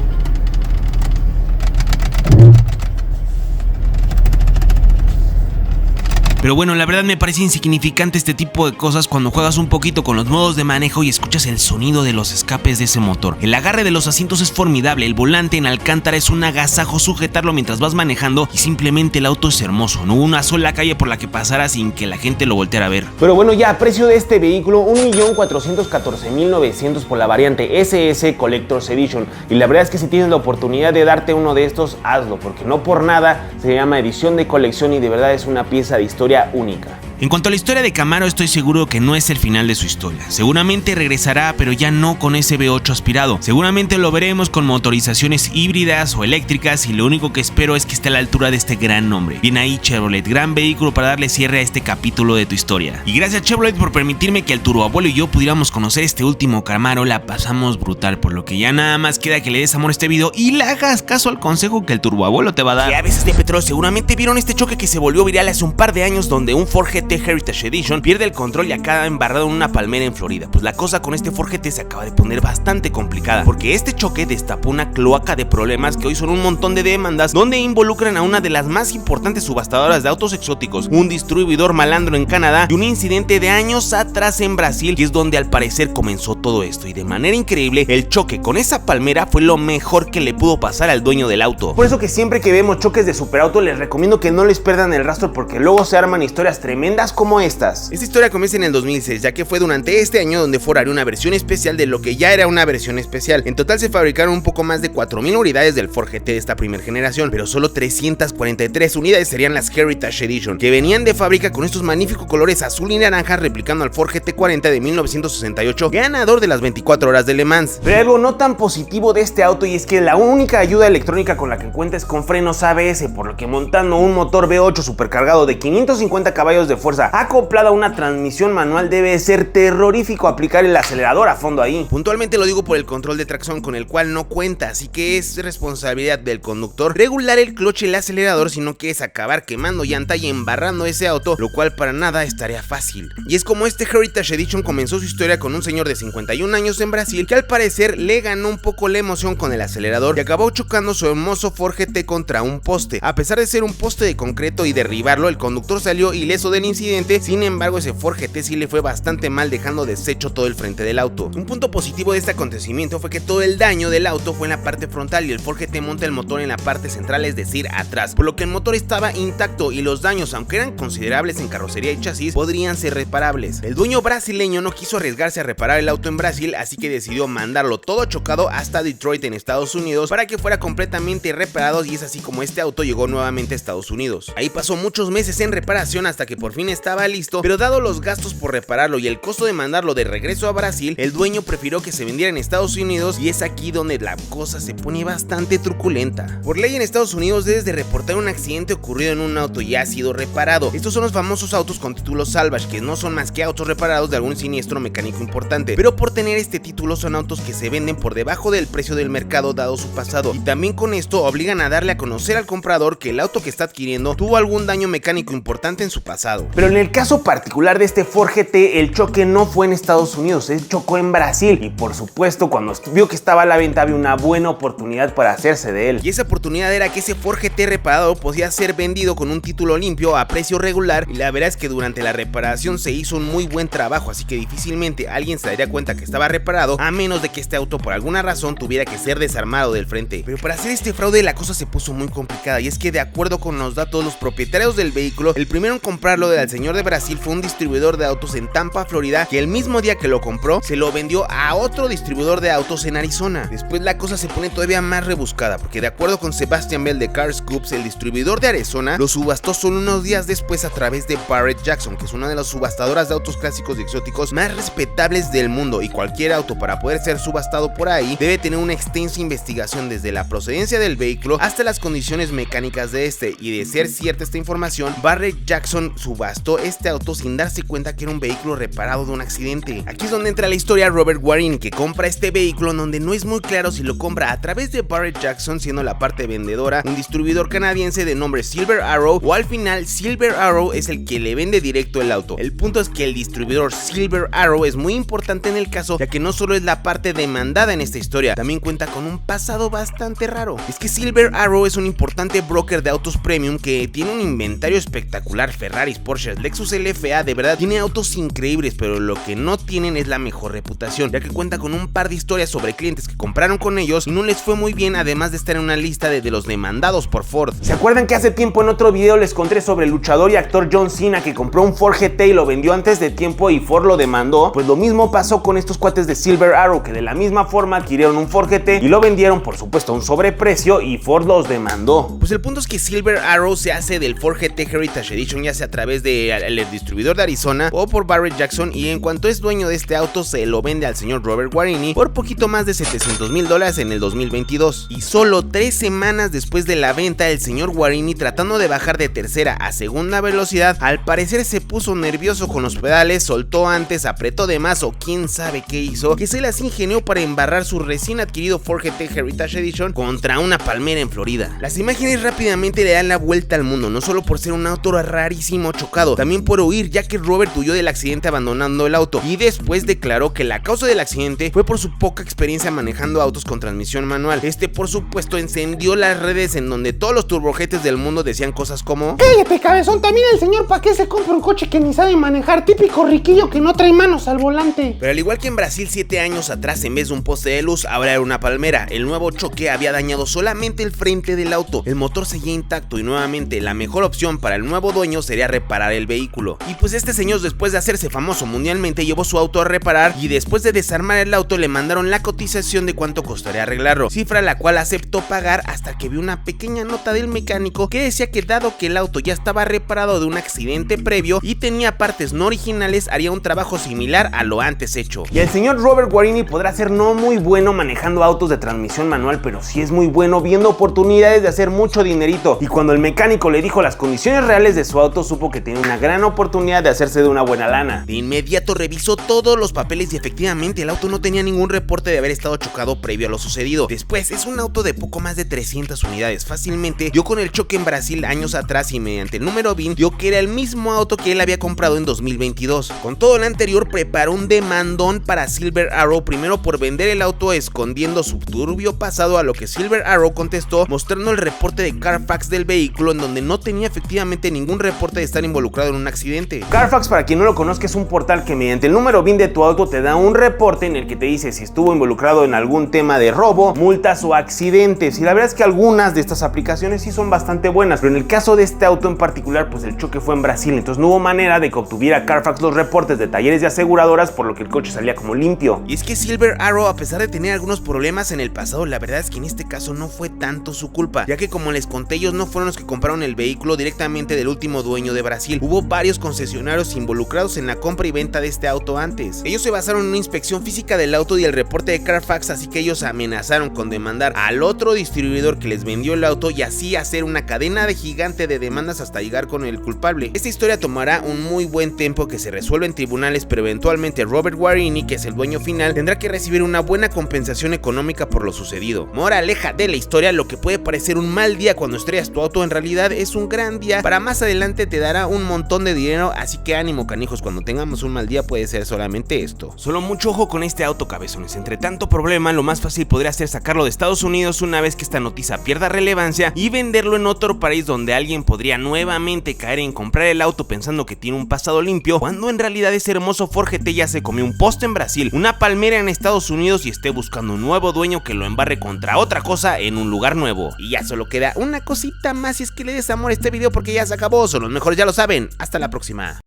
Pero bueno, la verdad me parece insignificante este tipo de cosas cuando juegas un poquito con los modos de manejo y escuchas el sonido de los escapes de ese motor. El agarre de los asientos es formidable, el volante en alcántara es un agasajo sujetarlo mientras vas manejando y simplemente el auto es hermoso. No hubo una sola calle por la que pasara sin que la gente lo volteara a ver. Pero bueno, ya, precio de este vehículo, 1.414.900 por la variante SS Collector's Edition. Y la verdad es que si tienes la oportunidad de darte uno de estos, hazlo, porque no por nada se llama edición de colección y de verdad es una pieza de historia única. En cuanto a la historia de Camaro, estoy seguro que no es el final de su historia. Seguramente regresará, pero ya no con ese V8 aspirado. Seguramente lo veremos con motorizaciones híbridas o eléctricas y lo único que espero es que esté a la altura de este gran nombre. Bien ahí Chevrolet, gran vehículo para darle cierre a este capítulo de tu historia. Y gracias Chevrolet por permitirme que el turboabuelo y yo pudiéramos conocer este último Camaro. La pasamos brutal, por lo que ya nada más queda que le des amor a este video y le hagas caso al consejo que el turboabuelo te va a dar. Y a veces de petróleo seguramente vieron este choque que se volvió viral hace un par de años donde un Ford GT Heritage Edition pierde el control y acaba embarrado en una palmera en Florida. Pues la cosa con este Ford GT se acaba de poner bastante complicada, porque este choque destapó una cloaca de problemas que hoy son un montón de demandas donde involucran a una de las más importantes subastadoras de autos exóticos, un distribuidor malandro en Canadá y un incidente de años atrás en Brasil, que es donde al parecer comenzó todo esto. Y de manera increíble, el choque con esa palmera fue lo mejor que le pudo pasar al dueño del auto. Por eso que siempre que vemos choques de superauto les recomiendo que no les pierdan el rastro, porque luego se arman historias tremendas como estas. Esta historia comienza en el 2006, ya que fue durante este año donde Ford haría una versión especial de lo que ya era una versión especial. En total se fabricaron un poco más de 4000 unidades del Ford GT de esta primera generación, pero solo 343 unidades serían las Heritage Edition, que venían de fábrica con estos magníficos colores azul y naranja, replicando al Ford GT40 de 1968, ganador de las 24 horas de Le Mans. Pero algo no tan positivo de este auto y es que la única ayuda electrónica con la que cuenta es con frenos ABS, por lo que montando un motor V8 supercargado de 550 caballos de fuerza fuerza acoplada a una transmisión manual, debe ser terrorífico aplicar el acelerador a fondo ahí. Puntualmente lo digo por el control de tracción, con el cual no cuenta, así que es responsabilidad del conductor regular el clutch y el acelerador, si no quieres acabar quemando llanta y embarrando ese auto, lo cual para nada es tarea fácil. Y es como este Heritage Edition comenzó su historia con un señor de 51 años en Brasil que al parecer le ganó un poco la emoción con el acelerador y acabó chocando su hermoso Ford GT contra un poste. A pesar de ser un poste de concreto y derribarlo, el conductor salió ileso del incidente. Sin embargo, ese Ford GT sí le fue bastante mal, dejando deshecho todo el frente del auto. Un punto positivo de este acontecimiento fue que todo el daño del auto fue en la parte frontal y el Ford GT monta el motor en la parte central, es decir, atrás, por lo que el motor estaba intacto y los daños, aunque eran considerables en carrocería y chasis, podrían ser reparables. El dueño brasileño no quiso arriesgarse a reparar el auto en Brasil, así que decidió mandarlo todo chocado hasta Detroit en Estados Unidos para que fuera completamente reparado, y es así como este auto llegó nuevamente a Estados Unidos. Ahí pasó muchos meses en reparación hasta que por fin estaba listo, pero dado los gastos por repararlo y el costo de mandarlo de regreso a Brasil, el dueño prefirió que se vendiera en Estados Unidos, y es aquí donde la cosa se pone bastante truculenta. Por ley en Estados Unidos debes de reportar un accidente ocurrido en un auto ya ha sido reparado. Estos son los famosos autos con título salvage, que no son más que autos reparados de algún siniestro mecánico importante, pero por tener este título son autos que se venden por debajo del precio del mercado dado su pasado, y también con esto obligan a darle a conocer al comprador que el auto que está adquiriendo tuvo algún daño mecánico importante en su pasado. Pero en el caso particular de este Ford GT, el choque no fue en Estados Unidos, él chocó en Brasil, y por supuesto cuando vio que estaba a la venta había una buena oportunidad para hacerse de él. Y esa oportunidad era que ese Ford GT reparado podía ser vendido con un título limpio a precio regular, y la verdad es que durante la reparación se hizo un muy buen trabajo, así que difícilmente alguien se daría cuenta que estaba reparado, a menos de que este auto por alguna razón tuviera que ser desarmado del frente. Pero para hacer este fraude la cosa se puso muy complicada, y es que de acuerdo con los datos, los propietarios del vehículo, el primero en comprarlo del señor de Brasil fue un distribuidor de autos en Tampa, Florida, que el mismo día que lo compró se lo vendió a otro distribuidor de autos en Arizona. Después la cosa se pone todavía más rebuscada, porque de acuerdo con Sebastian Bell de Car Scoops, el distribuidor de Arizona lo subastó solo unos días después a través de Barrett Jackson, que es una de las subastadoras de autos clásicos y exóticos más respetables del mundo, y cualquier auto para poder ser subastado por ahí debe tener una extensa investigación desde la procedencia del vehículo hasta las condiciones mecánicas de este, y de ser cierta esta información, Barrett Jackson subastó este auto sin darse cuenta que era un vehículo reparado de un accidente. Aquí es donde entra la historia Robert Guarini, que compra este vehículo, donde no es muy claro si lo compra a través de Barrett Jackson, siendo la parte vendedora un distribuidor canadiense de nombre Silver Arrow, o al final Silver Arrow es el que le vende directo el auto. El punto es que el distribuidor Silver Arrow es muy importante en el caso, ya que no solo es la parte demandada en esta historia, también cuenta con un pasado bastante raro. Es que Silver Arrow es un importante broker de autos premium que tiene un inventario espectacular: Ferraris, Porsches, Lexus LFA, de verdad tiene autos increíbles, pero lo que no tienen es la mejor reputación, ya que cuenta con un par de historias sobre clientes que compraron con ellos y no les fue muy bien, además de estar en una lista de los demandados por Ford. ¿Se acuerdan que hace tiempo en otro video les conté sobre el luchador y actor John Cena, que compró un Ford GT y lo vendió antes de tiempo y Ford lo demandó? Pues lo mismo pasó con estos cuates de Silver Arrow, que de la misma forma adquirieron un Ford GT y lo vendieron por supuesto a un sobreprecio, y Ford los demandó. Pues el punto es que Silver Arrow se hace del Ford GT Heritage Edition, ya sea a través del distribuidor de Arizona o por Barrett Jackson, y en cuanto es dueño de este auto se lo vende al señor Robert Guarini por poquito más de $700,000 en el 2022. Y solo 3 semanas después de la venta, el señor Guarini, tratando de bajar de tercera a segunda velocidad, al parecer se puso nervioso con los pedales, soltó antes, apretó de más o quién sabe qué hizo, que se las ingenió para embarrar su recién adquirido Ford GT Heritage Edition contra una palmera en Florida. Las imágenes rápidamente le dan la vuelta al mundo, no solo por ser un auto rarísimo chocado, también por huir, ya que Robert huyó del accidente abandonando el auto, y después declaró que la causa del accidente fue por su poca experiencia manejando autos con transmisión manual. Por supuesto encendió las redes, en donde todos los turbojetes del mundo decían cosas como: cállate, cabezón, también el señor pa' qué se compra un coche que ni sabe manejar, típico riquillo que no trae manos al volante. Pero al igual que en Brasil 7 años atrás, en vez de un poste de luz, ahora era una palmera. El nuevo choque había dañado solamente el frente del auto, el motor seguía intacto, y nuevamente la mejor opción para el nuevo dueño sería reparar el vehículo. Y pues este señor, después de hacerse famoso mundialmente, llevó su auto a reparar, y después de desarmar el auto le mandaron la cotización de cuánto costaría arreglarlo, cifra la cual aceptó pagar, hasta que vio una pequeña nota del mecánico que decía que dado que el auto ya estaba reparado de un accidente previo y tenía partes no originales, haría un trabajo similar a lo antes hecho. Y el señor Robert Guarini podrá ser no muy bueno manejando autos de transmisión manual, pero sí es muy bueno viendo oportunidades de hacer mucho dinerito, y cuando el mecánico le dijo las condiciones reales de su auto, supo que tenía una gran oportunidad de hacerse de una buena lana. De inmediato revisó todos los papeles y efectivamente el auto no tenía ningún reporte de haber estado chocado previo a lo sucedido. Después, es un auto de poco más de 300 unidades, fácilmente dio con el choque en Brasil años atrás y mediante el número VIN dio que era el mismo auto que él había comprado en 2022. Con todo lo anterior, preparó un demandón para Silver Arrow, primero por vender el auto escondiendo su turbio pasado, a lo que Silver Arrow contestó mostrando el reporte de Carfax del vehículo, en donde no tenía efectivamente ningún reporte de estar involucrado en un accidente. Carfax, para quien no lo conozca, es un portal que mediante el número VIN de tu auto te da un reporte en el que te dice si estuvo involucrado en algún tema de robo, multas o accidentes. Y la verdad es que algunas de estas aplicaciones sí son bastante buenas, pero en el caso de este auto en particular, pues el choque fue en Brasil, entonces no hubo manera de que obtuviera Carfax los reportes de talleres de aseguradoras, por lo que el coche salía como limpio. Y es que Silver Arrow, a pesar de tener algunos problemas en el pasado, la verdad es que en este caso no fue tanto su culpa, ya que como les conté, ellos no fueron los que compraron el vehículo directamente del último dueño de Brasil. Hubo varios concesionarios involucrados en la compra y venta de este auto antes. Ellos se basaron en una inspección física del auto y el reporte de Carfax, así que ellos amenazaron con demandar al otro distribuidor que les vendió el auto y así hacer una cadena de gigante de demandas hasta llegar con el culpable. Esta historia tomará un muy buen tiempo que se resuelve en tribunales, pero eventualmente Robert Guarini, que es el dueño final, tendrá que recibir una buena compensación económica por lo sucedido. Moraleja de la historia: lo que puede parecer un mal día cuando estrellas tu auto, en realidad es un gran día. Para más adelante te dará un montón de dinero, así que ánimo, canijos, cuando tengamos un mal día puede ser solamente esto. Solo mucho ojo con este auto, cabezones. Entre tanto problema, lo más fácil podría ser sacarlo de Estados Unidos una vez que esta noticia pierda relevancia y venderlo en otro país donde alguien podría nuevamente caer en comprar el auto pensando que tiene un pasado limpio, cuando en realidad ese hermoso Ford GT ya se comió un poste en Brasil, una palmera en Estados Unidos y esté buscando un nuevo dueño que lo embarre contra otra cosa en un lugar nuevo. Y ya solo queda una cosita más, y es que le des amor a este video porque ya se acabó. Son los mejores, ya lo saben. Hasta la próxima.